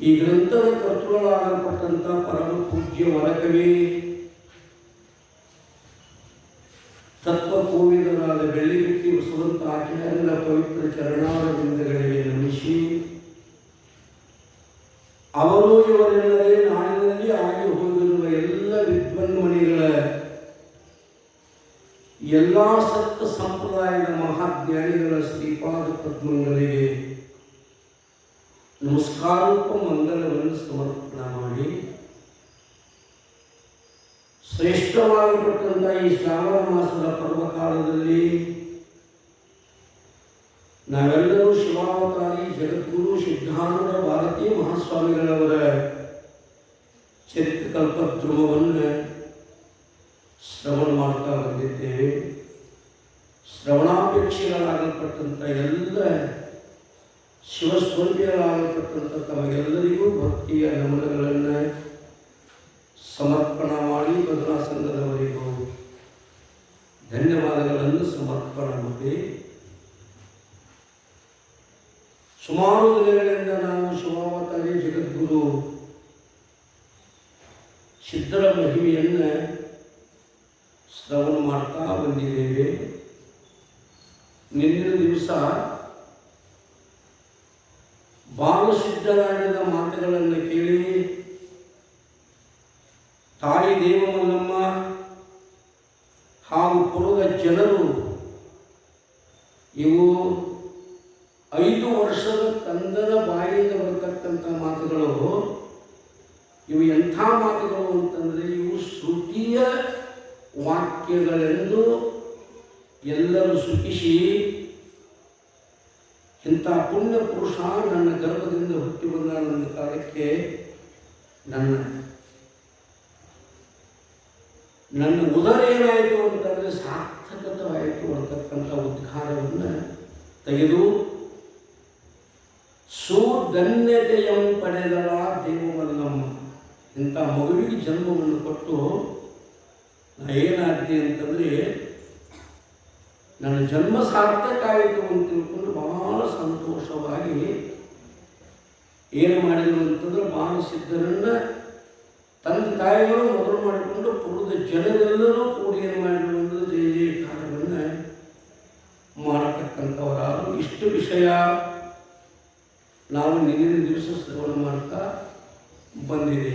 ಈ ಗ್ರಂಥದ ಕರ್ತೃಗಳಾಗಲ್ಪಟ್ಟಂಥ ಪರಮ ಪೂಜ್ಯ ವರಕವಿ ತತ್ವಕೋವಿದರಾದ ಬೆಳ್ಳಿಗಟ್ಟಿ ಬಸವಂತ ಆಚಾರ್ಯರ ಪವಿತ್ರ ಚರಣಾರವಿಂದಗಳಿಗೆ ನಮಿಸಿ, ಅವರು ಇವರೆಲ್ಲರೇ ನಾಡಿನಲ್ಲಿ ಆಗಿ ಹೋಗಿರುವ ಎಲ್ಲ ವಿದ್ವನ್ಮಣಿಗಳ ಎಲ್ಲ ಸಪ್ತ ಸಂಪ್ರದಾಯದ ಮಹಾಜ್ಞಾನಿಗಳ ಶ್ರೀಪಾದ ಪದ್ಮಗಳಿಗೆ ನಮಸ್ಕಾರೋಪ ಮಂಗಲವನ್ನು ಸಮರ್ಪಣೆ ಮಾಡಿ, ಶ್ರೇಷ್ಠವಾಗಿರತಕ್ಕಂಥ ಈ ಶ್ರಾವಣ ಮಾಸದ ಪರ್ವಕಾಲದಲ್ಲಿ ನಾವೆಲ್ಲರೂ ಶಿವಾವತಾರಿ ಜಗದ್ಗುರು ಸಿದ್ಧಾರೂಢ ಭಾರತೀಯ ಮಹಾಸ್ವಾಮಿಗಳವರ ಚರಿತ್ರಕಲ್ಪದ್ರುಮವನ್ನು ಶ್ರವಣ ಮಾಡ್ತಾ ಬಂದಿದ್ದೇವೆ. ಶ್ರವಣಾಪೇಕ್ಷೆಗಳಾಗಲ್ಪಟ್ಟಂಥ ಎಲ್ಲ ಶಿವಸ್ವರೂಪಿಗಳಾಗಲ್ಪಟ್ಟಂಥ ತಮಗೆಲ್ಲರಿಗೂ ಭಕ್ತಿಯ ನಮನಗಳನ್ನು ಸಮರ್ಪಣೆ ಮಾಡಿ, ಭದ್ರಾ ಸಂಘದವರಿಗೂ ಧನ್ಯವಾದಗಳನ್ನು ಸಮರ್ಪಣೆ ಮಾಡಿ, ಸುಮಾರು ದಿನಗಳಿಂದ ನಾವು ಶಿವಾವತಾರಿ ಜಗದ್ಗುರು ಸಿದ್ಧರ ಮಹಿಮೆಯನ್ನು ಶ್ರವಣ ಮಾಡ್ತಾ ಬಂದಿದ್ದೇವೆ. ನಿನ್ನಿನ ದಿವಸ ಬಾಲಸಿದ್ಧರಾಯಣದ ಮಾತುಗಳನ್ನು ಕೇಳಿ ತಾಯಿ ದೇವಮಲ್ಲಮ್ಮ ಹಾಗೂ ಪುರದ ಜನರು ಇವು 5 ವರ್ಷದ ಕಂದನ ಬಾಯಿಂದ ಬರತಕ್ಕಂಥ ಮಾತುಗಳು, ಇವು ಎಂಥ ಮಾತುಗಳು ಅಂತಂದರೆ ಇವು ಶ್ರುತಿಯ ವಾಕ್ಯಗಳೆಂದು ಎಲ್ಲರೂ ಸುಖಿಸಿ, ಇಂಥ ಪುಣ್ಯ ಪುರುಷ ನನ್ನ ಗರ್ಭದಿಂದ ಹುಟ್ಟಿ ಬಂದ ನನ್ನ ಕಾಲಕ್ಕೆ ನನ್ನ ಉದರ ಏನಾಯಿತು ಅಂತಂದರೆ ಸಾರ್ಥಕವಾಯಿತು ಅಂತಕ್ಕಂಥ ಉದ್ಘಾರವನ್ನು ತೆಗೆದು ಸುಧನ್ಯತೆಯಂ ಪಡೆದಳ ದೇವಮಲ್ಲಮ್ಮ. ಇಂಥ ಮಗುವಿಗೆ ಜನ್ಮವನ್ನು ಕೊಟ್ಟು ನಾ ಏನಾಗ್ತಿ ಅಂತಂದರೆ ನನ್ನ ಜನ್ಮ ಸಾರ್ಥಕ ಆಯಿತು ಅಂತ ತಿಳ್ಕೊಂಡು ಬಹಳ ಸಂತೋಷವಾಗಿ ಏನು ಮಾಡಿದರು ಅಂತಂದ್ರೆ ಬಾಲಸಿದ್ಧರನ್ನು ತಂದೆ ತಾಯಿಗಳು ಮೊದಲು ಮಾಡಿಕೊಂಡು ಪುರದ ಜನರೆಲ್ಲರೂ ಕೂಡಿ ಏನು ಮಾಡಿದ್ರು ಅಂದರೆ ಜಯ ಜಯಕಾರವನ್ನು ಮಾಡತಕ್ಕಂಥವರಾದರು. ಇಷ್ಟು ವಿಷಯ ನಾವು ನಿನ್ನಿನ ದಿವಸ ಶ್ರವಣ ಮಾಡ್ತಾ ಬಂದಿದೆ.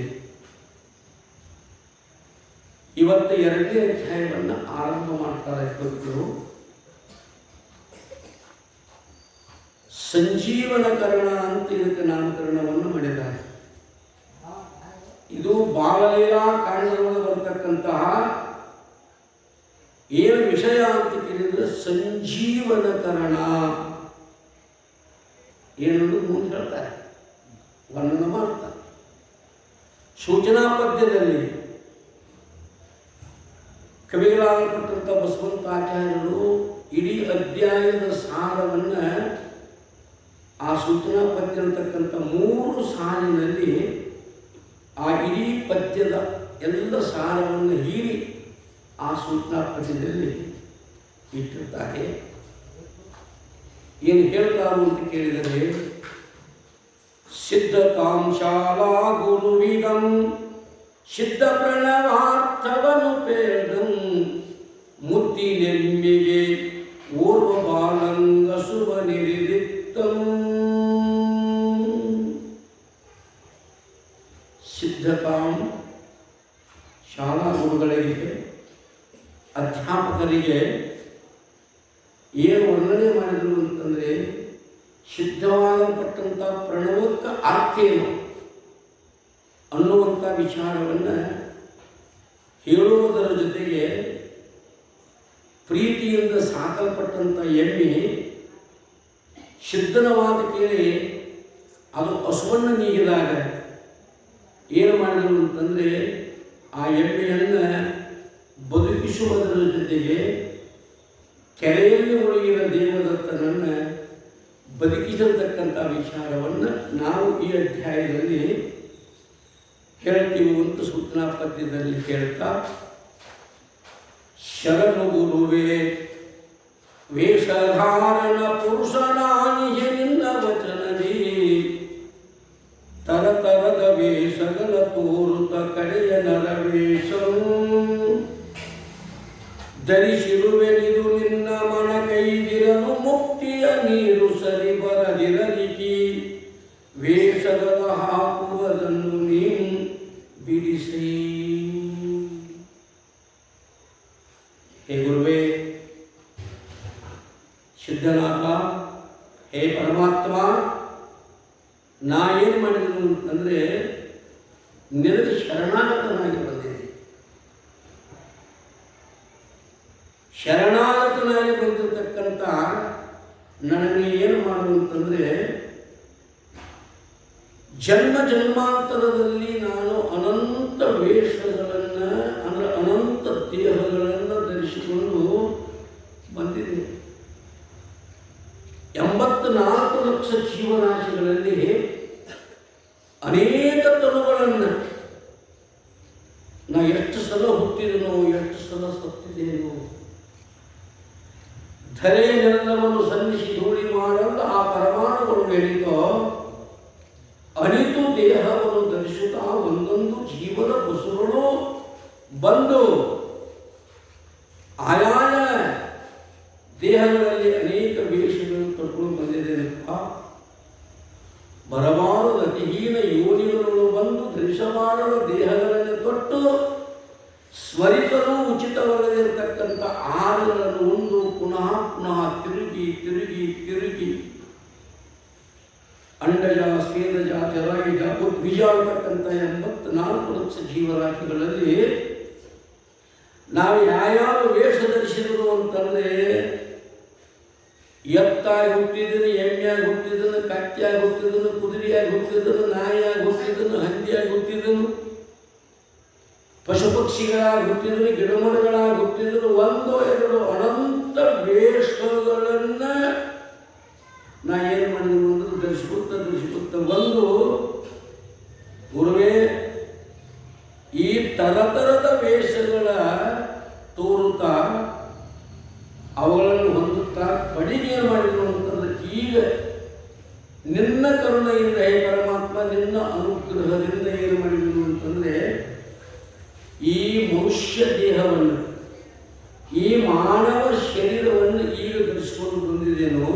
ಇವತ್ತು 2ನೇ ಅಧ್ಯಾಯವನ್ನು ಆರಂಭ ಮಾಡ್ತಾರೆ. ಭಕ್ತರು ಸಂಜೀವನಕರಣ ಅಂತ ಇದಕ್ಕೆ ನಾಮಕರಣವನ್ನು ಮಾಡಿದ್ದಾರೆ. ಇದು ಬಾಲಲೀಲಾ ಕಾಂಡದೊಳಗೆ ಬರ್ತಕ್ಕಂತಹ ಏನು ವಿಷಯ ಅಂತ ಕೇಳಿದರೆ ಸಂಜೀವನಕರಣ ಏನನ್ನು ಮುಂದೆ ಹೇಳ್ತಾರೆ, ವರ್ಣನೆ ಮಾಡ್ತಾರೆ. ಸೂಚನಾ ಪದ್ಯದಲ್ಲಿ ಕವಿಗಳಾಗಲ್ಪಟ್ಟಂಥ ಬಸವಂತ ಆಚಾರ್ಯರು ಇಡೀ ಅಧ್ಯಾಯದ ಸಾರವನ್ನು ಆ ಸೂಚನಾ ಪದ್ಯ ಅಂತಕ್ಕಂಥ 3 ಸಾಲಿನಲ್ಲಿ ಆ ಇಡೀ ಪದ್ಯದ ಎಲ್ಲ ಸಾರವನ್ನು ಹೀರಿ ಆ ಸೂಚನಾ ಪದ್ಯದಲ್ಲಿ ಇಟ್ಟಿರ್ತಾರೆ. ಏನು ಹೇಳ್ತಾರು ಅಂತ ಕೇಳಿದರೆ, ಸಿದ್ಧತಾಂ ಶಾಲಾ ಗುರುವಿಗಂ ಸಿದ್ಧ ಪ್ರಣವಾರ್ಥವನು ಪೇದಂ ಮುತ್ತಿನೆಮ್ಮಿಗೆ ಓರ್ವ ಬಾಲಂಗ ಶುಭ ನಿರಿದಿತ್ತಂ. ಸಿದ್ಧತಾಂ ಶಾಲಾ ಗುರುಗಳಿಗೆ, ಅಧ್ಯಾಪಕರಿಗೆ ಏನು ವರ್ಣನೆ ಮಾಡಿದರು ಅಂತಂದರೆ, ಸಿದ್ಧವಾಗಲ್ಪಟ್ಟಂಥ ಪ್ರಣವಕ್ಕೆ ಅರ್ಥ ಏನು ಅನ್ನುವಂಥ ವಿಚಾರವನ್ನು ಹೇಳುವುದರ ಜೊತೆಗೆ ಪ್ರೀತಿಯಿಂದ ಸಾಕಲ್ಪಟ್ಟಂಥ ಎಮ್ಮೆ ಸಿದ್ಧನ ಮಾತು ಕೇಳಿ ಅದು ಹಸುವನ್ನು ನೀಗಿದಾಗ ಏನು ಮಾಡಿದರು ಅಂತಂದರೆ, ಆ ಎಮ್ಮೆಯನ್ನು ಬದುಕಿಸುವುದರ ಜೊತೆಗೆ ಕೆರೆಯಲ್ಲಿ ಮುಳುಗಿದ ದೇವದತ್ತನನ್ನು ಬದುಕಿಸತಕ್ಕಂಥ ವಿಚಾರವನ್ನು ನಾವು ಈ ಅಧ್ಯಾಯದಲ್ಲಿ ಹೇಳ್ತೀವಿ ಅಂತ ಸೂಚನಾ ಪದ್ಯದಲ್ಲಿ ಹೇಳ್ತಾ, ಶರಣು ಗುರುವೇ ವೇಷಧಾರಣ ಪುರುಷನಾನಿಯ ನಿನ್ನ ವಚನದಿ ತರತ ತೋರುತ ಕಡೆಯ ನರವೇಶವು ಧರಿಸಿರುವೆನಿದು ನಿನ್ನ ಮನ ಕೈದಿರಲು ಮುಕ್ತಿಯ ನೀರು ಸರಿ ಬರದಿರಲಿಕಿ ವೇಷಗಳ ಹಾಕುವುದನ್ನು ನೀನು ಬಿಡಿಸಿ. ಹೇ ಗುರುವೇ, ಸಿದ್ಧನಾಥ, ಹೇ ಪರಮಾತ್ಮ, ನಾ ಏನು ಮಾಡಿದನು ಅಂತಂದರೆ ನಿನಗೆ ಶರಣಾಗತನಾಗಿ ಬಂದಿದ್ದೆ. ಶರಣಾಗತನಾಗಿ ಬಂದಿರತಕ್ಕಂಥ ನನಗೆ ಏನು ಮಾಡು ಅಂತಂದರೆ ಜನ್ಮ ಜನ್ಮಾಂತರದಲ್ಲಿ ನಾನು ಅನಂತ ವೇಷಗಳನ್ನು ಅಂದರೆ ಅನಂತ ದೇಹಗಳನ್ನು ಧರಿಸಿಕೊಂಡು ಬಂದಿದ್ದೇನೆ. 84 ಲಕ್ಷ ಜೀವರಾಶಿಗಳಲ್ಲಿ ಅನೇಕ ತನುಗಳನ್ನು ನಾ ಎಷ್ಟು ಸಲ ಹುಟ್ಟಿದೆನೋ, ಎಷ್ಟು ಸಲ ಸತ್ತಿದ್ದೇನೋ, ಧರೆಯನ್ನೆಲ್ಲವನ್ನು ಸನ್ನಿಸಿ ಧೂಳಿ ಮಾಡಲು ಆ ಪರಮಾಣುಗಳು ಹೇಳಿತೋ ಅನಿತು ದೇಹವನ್ನು ಧರಿಸುತ್ತಾ ಒಂದೊಂದು ಜೀವನ ಬಸುಗಳು ಬಂದು ಆಯಾಯ ದೇಹಗಳಲ್ಲಿ ಅನೇಕ ವೇಷಗಳನ್ನು ತೊಟ್ಕೊಂಡು ಬಂದಿದ್ದೇನಪ್ಪ. ಬರಬಾರದ ಅತಿಹೀನ ಯೋನಿಗಳು ಬಂದು ಧರಿಸಬಾರದ ದೇಹಗಳನ್ನು ತೊಟ್ಟು ಸ್ಮರಿಸಲು ಉಚಿತವಲ್ಲದಿರತಕ್ಕಂಥ ಆಹಾರಗಳನ್ನು ಉಂಡು ಪುನಃ ಪುನಃ ತಿರುಗಿ ತಿರುಗಿ ತಿರುಗಿ ಅಂಡಜ, ಸ್ವೇದಜ, ಜರಾಯುಜ, ಉದ್ವಿಜ ಅಂತಕ್ಕಂಥ 84 ಲಕ್ಷ ಜೀವರಾಶಿಗಳಲ್ಲಿ ನಾವು ಯಾವ್ಯಾವ ವೇಷ ಧರಿಸಿದ್ರು ಅಂತಂದರೆ ಎತ್ತಾಗಿ ಹುಟ್ಟಿದನು, ಎಮ್ಮೆಯಾಗಿ ಹುಟ್ಟಿದನು, ಕತ್ತಿಯಾಗಿ ಹುಟ್ಟಿದನು, ಕುದುರೆಯಾಗಿ ಹುಟ್ಟಿದನು, ನಾಯಿಯಾಗಿ ಹುಟ್ಟಿದನು, ಹಂದಿಯಾಗಿ ಹುಟ್ಟಿದನು, ಪಶು ಪಕ್ಷಿಗಳಾಗಿ ಹುಟ್ಟಿದನು, ಗಿಡಮರಗಳಾಗಿ ಹುಟ್ಟಿದನು, 1 2 ಅನಂತ ವೇಷಗಳನ್ನು ನಾ ಏನು ಮಾಡಿದನು ಅಂದ್ರೆ ಧರಿಸಿಕೊತ್ತ ಒಂದು ಗುರುವೇ, ಈ ತರತರದ ವೇಷಗಳ ತೋರುತ್ತಾ ಅವುಗಳನ್ನು ಹೊಂದುತ್ತಾ ಕಡಿಗೆ ಏನು ಮಾಡಿದ್ರು ಅಂತಂದ್ರೆ ಈಗ ನಿನ್ನ ಕರುಣೆಯಿಂದ ಹೇ ಪರಮಾತ್ಮ, ನಿನ್ನ ಅನುಗ್ರಹದಿಂದ ಏನು ಮಾಡಿದ್ರು ಅಂತಂದರೆ ಈ ಮನುಷ್ಯ ದೇಹವನ್ನು, ಈ ಮಾನವ ಶರೀರವನ್ನು ಈಗ ಧರಿಸಿಕೊಂಡು ಬಂದಿದ್ದೇನೋ,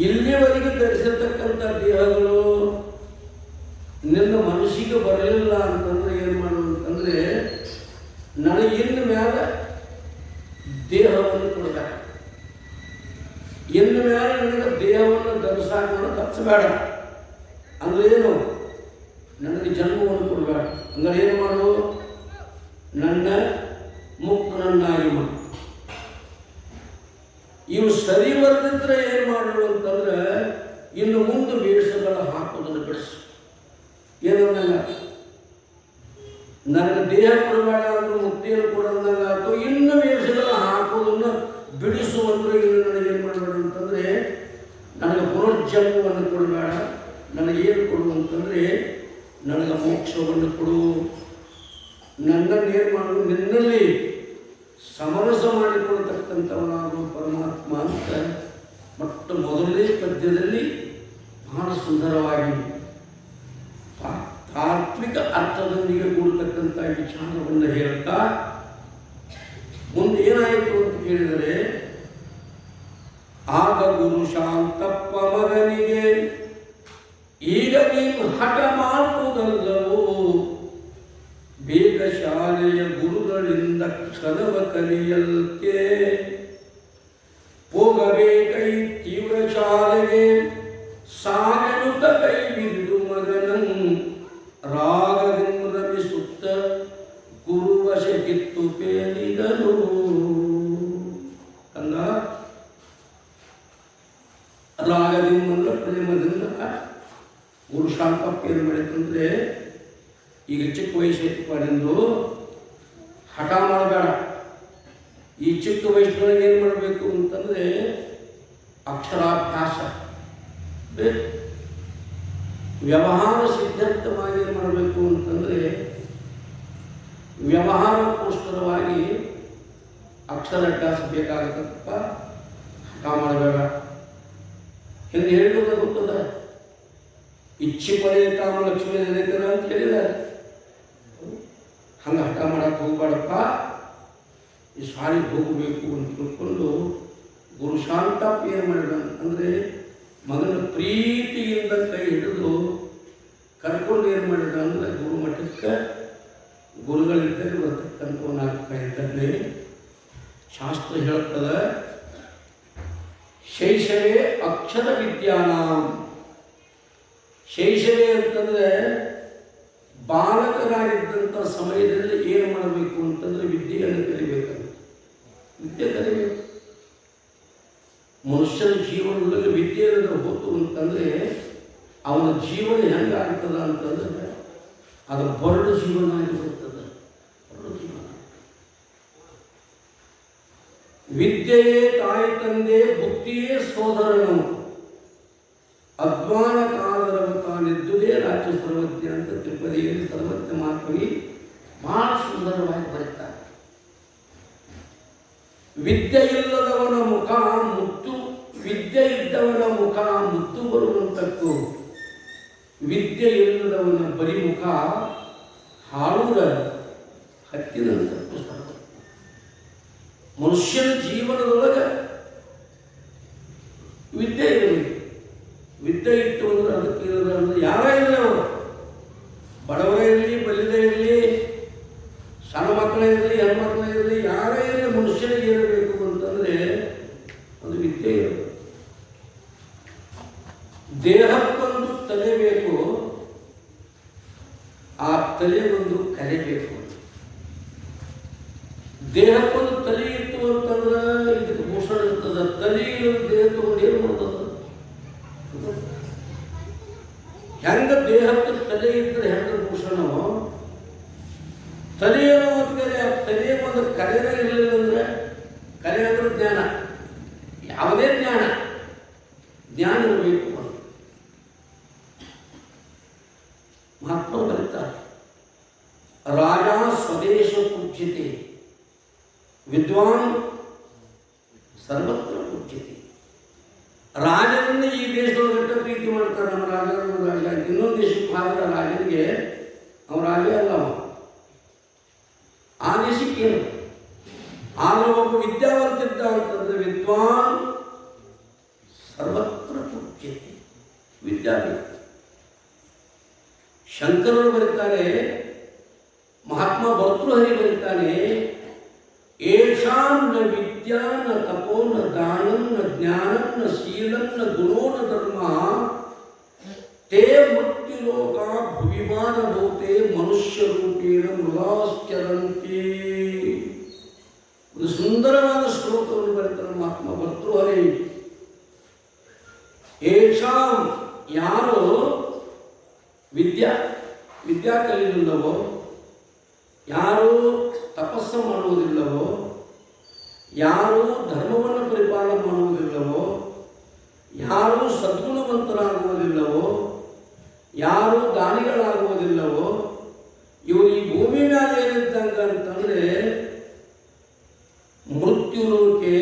ಇಲ್ಲಿವರೆಗೆ ಧರಿಸಿರ್ತಕ್ಕಂಥ ದೇಹಗಳು ನಿನ್ನ ಮನಸ್ಸಿಗೆ ಬರಲಿಲ್ಲ ಅಂತಂದ್ರೆ ಏನು ಮಾಡೋದು ಅಂತಂದರೆ ನನಗೆ ಇನ್ನು ಮೇಲೆ ದೇಹವನ್ನು ಕೊಡಬೇಡ, ಇನ್ನು ಮೇಲೆ ನನಗೆ ದೇಹವನ್ನು ಧರಿಸಾಕೊಂಡು ತಪ್ಪಿಸಬೇಡ. ಅಂದ್ರೆ ಏನು, ನನಗೆ ಜನ್ಮವನ್ನು ಕೊಡಬೇಡ. ಅಂದ್ರೆ ಏನು ಮಾಡು, ನನ್ನ ಮುಕ್ತನನ್ನಾಗಿ ಮಾಡು. ಇವು ಸರಿ ಬರೆದಿದ್ರೆ ಏನು ಮಾಡಲು ಅಂತಂದ್ರೆ ಇನ್ನು ಮುಂದೆ ವೇಷಗಳ ಹಾಕೋದನ್ನು ಬಿಡಿಸು. ಏನಂದಾಗ ನನಗೆ ದೇಹ ಕೊಡಬೇಡ ಅಂದ್ರೂ ಮುಕ್ತಿಯನ್ನು ಕೊಡೋದಾಗಾಯ್ತು, ಇನ್ನು ವೇಷಗಳ ಹಾಕೋದನ್ನು ಬಿಡಿಸುವಂದ್ರೆ ಇನ್ನು ನನಗೇನು ಮಾಡಬೇಡ ಅಂತಂದರೆ ನನಗೆ ಪುನರ್ಜನ್ಮವನ್ನು ಕೊಡಬೇಡ, ನನಗೇನು ಕೊಡು ಅಂತಂದರೆ ನನಗೆ ಮೋಕ್ಷವನ್ನು ಕೊಡು. ನನ್ನನ್ನೇನು ಮಾಡು, ನಿನ್ನಲ್ಲಿ ಸಮರಸ ಮಾಡಿಕೊಳ್ತಕ್ಕಂಥವನಾಗುವ ಪರಮಾತ್ಮ ಅಂತ ಮೊಟ್ಟ ಮೊದಲನೇ ಪದ್ಯದಲ್ಲಿ ಬಹಳ ಸುಂದರವಾಗಿ ತಾತ್ವಿಕ ಅರ್ಥದೊಂದಿಗೆ ಕೂಡತಕ್ಕಂಥ ವಿಚಾರವನ್ನು ಹೇಳ್ತಾ ಮುಂದೆ ಏನಾಯಿತು ಅಂತ ಕೇಳಿದರೆ, ಆಗ ಗುರು ಶಾಂತಪ್ಪ ಮಗನಿಗೆ ಈಗ ನೀನು ಹಠ ಮಾಡುವುದಲ್ಲವೋ, ಬೇಗ ಶಾಲೆಯ ಗುರುಗಳಿಂದ ಕ್ಷಣವ ಕಲಿಯಲ್ಕೆ ಹೋಗಬೇಕೈ ತೀವ್ರ ಶಾಲೆಗೆ ಸಾಗೆನುತ ಕೈ ಬಿದ್ದು ಮಗನಂ ರಾಗದಿಂದ ರಮಿಸುತ್ತ ಗುರುವಶ ಕಿತ್ತು ಪೇಲಿದನು. ಅಂದ ರಾಗದಿಂದ ಪ್ರೇಮದಿಂದ ಗುರು ಶಾಂತಪ್ಪ ಏನು ಮಾಡಿತಂದ್ರೆ, ಈಗ ಚಿಕ್ಕ ವಯಸ್ಸು ನಿಂದು ಹಠ ಮಾಡಬೇಡ. ಈ ಚಿಕ್ಕ ವಯಸ್ಸಿನೊಳಗೆ ಏನು ಮಾಡಬೇಕು ಅಂತಂದರೆ ಅಕ್ಷರಾಭ್ಯಾಸ ಬೇಕು. ವ್ಯವಹಾರ ಸಿದ್ಧಾಂತವಾಗಿ ಏನು ಮಾಡಬೇಕು ಅಂತಂದರೆ ವ್ಯವಹಾರಕ್ಕೋಸ್ಕರವಾಗಿ ಅಕ್ಷರಾಭ್ಯಾಸ ಬೇಕಾಗತ್ತಪ್ಪ. ಹಠ ಮಾಡಬೇಡ ಎಂದು ಹೇಳಿದ್ರೆ ಗೊತ್ತದ. ಇಚ್ಛೆ ಪಡೆಯತಾಮ ಲಕ್ಷ್ಮೀ ನೆನೆತರ ಅಂತ ಹೇಳಿದ್ದಾರೆ. ಹಂಗೆ ಹಠ ಮಾಡಕ್ಕೆ ಹೋಗ್ಬೇಡಪ್ಪ, ಈ ಶಾಲೆಗೆ ಹೋಗಬೇಕು ಅಂತ ತಿಳ್ಕೊಂಡು ಗುರು ಶಾಂತಪ್ಪ ಏನು ಮಾಡಿದ ಅಂದರೆ ಮಗನ ಪ್ರೀತಿಯಿಂದ ಕೈ ಹಿಡಿದು ಕರ್ಕೊಂಡು ಏನು ಮಾಡಿದ ಅಂದರೆ ಗುರುಮಠಕ್ಕೆ ಗುರುಗಳಿದ್ದರೆ ಬರ್ತಕ್ಕಂಥವನಾಗ್ತಾ ಇದ್ದಾನೆ. ಶಾಸ್ತ್ರ ಹೇಳ್ತದ, ಶೈಶವೇ ಅಕ್ಷರ ವಿದ್ಯಾನ. ಶೈಶವೇ ಅಂತಂದರೆ ಬಾಲಕರಾಗಿದ್ದಂಥ ಸಮಯದಲ್ಲಿ ಏನು ಮಾಡಬೇಕು ಅಂತಂದರೆ ವಿದ್ಯೆಯನ್ನು ಕಲಿಬೇಕಂತ. ವಿದ್ಯೆ ಕಲಿಬೇಕು. ಮನುಷ್ಯನ ಜೀವನದೊಳಗೆ ವಿದ್ಯೆ ಅನ್ನೋದು ಹೋತು ಅಂತಂದರೆ ಅವನ ಜೀವನ ಹೆಂಗಾಗ್ತದ ಅಂತಂದರೆ ಅದು ಬರಡು ಜೀವನ ಆಗಿರುತ್ತದೆ. ಬರಡು ಜೀವನ. ವಿದ್ಯೆಯೇ ತಾಯಿ ತಂದೆ, ಬುದ್ಧಿಯೇ ಸೋದರನು, ಅಧ್ವಾನ ಕಾಲರವ ತಾನಿದ್ದುದೇ ರಾಜ್ಯ ಸರ್ವಜ್ಞ ಅಂತ ತಿರುಪತಿಯಲ್ಲಿ ಸರ್ವಜ್ಞ ಮಾತವಿ ಬಹಳ ಸುಂದರವಾಗಿ ಬರೀತಾರೆ. ವಿದ್ಯೆ ಇಲ್ಲದವನ ಮುಖ ಮುತ್ತು, ವಿದ್ಯೆ ಇದ್ದವನ ಮುಖ ಮುತ್ತು ಬರುವಂತಕ್ಕೂ, ವಿದ್ಯೆ ಇಲ್ಲದವನ ಬರಿ ಮುಖ ಹಾಳೂರ ಹತ್ತಿದಂತಕ್ಕೂ ಸರ್ವ. ಮನುಷ್ಯನ ಜೀವನದೊಳಗೆ ವಿದ್ಯೆ ಇರಬೇಕು. ವಿದ್ಯೆ ಇತ್ತು ಅಂದ್ರೆ ಅದಕ್ಕೆ ಇರೋದು ಅಂದರೆ ಯಾರೇ ಇರಲಿ, ಅವರು ಬಡವರೇ ಇರಲಿ, ಬಲ್ಲಿದೇ ಇರಲಿ, ಸಣ್ಣ ಮಕ್ಕಳೇ ಇರಲಿ, ಹೆಣ್ಮಕ್ಳೇ ಇರಲಿ, ಯಾರೇ ಇರಲಿ, ಮನುಷ್ಯನಿಗೆ ಇರಬೇಕು ಅಂತಂದರೆ ಅದು ವಿದ್ಯೆ ಇರಬೇಕು. ದೇಹಕ್ಕೊಂದು ತಲೆ ಬೇಕು, ಆ ತಲೆಗೊಂದು ಕಲೆ ಬೇಕು. ದೇಹಕ್ಕೊಂದು ತಲೆ ಇತ್ತು ಅಂತಂದ್ರೆ ಇದಕ್ಕೆ ಭೂಷಣ ಇರ್ತದ. ತಲೆ ದೇಹ ತಗೊಂಡು ಏನು ಮಾಡ್ತದ? ಹೆಂಗ ದೇಹಕ್ಕೆ ತಲೆ ಇದ್ರೆ ಹೆಂಗ ಭೂಷಣವೋ, ತಲೆಯನ್ನು ಓದ್ತಾರೆ. ಆ ತಲೆಯ ಒಂದು ಕಲೆನೇ ಇರಲಿಲ್ಲ ಅಂದ್ರೆ, ಕಲೆ ಅಂದ್ರೆ ಜ್ಞಾನ. ಯಾವುದೇ ಜ್ಞಾನ ಇರಬೇಕು. ಮಹಾತ್ಮ ಬರೀತಾರೆ, ರಾಜ ಸ್ವದೇಶ ಪೂಜ್ಯತೆ, ವಿದ್ವಾನ್ ಸರ್ವತ್ರ ಪೂಜ್ಯತೆ. ರಾಜರನ್ನ ಈ ದೇಶದೊಳಗಟ್ಟ ಪ್ರೀತಿ ಮಾಡ್ತಾರೆ. ನಮ್ಮ ರಾಜ ಇನ್ನೊಂದು ದೇಶಕ್ಕೆ ಹೋದ್ರೆ ರಾಜನಿಗೆ ಅವ್ರ ರಾಜ ಅಲ್ಲ, ಆ ದೇಶಕ್ಕೇನು. ಆದರೆ ಒಬ್ಬ ವಿದ್ಯಾವಂತಿದ್ದ ಅಂತಂದ್ರೆ ವಿದ್ವಾನ್ ಸರ್ವತ್ರ ಪೂಜ್ಯತೆ, ವಿದ್ಯಾರ್ಥಿ. ಶಂಕರರು ಬರೀತಾರೆ, ಮಹಾತ್ಮ ಭರ್ತೃಹರಿ ಬರೀತಾನೆ, ಏಷಾಂ ನ ವಿದ್ಯಾ ನ ತಪೋ ನ ದಾನಂ ನ ಜ್ಞಾನಂ ನ ಶೀಲಂ ನ ಗುಣೋ ನ ಧರ್ಮ ತೇ ಮೃತ್ಯುಲೋಕ ಭುವಿಮಾನಭೂತೆ ಮನುಷ್ಯ ರೂಪೇಣ ಮೃಗಾಶ್ಚರಂತಿ. ಒಂದು ಸುಂದರವಾದ ಶ್ಲೋಕವನ್ನು ಬರೀತಾರೆ ಮಹಾತ್ಮ ಭರ್ತೃಹರಿ. ಏಷಾಂ, ಯಾರು ವಿದ್ಯಾ ಕಲಿಯುವುದಿಲ್ಲವೋ, ಯಾರು ತಪಸ್ಸು ಮಾಡುವುದಿಲ್ಲವೋ, ಯಾರು ಧರ್ಮವನ್ನು ಪರಿಪಾಲನೆ ಮಾಡುವುದಿಲ್ಲವೋ, ಯಾರು ಸದ್ಗುಣವಂತರಾಗುವುದಿಲ್ಲವೋ, ಯಾರು ದಾನಿಗಳಾಗುವುದಿಲ್ಲವೋ, ಇವರು ಈ ಭೂಮಿ ಮೇಲೆ ಏನಿದ್ದಂಗ ಅಂತಂದ್ರೆ ಮೃತ್ಯುಲೋಕೆ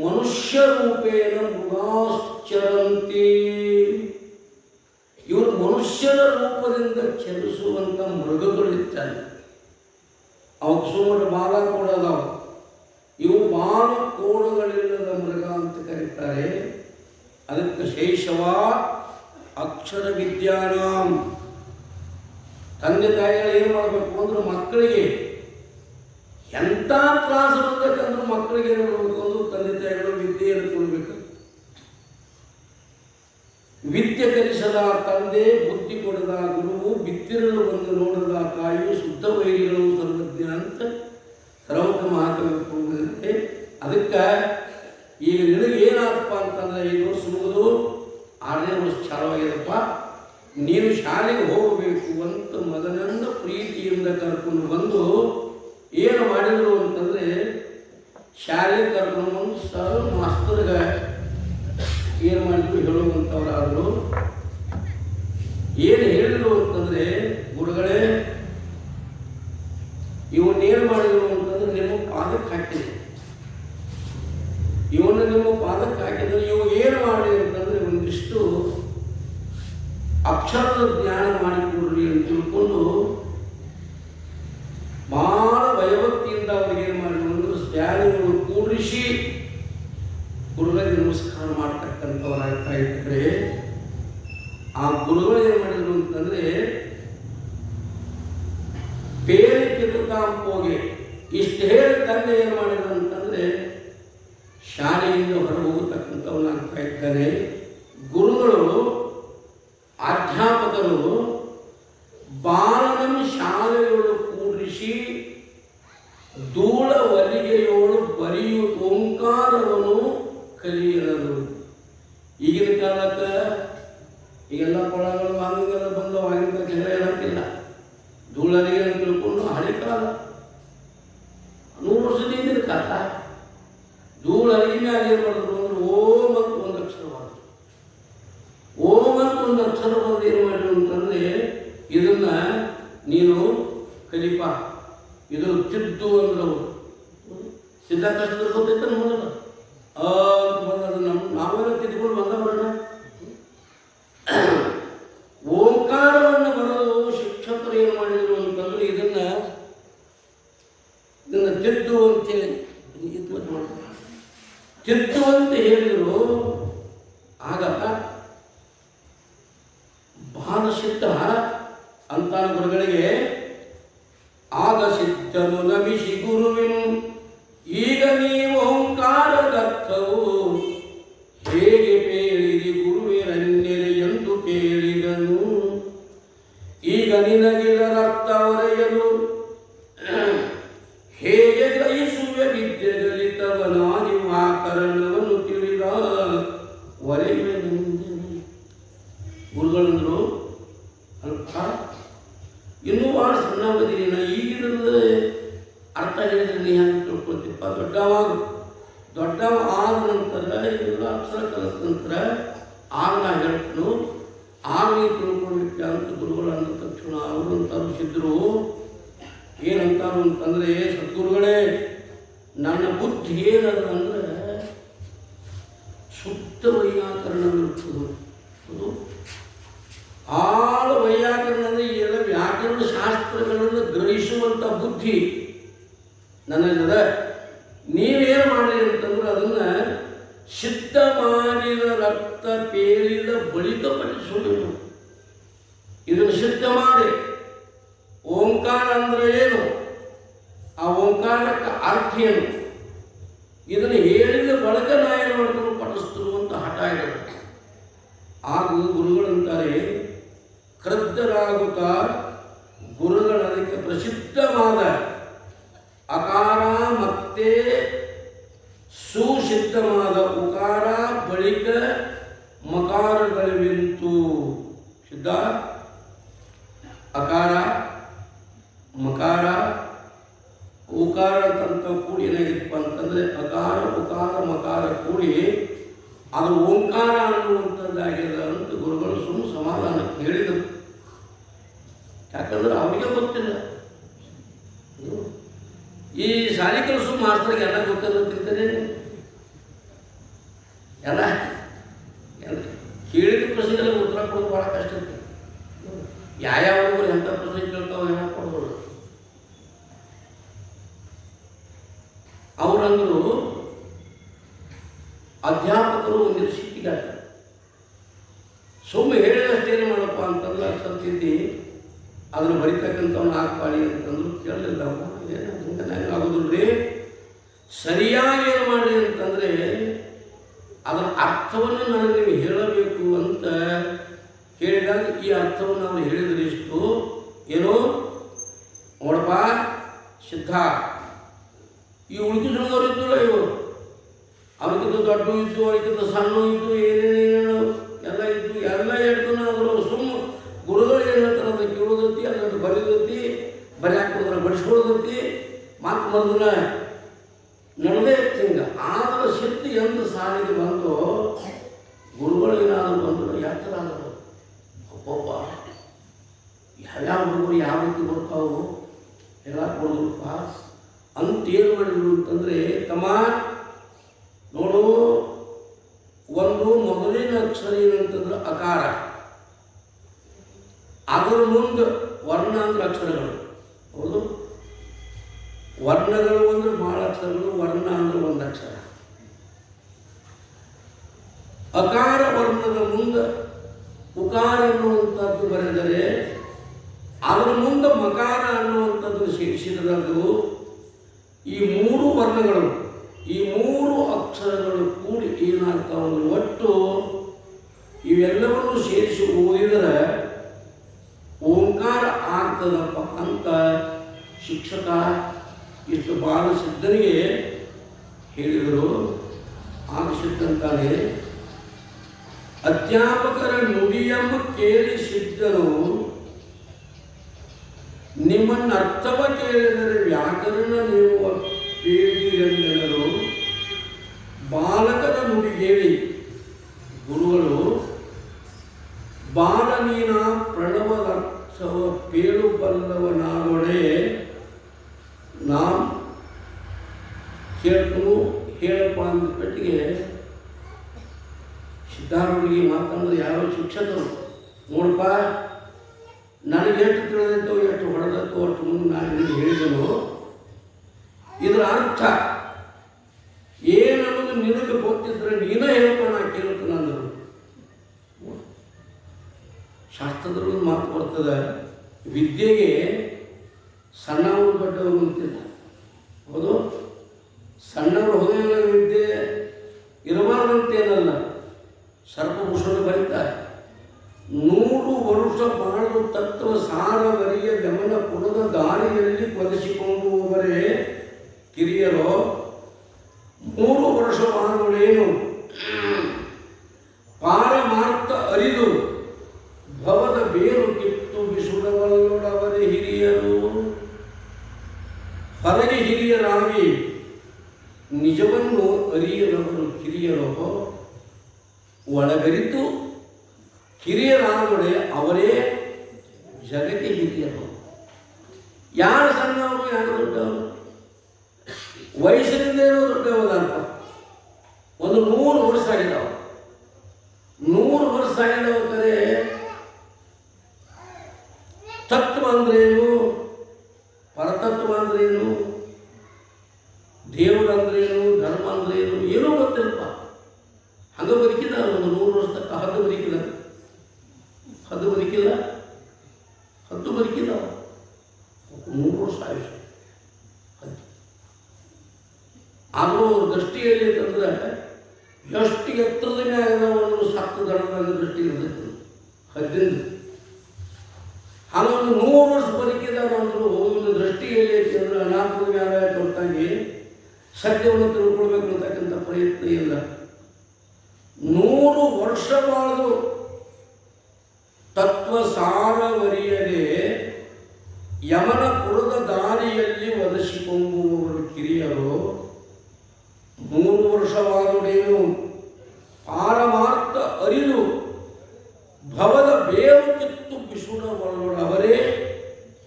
ಮನುಷ್ಯ ರೂಪೇಣ ಮೃಗಾಶ್ಚರಂತಿ. ಇವರು ಮನುಷ್ಯರ ರೂಪದಿಂದ ಚಲಿಸುವಂತ ಮೃಗಗಳಿರ್ತಾರೆ. ಅವಕ್ಕೆ ಸುಮಾರು ಬಾಲ ಕೋಡದವು. ಇವು ಬಾಲ ಕೋಡಗಳಿಲ್ಲದ ಮೃಗ ಅಂತ ಕರೀತಾರೆ. ಅದಕ್ಕೆ ಶೈಶವ ಅಕ್ಷರ ವಿದ್ಯಾನಾಂ. ತಂದೆ ತಾಯಿಗಳು ಏನು ಮಾಡಬೇಕು ಅಂದ್ರೆ ಮಕ್ಕಳಿಗೆ ಎಂಥ ತ್ರಾಸ ಬಂದಕ್ಕಂದ್ರೆ ಮಕ್ಕಳಿಗೆ ಏನು ಮಾಡಬೇಕು ಅಂದ್ರೆ ತಂದೆ ತಾಯಿಗಳು ವಿದ್ಯೆಯನ್ನು ಕೊಡಬೇಕು. ವಿದ್ಯೆ ಕಲಿಸದ ತಂದೆ, ಬುದ್ಧಿ ಕೊಡದ ಗುರುವು, ಬಿತ್ತಿರಲು ಬಂದು ನೋಡದ ತಾಯಿಯು, ಶುದ್ಧ ವೈರಿಗಳು ಸರ್ವಜ್ಞ ಅಂತ ಸರ್ವಜ್ಞ ಮಹಾಕವಿ. ಅದಕ್ಕೆ ಈಗ ನಿನಗೆ ಏನಾದಪ್ಪ ಅಂತಂದ್ರೆ 5 ವರ್ಷ ಮುಗಿದು 6ನೇ ವರ್ಷ ಚಾಲುವಾಗಿದಪ್ಪ, ನೀನು ಶಾಲೆಗೆ ಹೋಗಬೇಕು ಅಂತ ಮಗನನ್ನು ಪ್ರೀತಿಯಿಂದ ಕರ್ಕೊಂಡು ಬಂದು ಏನು ಮಾಡಿದರು ಅಂತಂದರೆ ಶಾಲೆಗೆ ಕರ್ಕೊಂಡು ಬಂದು ಸರ್ ಮಾಸ್ತರ್ಗೆ ಏನು ಮಾಡಿದ್ರು ಹೇಳುವಂಥವರಾದರು. ಏನು ಹೇಳಿದರು ಅಂತಂದರೆ, ಗುರುಗಳೇ ಇವನ್ನೇನು ಮಾಡಿದರು ಅಂತಂದ್ರೆ ನಿಮ್ಮ ಪಾದಕ್ಕೆ ಹಾಕಿದೆ. ಇವನ್ನ ನಿಮ್ಮ ಪಾದಕ್ಕೆ ಹಾಕಿದ್ರೆ ಇವು ಏನು ಮಾಡಿ ಅಂತಂದರೆ ಒಂದಿಷ್ಟು ಅಕ್ಷರ ಜ್ಞಾನ ಮಾಡಿಕೊಡ್ರಿ ಅಂತ ತಿಳ್ಕೊಂಡು ಬಹಳ ಭಯಭಕ್ತಿಯಿಂದ ಅವ್ರಿಗೆ ಏನು ಮಾಡಿದ್ರು ಅಂದ್ರೆ ಸ್ವಾಮಿಗಳು ಕೂಡಿಸಿ ಗುರುಗಳಿಗೆ ನಮಸ್ಕಾರ ಮಾಡ್ತಕ್ಕಂಥವರಾಗ್ತಾ ಇದ್ದಾರೆ. ಆ ಗುರುಗಳು ಏನು ಮಾಡಿದ್ರು ಅಂತಂದ್ರೆ ಬೇರೆ ಹೋಗಿ ಇಷ್ಟು ಹೇಳಿ ತಂದೆ ಏನು ಮಾಡಿದ್ರು ಅಂತಂದ್ರೆ ಶಾಲೆಯಿಂದ ಹೊರ ಹೋಗತಕ್ಕಂಥವನಾಗ್ತಾ ಇದ್ದಾನೆ. ಗುರುಗಳು ಅಧ್ಯಾಪಕರು ಬಾಲನ ಶಾಲೆಗಳು ಕೂಡಿಸಿ ಧೂಳ ಹೊಲಿಗೆಯೋಳು ಬರೆಯು ಓಂಕಾರವನ್ನು ಕಲಿಯಲು. ಈಗಿನ ಕಾಲಕ್ಕೆ ಈಗೆಲ್ಲ ಕೊಳಗಳು ಹಂಗೆಲ್ಲ ಬಂದವು, ಆಗಿನ ಜಗಳ ಇರೋಕ್ಕಿಲ್ಲ. ಧೂಳರಿಗೆ ಅಂತ ತಿಳ್ಕೊಂಡು ಹಳೆ ಕಾಲ 100 ವರ್ಷದ ಹಿಂದಿನ ಕಾಲ ಧೂಳರಿಗೆ ಮ್ಯಾಲ ಏನು ಮಾಡಿದ್ರು ಅಂದ್ರೆ ಓಂ ಅಂತ ಒಂದು ಅಕ್ಷರ ಮಾಡಿದ್ರು. ಓಂ ಅಂತ ಒಂದು ಅಕ್ಷರ ಬಂದು ಏನು ಮಾಡಿದ್ರು ಅಂತಂದ್ರೆ ಇದನ್ನ ನೀನು ಕಲಿಪ, ಇದು ತಿದ್ದು ಅಂದ್ರು. ಸಿದ್ಧಾಕೃಷ್ಣರು ಗೊತ್ತೈತ ಮೊದಲ ಬಂದದು ನಾವೆಲ್ಲ ತಿದ್ದುಕೊಂಡು ಬಂದ ಬರೋಣ. ಓಂಕಾರವನ್ನು ಬರೋದು ಶಿಕ್ಷಕರು ಏನು ಮಾಡಿದ್ರು ಅಂತಂದ್ರೆ ಇದನ್ನ ತಿದ್ದು ಅಂತೇಳಿ ತಿದ್ದು ಅಂತ ಹೇಳಿದ್ರು. ಆಗ ಬಾಲಸಿದ್ಧ ಅಂತ ಗುರುಗಳಿಗೆ ಆಗ ಸಿದ್ಧನು ನಮಿಸಿ ಗುರುವಿನು ಈಗ ನೀವು ಓಂಕಾರದರ್ಥವು ಹೇಗೆ ಕೇಳಿರಿ ಗುರುವಿನನ್ಯರೆ ಎಂದು ಕೇಳಿದನು. ಈಗ ನಿನಗಿದರರ್ಥ ಒರೆಯಲು ಹೇಗೆ ಗ್ರಹಿಸುವ ವಿದ್ಯೆ ಗಲಿತವನಾಗಿ ವ್ಯಾಕರಣವನ್ನು ತಿಳಿದ ಒರೆಯುವೆನೆಂದನು. ಗುರುಗಳಂದ್ರು ಅಲ್ಪ ಇನ್ನೂ ಭಾಳ ಸಣ್ಣವದಿ, ಈಗಿನ ಅರ್ಥ ಹೇಳಿದ್ರೆ ನೀ ಹೆಂಗೆ ತಿಳ್ಕೊಳ್ತಿಪ್ಪ. ದೊಡ್ಡವ ಆದ ನಂತರ ಇದೆಲ್ಲ ಅಕ್ಷರ ಕಲಿತ ನಂತರ ಆಗ ನಾ ಹೇಳ್ತನು, ಆಗ ನೀವು ತಿಳ್ಕೊಳ್ಲಿಕ್ಕೆ ಅಂತ ಗುರುಗಳು ಅಂದ ತಕ್ಷಣ ಅವರು ಅಂತಾರು ಸಿದ್ರು. ಏನಂತಾರು ಅಂತಂದರೆ, ಸದ್ಗುರುಗಳೇ ನನ್ನ ಬುದ್ಧಿ ಏನದ ಅಂದ್ರೆ ಶುದ್ಧ ವೈಯಾಕರಣವಿರ್ತದೆ. ಅದು ಆಳ ವೈಯಾಕರಣ ಅಂದರೆ ಎಲ್ಲ ವ್ಯಾಕರಣ ಶಾಸ್ತ್ರಗಳನ್ನು ಗ್ರಹಿಸುವಂಥ ಬುದ್ಧಿ ನನಗದ. ನೀವೇನು ಮಾಡಿರಿ ಅಂತಂದ್ರೆ ಅದನ್ನು ಸಿದ್ಧ ಮಾಡಿದ ರಕ್ತ ಪೇರಿದ ಬಳಿಕ ಪಠಿಸುವುದು. ಇದನ್ನು ಸಿದ್ಧ ಮಾಡಿ ಓಂಕಾರ ಅಂದ್ರೆ ಏನು, ಆ ಓಂಕಾರಕ್ಕೆ ಅರ್ಥ ಏನು, ಇದನ್ನು ಹೇಳಿದ ಬಳಿಕ ನಾ ಏನು ಮಾಡ್ಕೊಂಡು ಪಠಿಸ್ತಿರುವಂಥ ಹಠ ಇರುತ್ತೆ. ಆಗ ಗುರುಗಳಂತಾರೆ, ಕ್ರದ್ಧರಾಗುತ್ತಾ ಗುರುಗಳ ಅದಕ್ಕೆ ಪ್ರಸಿದ್ಧವಾದ ಅಕಾರ ಮತ್ತೆ ಸುಸಿದ್ಧವಾದ ಉಕಾರ ಬಳಿಕ ಮಕಾರಗಳಿವಿಂತು. ಸಿದ್ಧ ಅಕಾರ ಮಕಾರ ಉಕಾರ ಅಂತ ಕೂಡಿ ಏನಾಗಿತ್ತಪ್ಪ ಅಂತಂದರೆ ಅಕಾರ ಉಕಾರ ಮಕಾರ ಕೂಡಿ ಅದು ಓಂಕಾರ ಅನ್ನುವಂಥದ್ದಾಗಿದೆ ಅಂತ ಗುರುಗಳು ಸುಮ್ಮನೆ ಸಮಾಧಾನ ಹೇಳಿದರು. ಯಾಕಂದ್ರೆ ಅವರಿಗೆ ಗೊತ್ತಿಲ್ಲ. ಈ ಶಾಲೆ ಕೆಲಸ ಮಾಸ್ತರಿಗೆ ಎಲ್ಲ ಗೊತ್ತಿಲ್ಲಂತಿರ್ತಾರೆ. ಎಲ್ಲ ಕೇಳಿದ ಪ್ರಶ್ನೆಗೆಲ್ಲ ಉತ್ತರ ಕೊಡೋದು ಭಾಳ ಕಷ್ಟ ಇರ್ತದೆ. ಯಾವ ಎಂಥ ಪ್ರಶ್ನೆ ಕೇಳ್ತಾವ ಏನೋ ಕೊಡ್ಬೋದು. ಅವರಂದ್ರು ಅಧ್ಯಾಪಕರು ಒಂದಿಷ್ಟು ಸಿಟ್ಟಿಗೆ ಸುಮ್ಮನೆ ಹೇಳಿದಷ್ಟೇನು ಮಾಡಪ್ಪ ಅಂತಂದ್ರೆ ಸಂತಿದ್ದಿ ಅದನ್ನು ಬರಿತಕ್ಕಂಥವ್ನು ಹಾಕ್ಪಾಡಿ ಅಂತಂದ್ರು ಕೇಳಲಿಲ್ಲ. ಏನು ಹಿಂಗೆ ಆಗೋದಿಲ್ರಿ, ಸರಿಯಾಗಿ ಏನು ಮಾಡಿ ಅಂತಂದರೆ ಅದರ ಅರ್ಥವನ್ನು ನನಗೆ ನೀವು ಹೇಳಬೇಕು ಅಂತ ಹೇಳಿದಾಗ ಈ ಅರ್ಥವನ್ನು ಅವರು ಹೇಳಿದರೆ ಇಷ್ಟು ಏನು ನೋಡಪ್ಪ ಸಿದ್ಧ, ಈ ಉಳಿದಿದ್ದವರು ಇದ್ದಲ್ಲ ಇವರು, ಅವ್ರಿಗಿಂತ ದೊಡ್ಡ ಇದ್ದು ಅವ್ರಿಗಿಂತ ಸಣ್ಣ ಇದ್ದು ಏನೇನೇನು ಎಲ್ಲ ಇದ್ದು ಎಲ್ಲ ಹೇಳ್ತಾನೆ. ಅವರು ಸುಮ್ಮ ಗುರುಗಳು ಏನು ಹೇಳ್ತಾರೆ ಅದನ್ನು ಕೇಳೋದೈತಿ, ಅದನ್ನು ಬರೀದೈತಿ, ಬರೀ ಹಾಕೋದ್ರ ಬಡಿಸ್ಕೊಳ್ಳೋದೈತಿ, ಮಾತು ಮರದನ್ನ ನಡೆದೇ ಹಿಂಗೆ. ಆದ್ರೆ ಶಕ್ತಿ ಎಂದು ಸಾಲಿಗೆ ಬಂದು ಗುರುಗಳು ಏನಾದರೂ ಬಂದರು ಯಾತ್ರ ಆದರು. ಅಪ್ಪಪ್ಪ ಯಾವ್ಯಾವ ಹುಡುಗರು ಯಾವ ರೀತಿ ಬರ್ತಾವು ಹೇಳಕ್ಕೆ ಬರೋದಪ್ಪ ಅಂತೇನು ಮಾಡಿದ್ರು ಅಂತಂದರೆ, ತಮ್ಮ ನೋಡು, ಒಂದು ಮೊದಲಿನ ಅಕ್ಷರ ಏನಂತಂದ್ರೆ ಅಕಾರ, ಅದರ ಮುಂದೆ ವರ್ಣ ಅಂದ್ರೆ ಅಕ್ಷರಗಳು. ಹೌದು, ವರ್ಣಗಳು ಅಂದ್ರೆ ಭಾಳ ಅಕ್ಷರಗಳು, ವರ್ಣ ಅಂದ್ರೆ ಒಂದು ಅಕ್ಷರ. ಅಕಾರ ವರ್ಣದ ಮುಂದೆ ಉಕಾರ ಅನ್ನುವಂಥದ್ದು ಬರೆದರೆ ಅದರ ಮುಂದೆ ಮಕಾರ ಅನ್ನುವಂಥದ್ದು ಸೇರಿಸಿದರದು ಈ ಮೂರು ವರ್ಣಗಳು, ಈ ಮೂರು ಅಕ್ಷರಗಳು ಕೂಡಿ ಏನಾಗ್ತಾವಂದ್ರೆ ಒಟ್ಟು ಇವೆಲ್ಲವನ್ನು ಸೇರಿಸಿ ಓದಿದರೆ ಓಂಕಾರ ಆಗ್ತದಪ್ಪ ಅಂತ ಶಿಕ್ಷಕ ಇಷ್ಟು ಬಾಲಸಿದ್ಧನಿಗೆ ಹೇಳಿದರು. ಆಗಸಿದ್ದಂತಾನೆ ಅಧ್ಯಾಪಕರ ನುಡಿಯಮ್ಮ ಕೇಳಿಸಿದ್ದನು, ನಿಮ್ಮನ್ನು ಅರ್ಥವ ಕೇಳಿದರೆ ವ್ಯಾಕರಣ ನೀವು ಕೇಳಿದರೆಂದರು. ಬಾಲಕನ ನುಡಿಗೇಳಿ ಗುರುಗಳು ಬಾಲ ನೀನ ಪ್ರಣವದರ್ಥವ ಪೇಳು ಬಲ್ಲವನಾಗೊಡೆ ನಾ ಕೇಳ್ತು ಹೇಳಪ್ಪ ಅಂದ ಪೆಟ್ಟಿಗೆ ಸಿದ್ಧಾರೂಢಿಗೆ ಮಾತಂದ್ರೆ ಯಾರೋ ಶಿಕ್ಷಕರು, ನೋಡಪ್ಪ ನನಗೆ ಎಷ್ಟು ತಿಳಿದೈತೋ ಎಷ್ಟು ಹೊಡೆದತ್ತೋ ಅಷ್ಟು ಮುಂದೆ ನಾನು ನಿನಗೆ ಹೇಳಿದನು, ಇದರ ಅರ್ಥ ಏನನ್ನೋದು ನಿನಗೆ ಗೊತ್ತಿದ್ರೆ ನೀನೇ ಹೇಳಪ್ಪ ನಾ ಕೇಳುತ್ತೇನೆ ಅಂದರು. ಶಾಸ್ತ್ರದಲ್ಲಿ ಮಾತು ಬರ್ತದೆ, ವಿದ್ಯೆಗೆ ಸಣ್ಣವರು ದೊಡ್ಡವರು ಅಂತಿಲ್ಲ. ಹೌದು, ಸಣ್ಣವರು ಹೃದಯದ ವಿದ್ಯೆ ಇರಬಾರ್ದಂತೇನಲ್ಲ. ಸರ್ಪಭೂಷಣ ಬರೀತಾರೆ, 100 ವರುಷ ಬಾಳು ತತ್ವ ಸಾರವರಿಯ ಗಮನ ಪುರದ ದಾರಿಯಲ್ಲಿ ಕೊಲಿಸಿಕೊಂಡುವವರೇ ಕಿರಿಯರೋ. 3 ವರ್ಷ ಬಾಳುಗಳೇನು ಪಾರಮಾರ್ಥ ಅರಿದು ಭವದ ಬೇರು ಕಿತ್ತು ಬಿಸುಡವಲ್ಲೊಡವರೇ ಹಿರಿಯರು. ಹೊರಗೆ ಹಿರಿಯರಾಗಿ ನಿಜವನ್ನು ಅರಿಯದವರು ಕಿರಿಯರೋ, ಒಳಗರಿತು ಕಿರಿಯರಾದೊಡೆ ಅವರೇ ಜಗಕ್ಕೆ ಹಿರಿಯರು. ಯಾರು ಸಣ್ಣವರು ಯಾರು ದೊಡ್ಡವರು? ವಯಸ್ಸಿನಿಂದ ಏನೋ ದೊಡ್ಡವಲ್ಲ. ಒಂದು 100 ವರ್ಷ ಆಗಿದ್ದಾವೆ. 100 ವರ್ಷ ಆಗಿದ್ದಾವ ಕರೆ ತತ್ವ ಅಂದ್ರೇನು, ಪರತತ್ವ ಅಂದ್ರೇನು, ದೇವರಂದ್ರೇನು, ಧರ್ಮ ಅಂದ್ರೇನು ಏನೋ ಗೊತ್ತಿಲ್ಲಪ್ಪ. ಹಂಗೆ ಬದುಕಿದ ಒಂದು 100 ವರ್ಷ ತಕ್ಕ ಹದ್ದು ಬದುಕಿಲ್ಲ, ಹದ್ದು ಬದುಕಿಲ್ಲ, ಹದ್ದು ಬದುಕಿಲ್ಲ. 100 ವರ್ಷ ಆಯುಷ ಹದ್ದು. ಆದರೂ ದೃಷ್ಟಿಯಲ್ಲಿ ಅಂತಂದ್ರೆ ಎಷ್ಟು ಎತ್ತರದ ಮ್ಯಾಗ ಒಂದು ಸತ್ತು ದಡದ ದೃಷ್ಟಿ ಇರ್ತೈತಿ ಹದ್ದಿಂದ. ಹಾಗೊಂದು 100 ವರ್ಷ ಬದುಕಿದವರು ಒಂದು ದೃಷ್ಟಿಯಲ್ಲಿ ಐತಂದ್ರೆ ಅನಾಥದ ಮ್ಯಾಲ ಹೊರತಾಗಿ ಸತ್ಯವನ್ನು ತಿಳ್ಕೊಳ್ಬೇಕು ಅಂತಕ್ಕಂಥ ಪ್ರಯತ್ನ ಇಲ್ಲ. 100 ವರ್ಷ ಬಾಳದು ತತ್ವ ಸಾರವರಿಯದೆ ಯಮನ ಪುರದ ದಾರಿಯಲ್ಲಿ ಒದಸಿಕೊಂಬುವವರು ಕಿರಿಯರು. 3 ವರ್ಷವಾದೊಡೇನು ಪಾರಮಾರ್ಥ ಅರಿದು ಭವದ ಬೇರು ಕಿತ್ತು ಬಿಸುಡವಲ್ಲೊಡವರೇ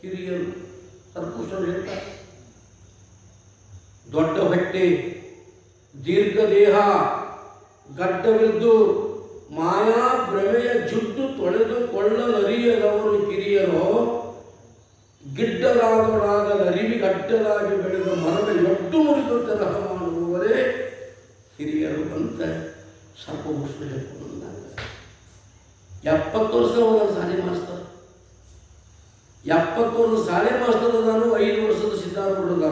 ಹಿರಿಯರು. ಸರ್ಪುರುಷರು ಹೇಳ್ತಾರೆ, ದೊಡ್ಡ ಹೊಟ್ಟೆ, ದೀರ್ಘ ದೇಹ, ಗಡ್ಡವಿದ್ದು ಮಾಯಾ ಭ್ರಮೆಯ ಜುಟ್ಟು ತೊಳೆದುಕೊಳ್ಳಲರಿಯದವರು ಕಿರಿಯರೋ. ಗಿಡ್ಡರಾದೊಡಾಗಲರಿವಿ ಗಡ್ಡಲಾಗಿ ಬೆಳೆದ ಮರದ ಎಟ್ಟು ಮುರಿದು ತರಹ ಮಾಡುವವರೇ ಹಿರಿಯರು ಅಂತ ಸರ್ಪಭೂಷಣ ಹೇಳ್ಕೊಂಡು 70 ವರ್ಷ ಹೋದ ಶಾಲೆ ಮಾಸ್ತರ್, 70 ವರ್ಷ ಶಾಲೆ ಮಾಸ್ತರ್ ಅದಾನು. 5 ವರ್ಷದ ಸಿದ್ಧಾರೂಢ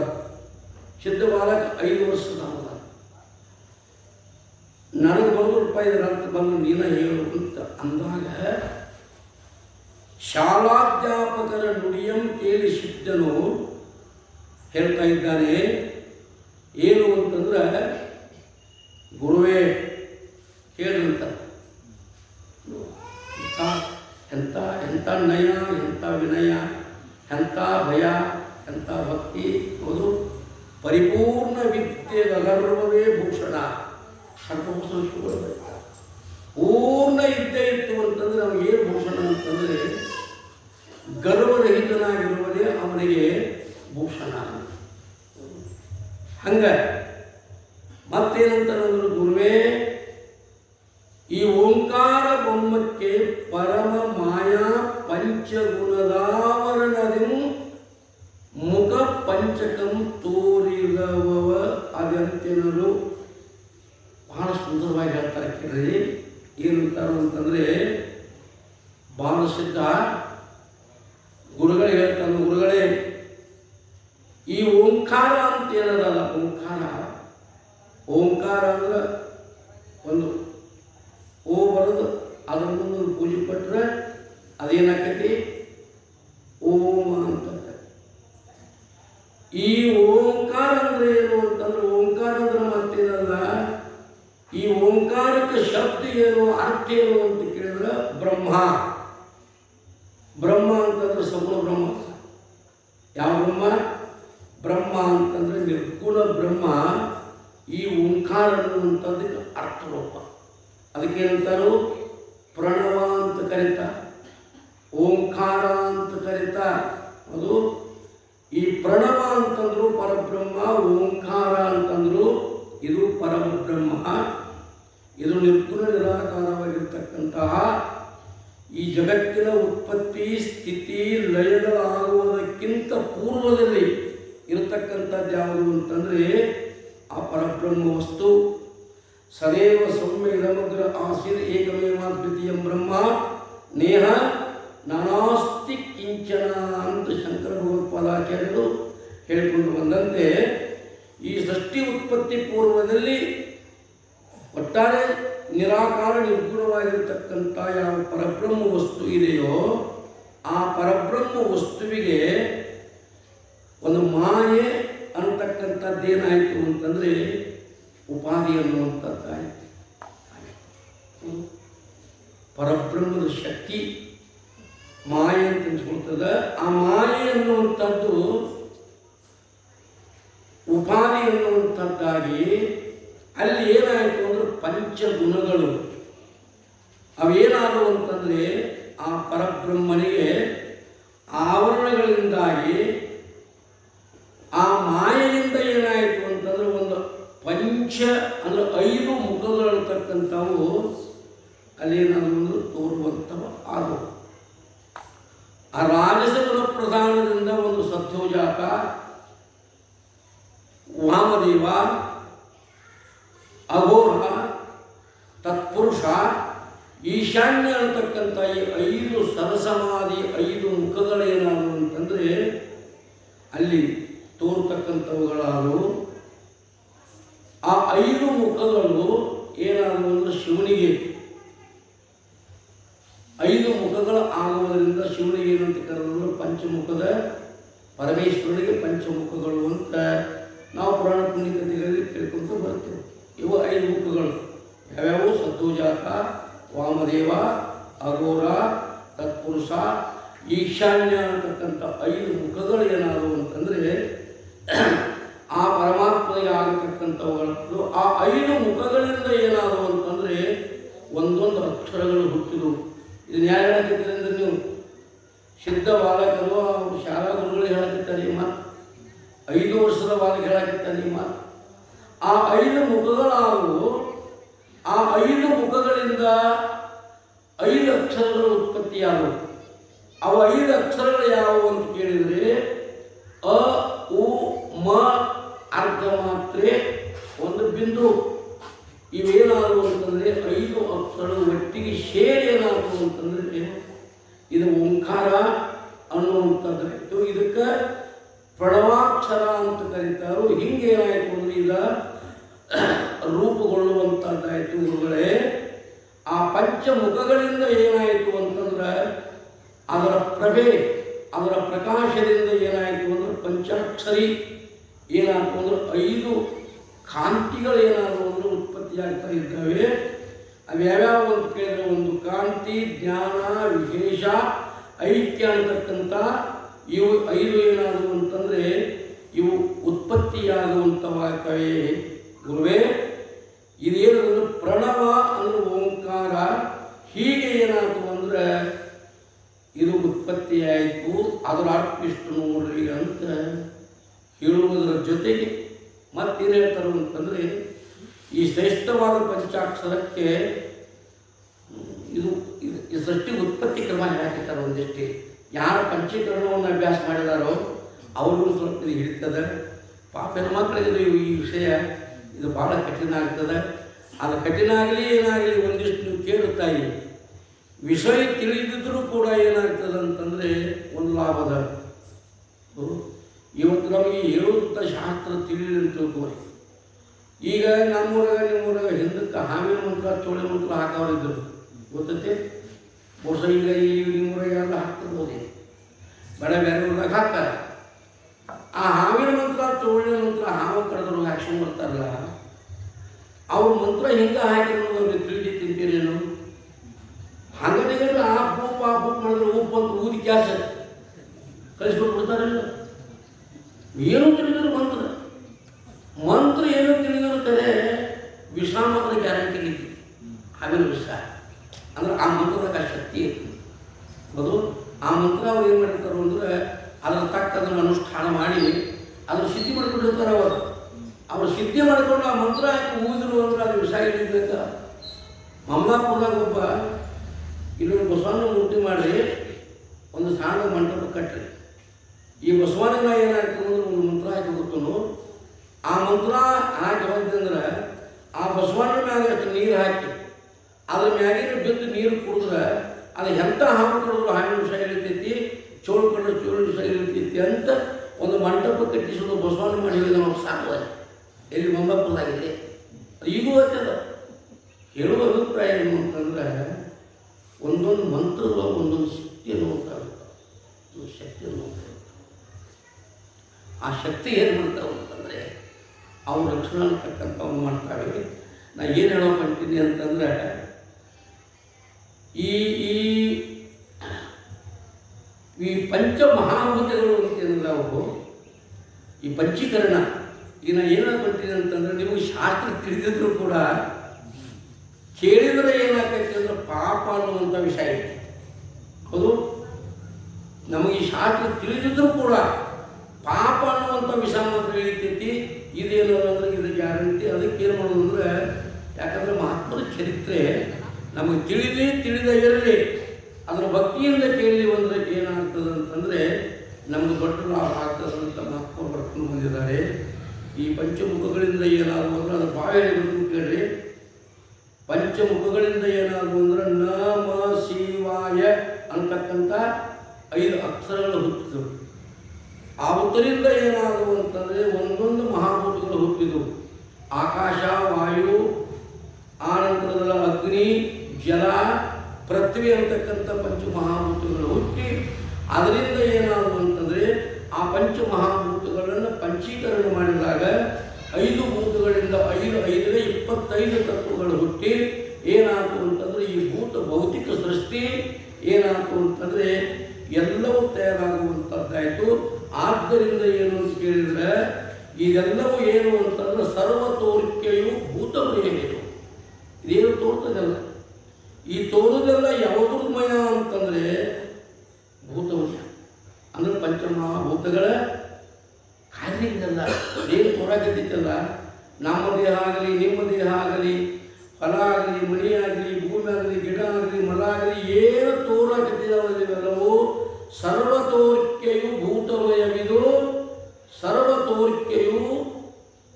ಸಿದ್ಧ ಬಾಲಕ 5 ವರ್ಷದ ಅವನ. ನನಗೆ 100 ರೂಪಾಯಿ ರಕ್ತ ಬಂದು ನೀನ ಹೇಳು ಅಂತ ಅಂದಾಗ ಶಾಲಾಧ್ಯಾಪಕರ ನುಡಿಯಂ ಕೇಳಿಸಿದ್ದನು ಹೇಳ್ತಾ ಇದ್ದಾನೆ. ಏನು ಅಂತಂದ್ರೆ, ಗುರುವೇ ಕೇಳಂತ ಎಂಥ ಎಂಥ ನಯ, ಎಂಥ ವಿನಯ, ಎಂಥ ಭಯ, ಎಂಥ ಭಕ್ತಿ. ಹೌದು, ಪರಿಪೂರ್ಣ ವಿದ್ಯೆ ಗರ್ವವೇ ಭೂಷಣ. ಸರ್ಪಭೂಷಣ ಪೂರ್ಣ ಇದ್ದೇ ಇತ್ತು ಅಂತಂದ್ರೆ ಅವನಿಗೆ ಏನು ಭೂಷಣ ಅಂತಂದರೆ ಗರ್ವರಹಿತನಾಗಿರುವುದೇ ಅವನಿಗೆ ಭೂಷಣ. ಹಂಗ ಮತ್ತೇನಂತ ನಂದ್ರು, ಗುರುವೇ ಈ ಓಂಕಾರ ಬೊಮ್ಮಕ್ಕೆ ಪರಮ ಮಾಯಾ ಪಂಚ ಪಂಚಗುಣದಾವರಣದಿಂ ಮುಖ ಪಂಚಕಂ ತೋರಿದವ ಅದಂತೆನರು. ಬಹಳ ಸುಂದರವಾಗಿ ಹೇಳ್ತಾರೆ ಕೇಳ್ರಿ. ಏನಂತಾರು ಅಂತಂದರೆ ಬಾಲಸಿದ್ಧ ಗುರುಗಳು ಹೇಳ್ತಾನೆ, ಗುರುಗಳೇ ಈ ಓಂಕಾರ ಅಂತ ಏನದಲ್ಲ, ಓಂಕಾರ ಅಂದ್ರೆ ಒಂದು ಓ ಬರೋದು ಅದ್ರ ಮುಂದೆ ಪೂಜೆ ಕೊಟ್ಟರೆ ಅದೇನಾಕೈತಿ ಓಂ ಅಂತ. ಈ ಓಂಕಾರ ಅಂದ್ರೆ ಏನು ಅಂತಂದ್ರೆ, ಓಂಕಾರ ಅಂದ್ರೆ ಮತ್ತೇನಲ್ಲ, ಈ ಓಂಕಾರಕ್ಕೆ ಶಬ್ದ ಏನು, ಅರ್ಥ ಏನು ಅಂತ ಕೇಳಿದ್ರೆ ಬ್ರಹ್ಮ. ಬ್ರಹ್ಮ ಅಂತಂದ್ರೆ ಸಗುಣ ಬ್ರಹ್ಮ. ಯಾವ ಬ್ರಹ್ಮ? ಬ್ರಹ್ಮ ಅಂತಂದ್ರೆ ನಿರ್ಗುಣ ಬ್ರಹ್ಮ. ಈ ಓಂಕಾರ ಅನ್ನುವಂಥದ್ದಕ್ಕೆ ಅರ್ಥರೂಪ. ಅದಕ್ಕೇನಂತಾರು? ಪ್ರಣವ ಅಂತ ಕರೀತಾರೆ, ಓಂಕಾರ ಅಂತ ಕರೀತಾರೆ. ಅದು ಈ ಪ್ರಣವ ಅಂತಂದ್ರು ಪರಬ್ರಹ್ಮ, ಓಂಕಾರ ಅಂತಂದ್ರು ಇದು ಪರಬ್ರಹ್ಮ. ಇದು ನಿರ್ಗುಣ ನಿರಾಕಾರವಾಗಿರ್ತಕ್ಕಂತಹ ಈ ಜಗತ್ತಿನ ಉತ್ಪತ್ತಿ ಸ್ಥಿತಿ ಲಯಗಳಾಗುವುದಕ್ಕಿಂತ ಪೂರ್ವದಲ್ಲಿ ಇರತಕ್ಕಂಥದ್ದು ಯಾವುದು ಅಂತಂದರೆ ಆ ಪರಬ್ರಹ್ಮ ವಸ್ತು. ಸದೇವ ಸೌಮ್ಯ ಇದಮಗ್ರ ಆಸೀರ್ ಏಕಮೇವಾದ್ವಿತೀಯಂ ಬ್ರಹ್ಮ ನೇಹ ನಾನಾಸ್ತಿ ಕಿಂಚನ ಅಂತ ಶಂಕರ ಭಗವತ್ಪಾದಾಚಾರ್ಯರು ಹೇಳಿಕೊಂಡು ಬಂದಂತೆ, ಈ ಸೃಷ್ಟಿ ಉತ್ಪತ್ತಿ ಪೂರ್ವದಲ್ಲಿ ಒಟ್ಟಾರೆ ನಿರಾಕಾರ ನಿರ್ಗುಣವಾಗಿರತಕ್ಕಂಥ ಯಾವ ಪರಬ್ರಹ್ಮ ವಸ್ತು ಇದೆಯೋ ಆ ಪರಬ್ರಹ್ಮ ವಸ್ತುವಿಗೆ ಒಂದು ಮಾಯೆ ಅಂತಕ್ಕಂಥದ್ದೇನಾಯಿತು ಅಂತಂದರೆ ಉಪಾಧಿ ಅನ್ನುವಂಥದ್ದಾಯಿತು. ಪರಬ್ರಹ್ಮದ ಶಕ್ತಿ ಮಾಯೆ ಅಂತ ಅನ್ಸ್ಕೊಳ್ತದೆ. ಆ ಮಾಯೆ ಅನ್ನುವಂಥದ್ದು ಉಪಾಧಿ ಅನ್ನುವಂಥದ್ದಾಗಿ ಅಲ್ಲಿ ಏನಾಯಿತು ಅಂದ್ರೆ ಪಂಚಗುಣಗಳು ಅವೇನಾದವು ಅಂತಂದರೆ ಆ ಪರಬ್ರಹ್ಮನಿಗೆ ಆವರಣಗಳಿಂದಾಗಿ ಆ ಮಾಯೆಯಿಂದ ಏನಾಯಿತು ಅಂತಂದರೆ ಒಂದು ಪಂಚ ಅಂದರೆ 5 ಮುಖಗಳಿರ್ತಕ್ಕಂಥವು ಅಲ್ಲೇನಾದ್ರು ತೋರುವಂಥವು ಆದವು. ಆ ರಾಜಸಗುಣ ಪ್ರಧಾನದಿಂದ ಒಂದು ಸತ್ಯೋಜಾತ, ವಾಮದೇವ, ಅಘೋರ, ತತ್ಪುರುಷ, ಈಶಾನ್ಯ ಅಂತಕ್ಕಂಥ ಈ 5 ಸರಸಮಾಧಿ 5 ಮುಖಗಳೇನಾದವು ಅಂತಂದರೆ ಅಲ್ಲಿ ತೋರ್ತಕ್ಕಂಥವುಗಳಾದವು. ಆ 5 ಮುಖಗಳು ಏನಾದವು ಅಂದರೆ ಶಿವನಿಗೆ 5 ಮುಖಗಳು ಆಗುವುದರಿಂದ ಶಿವನಿಗೆ ಏನಂತ ಕರೆದ್ರು ಪಂಚಮುಖದ ಪರಮೇಶ್ವರನಿಗೆ ಪಂಚಮುಖಗಳು ಅಂತ ನಾವು ಪುರಾಣ ಪುಣ್ಯಕಥೆಗಳಲ್ಲಿ ಕೇಳ್ಕೊಂತ ಬರ್ತೇವೆ. ಇವು 5 ಮುಖಗಳು ಯಾವ್ಯಾವು? ಸತ್ಯೋಜಾತ, ವಾಮದೇವ, ಅಘೋರ, ತತ್ಪುರುಷ, ಈಶಾನ್ಯ ಅಂತಕ್ಕಂಥ 5 ಮುಖಗಳು ಏನಾದವು ಅಂತಂದರೆ ಆ ಪರಮಾತ್ಮನಿಗೆ ಆಗತಕ್ಕಂಥವುಗಳು. ಆ 5 ಮುಖಗಳಿಂದ ಏನಾದವು ಅಂತಂದರೆ ಒಂದೊಂದು ಅಕ್ಷರಗಳು ಹುಟ್ಟಿದವು. ಇದನ್ನು ಯಾರು ಹೇಳಕತ್ತಾರೆ ಅಂದರೆ ನೀವು ಸಿದ್ಧ ಬಾಲಕರು ಅವರು ಶಾಲಾ ಗುರುಗಳು ಹೇಳಕತ್ತಾರೆ. ಮತ್ತು 5 ವರ್ಷದ ಬಾಲಕ ಹೇಳಕತ್ತಾರೆ. ಮತ್ತು ಆ 5 ಮುಖಗಳಾದವು. ಆ 5 ಮುಖಗಳಿಂದ 5 ಅಕ್ಷರಗಳು ಉತ್ಪತ್ತಿಯಾದವು. ಅವು 5 ಅಕ್ಷರಗಳು ಯಾವುವು ಅಂತ ಕೇಳಿದರೆ ಅ, ಉ, ಮ, ಅರ್ಧ ಮಾತ್ರೆ, ಒಂದು ಬಿಂದು. ಇವೇನಾದವು ಅಂತಂದರೆ 5 ಅಕ್ಷರಗಳು ಒಟ್ಟಿಗೆ ಸೇರಿ ಏನಾದವು ಅಂತಂದರೆ ಇದು ಓಂಕಾರ ಅನ್ನುವಂಥದ್ದಾಯಿತು. ಇದಕ್ಕೆ ಪ್ರಣವಾಕ್ಷರ ಅಂತ ಕರೀತಾರೋ. ಹಿಂಗೇನಾಯಿತು ಅಂದರೆ ಈಗ ರೂಪುಗೊಳ್ಳುವಂಥದ್ದಾಯಿತು ಗುರುಗಳೇ. ಆ ಪಂಚಮುಖಗಳಿಂದ ಏನಾಯಿತು ಅಂತಂದ್ರೆ ಅದರ ಪ್ರಭೆ, ಅದರ ಪ್ರಕಾಶದಿಂದ ಏನಾಯಿತು ಅಂದ್ರೆ ಪಂಚಾಕ್ಷರಿ ಏನಾಯಿತು ಅಂದ್ರೆ 5 ಕಾಂತಿಗಳು ಏನಾದರೂ ಅಂದ್ರೆ ಉತ್ಪತ್ತಿಯಾಗ್ತಾ ಇದ್ದಾವೆ. ಅವು ಯಾವ್ಯಾವ ಅಂತ ಕೇಳಿದ್ರೆ ಒಂದು ಕಾಂತಿ, ಜ್ಞಾನ, ವಿಶೇಷ, ಐಕ್ಯ ಅಂತಕ್ಕಂಥ ಇವು 5 ಏನಾದವು ಅಂತಂದರೆ ಇವು ಉತ್ಪತ್ತಿಯಾಗುವಂಥವಾಗ್ತವೆ ಗುರುವೇ. ಇದೇನು ಪ್ರಣವ ಅಂದರೆ ಓಂಕಾರ. ಹೀಗೆ ಏನಾಯಿತು ಅಂದರೆ ಇದು ಉತ್ಪತ್ತಿಯಾಯಿತು. ಅದರ ಅರ್ಥ ಇಷ್ಟು ನೋಡ್ರಿ ಅಂತ ಹೇಳುವುದರ ಜೊತೆಗೆ ಮತ್ತೇನು ಹೇಳ್ತಾರೆ ಅಂತಂದರೆ ಈ ಶ್ರೇಷ್ಠವಾದ ಪಂಚಾಕ್ಷರಕ್ಕೆ ಇದು ಸೃಷ್ಟಿ ಉತ್ಪತ್ತಿ ಕ್ರಮ ಹೇಳಾಕಿರ್ತಾರೆ ಒಂದಿಷ್ಟು. ಯಾರು ಪಂಚೀಕರಣವನ್ನು ಅಭ್ಯಾಸ ಮಾಡಿದಾರೋ ಅವ್ರಿಗೂ ಸ್ವಲ್ಪ ಇದು ಹಿಡಿತದೆ. ಪಾಪ ಹೆಣ್ಮಕ್ಳಿಗೆ ಈ ವಿಷಯ ಇದು ಭಾಳ ಕಠಿಣ ಆಗ್ತದೆ. ಅದು ಕಠಿಣ ಆಗಲಿ ಏನಾಗಲಿ ಒಂದಿಷ್ಟು ನೀವು ಕೇಳುತ್ತಾಯಿ ವಿಷಯ ತಿಳಿದಿದ್ರೂ ಕೂಡ ಏನಾಗ್ತದೆ ಅಂತಂದರೆ ಒಂದು ಲಾಭದ. ಇವತ್ತು ನಮಗೆ ಹೇಳುವಂಥ ಶಾಸ್ತ್ರ ತಿಳಿಲಿ ಅಂತ ತಿಳ್ಕೊರಿ. ಈಗ ನಮ್ಮೂರಾಗ ನಿಮ್ಮೂರಾಗ ಹಿಂದಕ್ಕೆ ಹಾವಿನ ಮಂತ್ರ ಚೋಳಿ ಮಂತ್ರ ಹಾಕೋರಿದ್ದರು ಗೊತ್ತೈತೆ. ಬಹುಶ ಈಗ ಈ ನಿಮ್ಮೂರಾಗ ಎಲ್ಲ ಹಾಕ್ತಿರ್ಬೋದು, ಬೇರೆ ಬೇರೆ ಊರಾಗ ಹಾಕ್ತಾರೆ. ಆ ಹಾವಿನ ಮಂತ್ರ ಚೋಳಿ ಮಂತ್ರ ಹಾವು ಕಳೆದ್ರು ಆ್ಯಕ್ಷನ್ ಬರ್ತಾರಲ್ಲ, ಅವ್ರ ಮಂತ್ರ ಹಿಂಗೆ ಹಾಕಿದ್ರು ಅವ್ರಿಗೆ ತಿಳಿದು ತಿಂತೀರೇನು? ಹಂಗನಿಗೆ ಆ ಪೂಪ್ ಮಾಡಿದ್ರೆ ಉಪ್ಪು ಅಂತ ಊದಿ ಗ್ಯಾಸ್ ಕಳಿಸ್ಬಿಟ್ಟು ಬಿಡ್ತಾರಲ್ಲ. ಏನೂ ತಿಳಿದ್ರು ಮಂತ್ರ ಏನೋ ತಿಳಿದಿರುತ್ತದೆ. ವಿಶ್ರಾಮದ ಗ್ಯಾರಂಟಿ ಇತ್ತು ಹಾವಿನ ವಿಷ ಅಂದ್ರೆ ಆ ಮಂತ್ರದಾಗ ಶಕ್ತಿ ಐತಿ. ಹೌದು, ಆ ಮಂತ್ರ ಅವ್ರು ಏನು ಮಾಡಿರ್ತಾರೆ ಅಂದರೆ ಅದರ ತಕ್ಕ ಅದನ್ನು ಅನುಷ್ಠಾನ ಮಾಡಿ ಅದನ್ನು ಸಿದ್ಧಿ ಮಾಡ್ಕೊಂಡಿರ್ತಾರೆ. ಅವರು ಸಿದ್ಧಿ ಮಾಡಿಕೊಂಡು ಆ ಮಂತ್ರ ಹಾಕಿ ಊದಿದ್ರು ಅಂದ್ರೆ ಅದು ವಿಷ ಹಿಡಿಬೇಕ. ಮಮಲಾಪುರದಾಗ ಒಬ್ಬ ಇಲ್ಲೊಂದು ಬಸವಣ್ಣ ಮೂರ್ತಿ ಮಾಡಿ ಒಂದು ಸಣ್ಣ ಮಂಟಪ ಕಟ್ಟ್ರಿ. ಈ ಬಸವಣ್ಣ ಏನಾಗ್ತದೆ ಅಂದ್ರೆ ಒಂದು ಮಂತ್ರ ಹಾಕಿ ಗೊತ್ತನು. ಆ ಮಂತ್ರ ಹಾಕಿ ಹೋದಂದ್ರೆ ಆ ಬಸವಣ್ಣ ಮ್ಯಾಗ ಅಷ್ಟು ನೀರು ಹಾಕಿ ಅದ್ರ ಮ್ಯಾಗಿನ ಬಿದ್ದು ನೀರು ಕುಡಿದ್ರೆ ಅದು ಎಂಥ ಹಾವು ಕಡಿದ್ರು ಹಾವಿನ ವಿಷ ಇಳಿತೈತಿ, ಚೋಳು ಕಡಿದ್ರೆ ಚೋಳು ವಿಷ ಇಳಿತೈತಿ ಅಂತ ಒಂದು ಮಂಟಪ ಕಟ್ಟಿಸೋದು ಬಸವಣ್ಣ ಮಾಡಿ ನಾವು ಸಾಕು. ಎಲ್ಲಿ ಮೊಮ್ಮಪ್ಪದಾಗಿದೆ ಈಗೂ ಆಗ್ತದ. ಹೇಳುವ ಅಭಿಪ್ರಾಯ ಏನು ಅಂತಂದ್ರೆ ಒಂದೊಂದು ಮಂತ್ರದ ಒಂದೊಂದು ಶಕ್ತಿಯನ್ನು ಉಂಟಾಗುತ್ತೆ. ಒಂದು ಶಕ್ತಿಯನ್ನು ಉಂಟಾಗುತ್ತೆ. ಆ ಶಕ್ತಿ ಏನು ಮಾಡ್ತಾವೆ ಅಂತಂದರೆ ಅವ್ರ ರಕ್ಷಣೆ ತಕ್ಕಂಥವ್ನು ಮಾಡ್ತಾವೆ. ನಾ ಏನು ಹೇಳೋಕೆ ಹೊಂಟೀನಿ ಅಂತಂದ್ರೆ ಈ ಈ ಈ ಪಂಚಮಹಾಭೂತಗಳು ಅಂತಂದ್ರೆ ಅವು ಈ ಪಂಚೀಕರಣ ಈಗ ನಾ ಏನಾಗಿ ಹೊಂಟೀನಿ ಅಂತಂದ್ರೆ ನಿಮಗೆ ಶಾಸ್ತ್ರ ತಿಳಿದಿದ್ರು ಕೂಡ ಕೇಳಿದರೆ ಏನಾಗ್ತೈತಿ ಅಂದ್ರೆ ಪಾಪ ಅನ್ನುವಂಥ ವಿಷಯ ಐತಿ. ಹೌದು, ನಮಗೆ ಈ ಶಾಸ್ತ್ರ ತಿಳಿದಿದ್ರು ಕೂಡ ಪಾಪ ಅನ್ನುವಂಥ ವಿಷಯ ಮಾತ್ರ ಇಳಿತೈತಿ. ಇದೇನು ಅಂದ್ರೆ ಇದು ಗ್ಯಾರಂಟಿ. ಅದಕ್ಕೆ ಏನು ಮಾಡೋದು ಅಂದರೆ, ಯಾಕಂದರೆ ಮಹಾತ್ಮರ ಚರಿತ್ರೆ ನಮಗೆ ತಿಳಿದ ಇರಲಿ ಅದರ ಭಕ್ತಿಯಿಂದ ಕೇಳಿ ಅಂದರೆ ಏನಾಗ್ತದೆ ಅಂತಂದರೆ ನಮಗೆ ದೊಡ್ಡ ಲಾಭ ಆಗ್ತದೆ ಅಂತ ಮಹಾತ್ಮರು ಬರ್ಕೊಂಡು ಬಂದಿದ್ದಾರೆ. ಈ ಪಂಚಮುಖಗಳಿಂದ ಏನಾದ್ರು ಅಂದ್ರೆ ಅದು ಬಾಯಲ್ಲಿ ಕೇಳಿ. ಪಂಚಮುಖಗಳಿಂದ ಏನಾದ್ರು ಅಂದ್ರೆ ನಮ ಶಿವಾಯ ಅಂತಕ್ಕಂಥ 5 ಅಕ್ಷರಗಳು ಹುಟ್ಟಿದವು. ಆ ಹುತ್ತರಿಂದ ಏನಾದವು ಅಂತಂದರೆ ಒಂದೊಂದು ಮಹಾಭೂತಗಳು ಹುಟ್ಟಿದವು. ಆಕಾಶ, ವಾಯು, ಆನಂತರದ ಅಗ್ನಿ, ಜಲ, ಪೃಥ್ವಿ ಅಂತಕ್ಕಂಥ ಪಂಚಮಹಾಭೂತಗಳು ಹುಟ್ಟಿ ಅದರಿಂದ ಏನಾದವು ಅಂತಂದರೆ ಆ ಪಂಚಮಹಾಭೂತಗಳನ್ನು ಪಂಚೀಕರಣ ಮಾಡಿದಾಗ 5 ಭೂತಗಳಿಂದ 25 ತತ್ವಗಳು ಹುಟ್ಟಿ ಏನಾಯ್ತು ಅಂತಂದರೆ ಈ ಭೌತಿಕ ಸೃಷ್ಟಿ ಏನಾಯ್ತು ಅಂತಂದರೆ ಎಲ್ಲವೂ ತಯಾರಾಗುವಂಥದ್ದಾಯಿತು. ಆದ್ದರಿಂದ ಏನು ಅಂತ ಕೇಳಿದರೆ ಇದೆಲ್ಲವೂ ಏನು ಅಂತಂದ್ರೆ ಸರ್ವ ತೋರಿಕೆಯು ಭೂತಮಯವೇನು. ಇದೇನು ತೋರ್ತದಲ್ಲ, ಈ ತೋರುದೆಲ್ಲ ಯಾವುದರ್ಮಯ ಅಂತಂದರೆ ಭೂತಮಯ ಅಂದರೆ ಪಂಚಮಹಾಭೂತಗಳ ಕಾರ್ಯಗಳಲ್ಲ. ಏನು ತೋರಾಕತ್ತಿತ್ತಲ್ಲ, ನಮ್ಮ ದೇಹ ಆಗಲಿ ನಿಮ್ಮ ದೇಹ ಆಗಲಿ ಫಲ ಆಗಲಿ ಮಣಿ ಆಗಲಿ ಭೂಮಿ ಆಗಲಿ ಗಿಡ ಆಗಲಿ ಮರ ಆಗಲಿ ಏನು ತೋರಾಕತ್ತಿದವೆಲ್ಲವೂ ಸರ್ವ ತೋರಿಕೆಯು ಭೂತಮಯವಿದು. ಸರ್ವ ತೋರಿಕೆಯು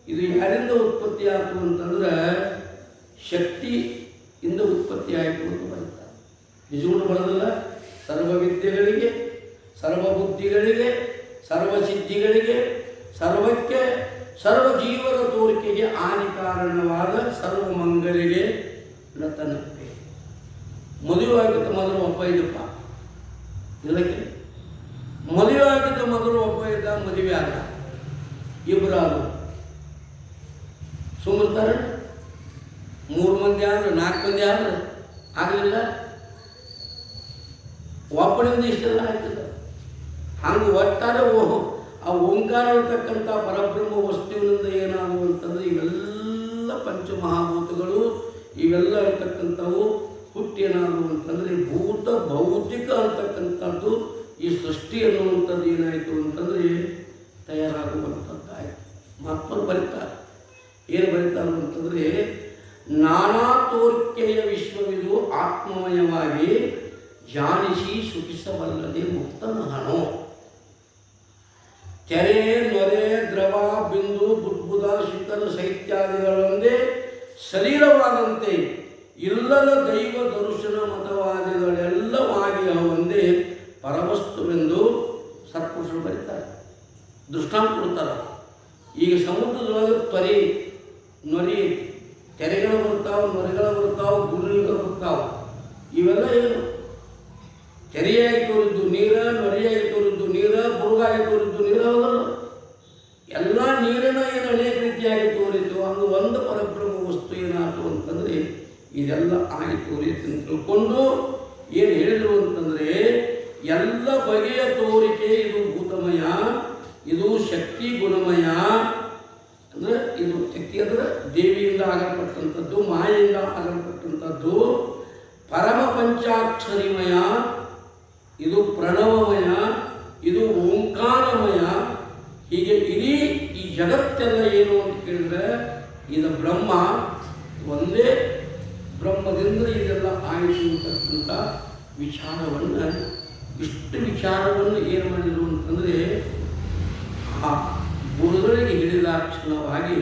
ಇದು ಯಾರಿಂದ ಉತ್ಪತ್ತಿ ಆಯಿತು ಅಂತಂದ್ರೆ ಶಕ್ತಿಯಿಂದ ಉತ್ಪತ್ತಿ ಆಯಿತು ಅಂತ ಬರೀತಾರೆ. ನಿಜಗಳು ಬರೋದಿಲ್ಲ. ಸರ್ವ ವಿದ್ಯೆಗಳಿಗೆ, ಸರ್ವ ಬುದ್ಧಿಗಳಿಗೆ, ಸರ್ವ ಸಿದ್ಧಿಗಳಿಗೆ, ಸರ್ವಕ್ಕೆ, ಸರ್ವ ಜೀವನ ತೋರಿಕೆಗೆ ಹಾನಿ ಕಾರಣವಾದ ಸರ್ವ ಮಂಗಲಿಗೆ ನತನಕ್ಕೆ. ಮದುವೆ ಆಗಿದ್ದ ಮೊದಲು ಒಬ್ಬ ಇದ್ದಪ್ಪ, ಇದಕ್ಕೆ ಮದುವೆ ಆಗಿದ್ದ ಮೊದಲು ಒಬ್ಬ ಇದ್ದ, ಮದುವೆ ಆದ, ಇಬ್ಬರು ಆದರು. ಸುಮ್ಮರ್ತಾರೆ 3 ಮಂದಿ ಆದ್ರೆ 4 ಮಂದಿ ಆದ್ರೆ ಆಗಲಿಲ್ಲ. ಒಬ್ಬನಿಂದ ಇಷ್ಟೆಲ್ಲ ಆಗ್ತದೆ. ಹಂಗೆ ಒಟ್ಟಾರೆ ಆ ಓಂಕಾರ ಅಂತಕ್ಕಂಥ ಪರಬ್ರಹ್ಮ ವಸ್ತುವಿನಿಂದ ಏನಾಗುವ ಅಂತಂದರೆ ಇವೆಲ್ಲ ಪಂಚಮಹಾಭೂತಗಳು ಇವೆಲ್ಲ ಇರ್ತಕ್ಕಂಥವು ಹುಟ್ಟಿ ಏನಾಗುವ ಅಂತಂದರೆ ಭೂತ ಭೌತಿಕ ಅಂತಕ್ಕಂಥದ್ದು ಈ ಸೃಷ್ಟಿ ಅನ್ನುವಂಥದ್ದು ಏನಾಯಿತು ಅಂತಂದರೆ ತಯಾರಾಗುವಂಥದ್ದಾಯಿತು. ಮಹಾತ್ಮರು ಬರೀತಾರೆ. ಏನು ಬರೀತಾರೆ ಅಂತಂದರೆ ನಾನಾ ತೋರಿಕೆಯ ವಿಶ್ವವಿದು ಆತ್ಮಮಯವಾಗಿ ಜಾನಿಸಿ ಸುಖಿಸಬಲ್ಲದೆ ಮುಕ್ತನಹನೋ. ತೆರೆ, ನೊರೆ, ದ್ರವ, ಬಿಂದು, ಬುದ್ಬುದ, ಶಿಖರ ಶೈತ್ಯಾದಿಗಳೊಂದೇ ಶರೀರವಾದಂತೆ ಇಲ್ಲದ ದೈವ ದರ್ಶನ ಮತವಾದಿಗಳೆಲ್ಲವಾಗಿ ಒಂದೇ ಪರವಸ್ತುವೆಂದು ಸತ್ಪುರುಷರು ಬರೀತಾರೆ, ದೃಷ್ಟಾಂತ ಕೊಡ್ತಾರೆ. ಈಗ ಸಮುದ್ರದೊಳಗೆ ತೊರೆ, ನೊರೆ, ತೆರೆಗಳು ಬರ್ತಾವೆ, ನೊರೆಗಳು ಬರ್ತಾವೆ, ಗುರುಗಳು ಬರ್ತಾವೆ. ಇವೆಲ್ಲ ಏನು? ತೆರೆಯಾಗಿ ತೋರಿದ್ದು ನೀರ, ನೊರೆಯಾಗಿ ತೋರಿದ್ದು ನೀರ, ಬುರುಗಾಗಿ ತೋರಿದ್ದು ನೀರ, ಹೌದಲ್ಲ? ಎಲ್ಲ ನೀರಿನ ಏನು ಅನೇಕ ರೀತಿಯಾಗಿ ತೋರಿತು. ಹಂಗೆ ಒಂದು ಪರಬ್ರಹ್ಮ ವಸ್ತು ಏನಾಯ್ತು ಅಂತಂದರೆ ಇದೆಲ್ಲ ಆಗಿ ತೋರಿತು ಅಂತ ತಿಳ್ಕೊಂಡು ಏನು ಹೇಳಿದರು ಅಂತಂದರೆ, ಎಲ್ಲ ಬಗೆಯ ತೋರಿಕೆ ಇದು ಭೂತಮಯ, ಇದು ಶಕ್ತಿ ಗುಣಮಯ. ಅಂದರೆ ಇದು ಶಕ್ತಿ ಅಂದರೆ ದೇವಿಯಿಂದ ಆಗಲ್ಪಟ್ಟಂಥದ್ದು, ಮಾಯೆಯಿಂದ ಆಗಲ್ಪಟ್ಟಂಥದ್ದು. ಪರಮ ಪಂಚಾಕ್ಷರಿಮಯ, ಇದು ಪ್ರಣವಮಯ, ಇದು ಓಂಕಾರಮಯ. ಹೀಗೆ ಇಡೀ ಈ ಜಗತ್ತೆಲ್ಲ ಏನು ಅಂತ ಕೇಳಿದ್ರೆ ಇದು ಬ್ರಹ್ಮ, ಒಂದೇ ಬ್ರಹ್ಮದಿಂದ ಇದೆಲ್ಲ ಆಯಿತು ಅಂತಕ್ಕಂಥ ವಿಚಾರವನ್ನು, ಇಷ್ಟು ವಿಚಾರವನ್ನು ಏನು ಮಾಡಿದರು ಅಂತಂದರೆ ಆ ಗುರುಗಳಿಗೆ ಹಿಡಿದಾಕ್ಷಣವಾಗಿ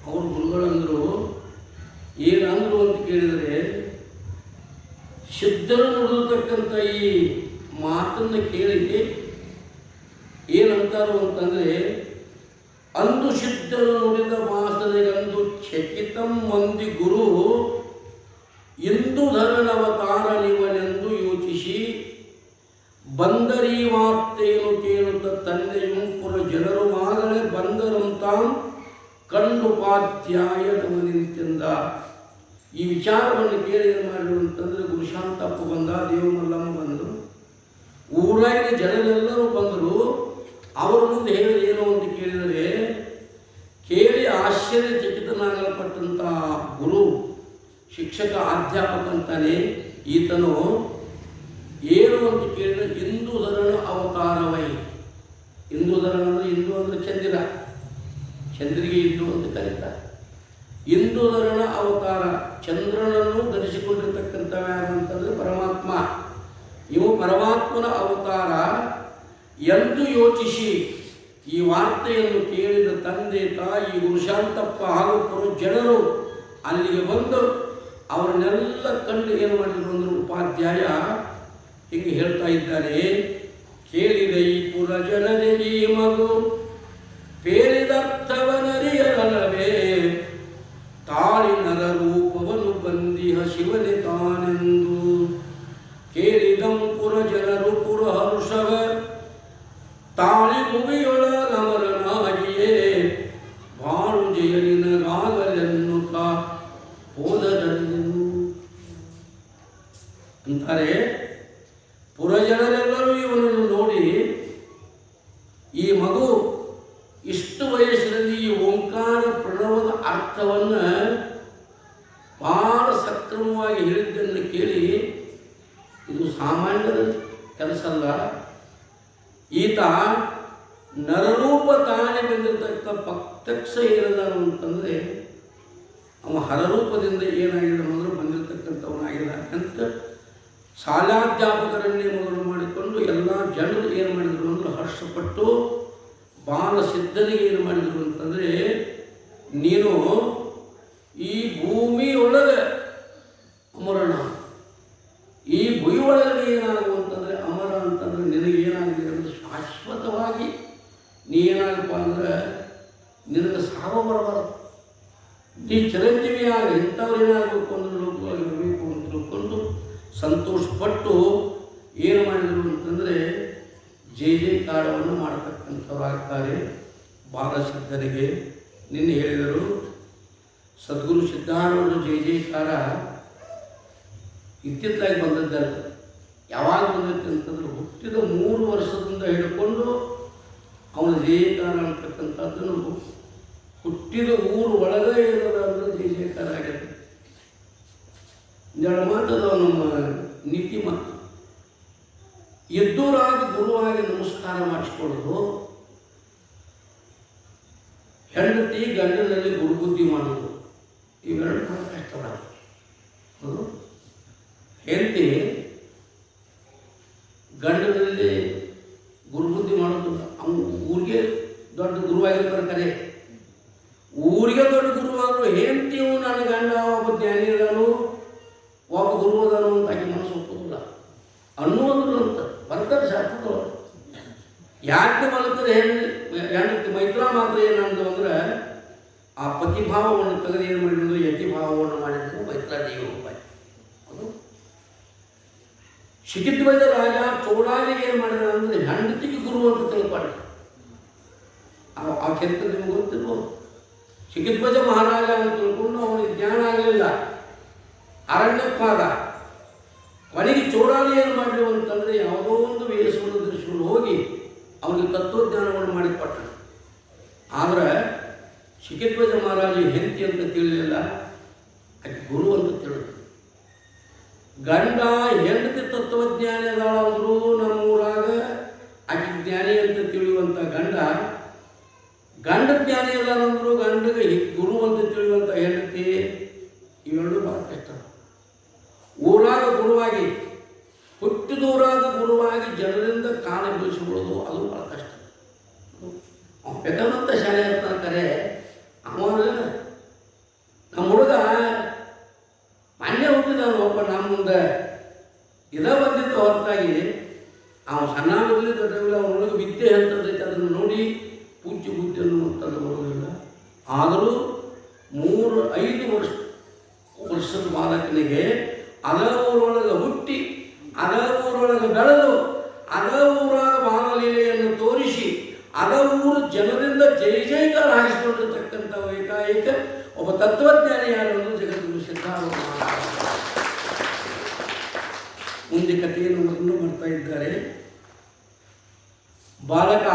ಅವರು ಗುರುಗಳಂದರು ಏನಂದರು ಅಂತ ಕೇಳಿದರೆ, ಸಿದ್ಧರು ನುಡಿದತಕ್ಕಂಥ ಈ ಮಾತನ್ನು ಕೇಳಿ ಏನಂತಾರು ಅಂತಂದರೆ, ಅಂದು ಸಿದ್ಧರು ನುಡಿದ ವಾಸನೆಗಂದು ಚಕಿತಂ ಮಂದಿ ಗುರು ಇಂದು ಧರನವತಾರ ನಿವನೆಂದು ಯೋಚಿಸಿ ಬಂದರೀ ವಾರ್ತೆಯನ್ನು ಕೇಳುತ್ತ ತಂದೆಯು ಪುರ ಜನರು ಮಾಗಲೇ ಬಂದರಂತಾಂ ಕಂಡುಪಾಧ್ಯಾಯ ನವನಿಂತೆಂದ. ಈ ವಿಚಾರವನ್ನು ಕೇಳಿ ಏನು ಮಾಡಿದ್ರು ಅಂತಂದರೆ, ಗುರುಶಾಂತಪ್ಪ ಬಂದ, ದೇವಮಲ್ಲಮ್ಮ ಬಂದರು, ಊರಾಗಿನ ಜನರೆಲ್ಲರೂ ಬಂದರು. ಅವರ ಮುಂದೆ ಹೇಳಿದ್ರು ಏನು ಅಂತ ಕೇಳಿದರೆ, ಕೇಳಿ ಆಶ್ಚರ್ಯಚಕಿತನಾಗಲ್ಪಟ್ಟಂಥ ಗುರು, ಶಿಕ್ಷಕ, ಅಧ್ಯಾಪಕ ಅಂತಾನೆ ಈತನು ಏನು ಅಂತ ಕೇಳಿದರೆ, ಇಂದುಧರನ ಅವತಾರವೈ. ಇಂದುಧರನ ಅಂದರೆ, ಇಂದು ಅಂದರೆ ಚಂದಿರ, ಚಂದ್ರಿಗೆ ಇಂದು ಅಂತ ಕರೀತಾರೆ. ಇಂದುಧರನ ಅವತಾರ, ಚಂದ್ರನನ್ನು ಧರಿಸಿಕೊಂಡಿರ್ತಕ್ಕಂಥ ಯಾರು ಅಂತಂದರೆ ಪರಮಾತ್ಮ. ಇವು ಪರಮಾತ್ಮನ ಅವತಾರ ಎಂದು ಯೋಚಿಸಿ ಈ ವಾರ್ತೆಯನ್ನು ಕೇಳಿದ ತಂದೆ, ತಾಯಿ, ಗುರುಶಾಂತಪ್ಪ ಹಾಗೂ ಪುರ ಜನರು ಅಲ್ಲಿಗೆ ಬಂದು ಅವರನ್ನೆಲ್ಲ ಕಂಡು ಏನು ಮಾಡಿದ್ರು ಅಂದ್ರೆ ಉಪಾಧ್ಯಾಯ ಹೀಗೆ ಹೇಳ್ತಾ ಇದ್ದಾರೆ, ಕೇಳಿದ ಈ ಪುರ ಜನರೇ ಈ ಮಗು ಪೇರಿದರ್ಥವನರಿಯರಲ್ಲವೇ, ತಾಳಿ ನರ ರೂಪವನ್ನು ಬಂದಿಹ ಶಿವನೇ ತಾನೆಂದು. ಕೇಳಿದಂ ಪುರ ಜನರು ಪುರ ಹರುಷವ ತಾಳಿ ಭುವಿಯೊಳ ನಮರನಾಗಿಯೇ ಬಾಳು ಜಯನಿನಗಾಗಲೆನ್ನುತ್ತ ಹೋದರನ್ನು ಅಂತಾರೆ. ಪುರಜನರೆಲ್ಲರೂ ಇವನನ್ನು ನೋಡಿ, ಈ ಮಗು ಇಷ್ಟು ವಯಸ್ಸಿನಲ್ಲಿ ಈ ಓಂಕಾರ ಪ್ರಣವದ ಅರ್ಥವನ್ನು ಬಹಳ ಸಕ್ರಮವಾಗಿ ಹೇಳಿದ್ದನ್ನು ಕೇಳಿ, ಇದು ಸಾಮಾನ್ಯದ ಕೆಲಸ ಅಲ್ಲ, ಈತ ನರರೂಪ ತಾನೇ ಬಂದಿರತಕ್ಕ ಪ್ರತ್ಯಕ್ಷ ಏನದಾನು ಅಂತಂದರೆ ಅವ ಹರರೂಪದಿಂದ ಏನಾಗಿದೆ ಅನ್ನೋದು ಬಂದಿರತಕ್ಕಂಥವನಾಗಿಲ್ಲ ಅಂತ ಶಾಲಾಧ್ಯಾಪಕರನ್ನೇ ಮೊದಲು ಮಾಡಿಕೊಂಡು ಎಲ್ಲ ಜನರು ಏನು ಮಾಡಿದರು ಅಂದ್ರೆ ಹರ್ಷಪಟ್ಟು ಬಾಲಸಿದ್ಧನಿಗೆ ಏನು ಮಾಡಿದರು ಅಂತಂದರೆ, ನೀನು ಈ ಭೂಮಿಯೊಳಗೆ ಅಮರಣ, ಈ ಭೂಮಿ ಒಳಗೆ ಏನಾಗುವಂತಂದರೆ ಅಮರ ಅಂತಂದರೆ ನಿನಗೆ ಏನಾಗಿದೆ ಅಂದರೆ ಶಾಶ್ವತವಾಗಿ ನೀ ಏನಾಗಪ್ಪ ಅಂದ್ರೆ ನಿನಗೆ ಸಾವು ಬರಬಾರದು, ನೀ ಚಿರಂಜೀವಿಯಾಗ ಇಂಥವ್ರು ಏನಾಗಬೇಕು ಅಂದ್ರೆ ಲೋಕವಾಗಿರಬೇಕು ಅಂತ ತಿಳ್ಕೊಂಡು ಸಂತೋಷಪಟ್ಟು ಏನು ಮಾಡಿದರು ಅಂತಂದರೆ ಜೈ ಜೈಕಾರವನ್ನು ಮಾಡತಕ್ಕಂಥವ್ರಾಗ್ತಾರೆ. ಬಾಲಸಿದ್ಧನಿಗೆ ನಿನ್ನೆ ಹೇಳಿದರು, ಸದ್ಗುರು ಸಿದ್ಧಾರೂಢ ಜೈ ಜೈಕಾರ ಇತ್ತಿತ್ತಲಾಗಿ ಬಂದದ್ದಲ್ಲ. ಯಾವಾಗ ಬಂದೈತೆ ಅಂತಂದ್ರೆ ಹುಟ್ಟಿದ 3 ವರ್ಷದಿಂದ ಹಿಡ್ಕೊಂಡು ಅವನ ಜಯಕಾರ ಅಂತಕ್ಕಂಥದ್ದನ್ನು ಹುಟ್ಟಿದ ಊರು ಒಳಗೆ ಏನದ ಅಂದ್ರೆ ಜೈ ಜಯಕಾರ ಆಗಿದೆ. ಎರಡು ಮಾತದ ನಮ್ಮ ನೀತಿ ಮಾತು. ಎದ್ದೂರಾಗಿ ಗುರುವಾಗಿ ನಮಸ್ಕಾರ ಮಾಡಿಸ್ಕೊಳ್ಳೋದು, ಹೆಂಡತಿ ಗಂಡನಲ್ಲಿ ಗುರುಬುದ್ಧಿ ಮಾಡೋದು, ಇವೆರಡು ಭಾಳ ಕಷ್ಟಪಡೋದು. ಹೆಂಡತಿ ಗಂಡನಲ್ಲಿ ಗುರುಬುದ್ಧಿ ಮಾಡೋದಿಲ್ಲ. ಅವನು ಊರಿಗೆ ದೊಡ್ಡ ಗುರುವಾಗಿರ್ತಾರೆ ಕರೆ, ಊರಿಗೆ ದೊಡ್ಡ ಗುರುವಾದ್ರು ಹೆಂಡ್ತಿಯು ನನ್ನ ಗಂಡ ಒಬ್ಬ ಜ್ಞಾನಿ ಇದಾನು ಒಬ್ಬ ಗುರು ಅದಾನು ಅಂತ ಆಕೆ ಮನಸ್ಸು ಒಪ್ಪೋದಿಲ್ಲ ಅನ್ನೋದಿಲ್ಲ ಅಂತ ಬರ್ತಾರೆ ಶಾಸ್ತ್ರದೊಳಗೆ. ಯಾಕೆ ಮಲ್ಕರೆ ಹೆಂಡತಿ ಮೈತ್ರಾ ಮಾತ್ರ ಏನಂದು ಅಂದ್ರೆ ಆ ಪತಿಭಾವವನ್ನು ತೆಗೆದು ಏನು ಮಾಡಿದ್ರು, ಯತಿಭಾವವನ್ನು ಮಾಡಿದ್ರು ಮೈತ್ರಾದೇವಿ ಉಪಾಯ. ಅದು ಶಿಖಿದ್ವಜ ರಾಜ ಚೋಡಾಲಿಗೆ ಏನು ಮಾಡಿದ ಅಂದರೆ ಹೆಂಡತಿಗೆ ಗುರು ಅಂತ ತಿಳ್ಕೊಂಡ. ಆ ಕೆಂತ ನಿಮ್ಗೆ ಗೊತ್ತಿರ್ಬೋದು. ಶಿಖಿದ್ವಜ ಮಹಾರಾಜ ಅಂತ ತಿಳ್ಕೊಂಡು ಅವನಿಗೆ ಜ್ಞಾನ ಆಗಲಿಲ್ಲ, ಅರಣ್ಯಕ್ಕಾದ. ಕೊನೆಗೆ ಚೋಡಾಲಿ ಏನು ಮಾಡಿದ್ರು ಅಂತಂದರೆ ಯಾವುದೋ ಒಂದು ವೇಷವನ್ನು ಧರಿಸಿಕೊಂಡು ಹೋಗಿ ಅವನಿಗೆ ತತ್ವಜ್ಞಾನವನ್ನು ಮಾಡಿಕೊಟ್ಟ. ಆದರೆ ಶಿಖಿದ್ವಜ ಮಹಾರಾಜ ಹೆಂಡತಿ ಅಂತ ತಿಳಿಲಿಲ್ಲ, ಆಕೆ ಗುರು ಅಂತ ತಿಳಿದು. ಗಂಡ ಹೆಂಡತಿ ತತ್ವಜ್ಞಾನಿ ಅದಾಳಂದ್ರು ನಮ್ಮೂರಾಗ ಆಕೆ ಜ್ಞಾನಿ ಅಂತ ತಿಳಿಯುವಂಥ ಗಂಡ ಜ್ಞಾನಿ ಅದಾನಂದ್ರು ಗಂಡಗೆ ಗುರು ಅಂತ ತಿಳಿಯುವಂಥ ಹೆಂಡತಿ, ಇವೆರಡು ಭಾಳ ಕಷ್ಟ. ಊರಾಗ ಗುರುವಾಗಿ ಹುಟ್ಟಿದೂರಾಗ ಗುರುವಾಗಿ ಜನರಿಂದ ಕಾಲ ಬೀಳಿಸಿಕೊಳ್ಳೋದು ಅದು ಭಾಳ ಕಷ್ಟ. ಬೇಕಾದಂಥ ಶಾಲೆ ಇರ್ತಾನೆ ಕರೆ ಅವಲ್ಲ. ನಮ್ಮ ಹುಡುಗ ಮೊನ್ನೆ ಹುಟ್ಟಿದವನು ಒಬ್ಬ ನಮ್ಮ ಮುಂದೆ ಬಂದಿತ್ತು ಹೊರತಾಗಿ ಅವನು ಸಣ್ಣಾಗಿರಲಿ ದೊಡ್ಡವಿಲ್ಲ. ಅವನೊಳಗೆ ವಿದ್ಯೆ ಅಂತದೈತೆ, ಅದನ್ನು ನೋಡಿ ಪೂಜ್ಯ ಬುದ್ಧಿ ಅನ್ನುವಂಥದ್ದು ಬರೋದಿಲ್ಲ. ಆದರೂ 3-5 ವರ್ಷದ ಬಾಲಕನಿಗೆ ಅದ ಊರೊಳಗೆ ಹುಟ್ಟಿ ಅದ ಊರೊಳಗೆ ಬೆಳೆದು ಅದ ಊರಾಗ ಬಾಲಲೀಲೆಯನ್ನು ತೋರಿಸಿ ಅದ ಊರು ಜನರಿಂದ ಜೈ ಜೈಕಾರ ಹಾಕಿಸಿಕೊಂಡಿರ್ತಕ್ಕಂಥ ಏಕಾಏಕ ಒಬ್ಬ ತತ್ವಜ್ಞಾನಿ ಯಾರು ಅನ್ನೋದು ಜಗದ್ಗುರು ಸಿದ್ಧಾರೂಢ. ಮುಂದೆ ಕಥೆಯನ್ನು ಇನ್ನೂ ಮಾಡ್ತಾ ಇದ್ದಾರೆ. ಬಾಲಕ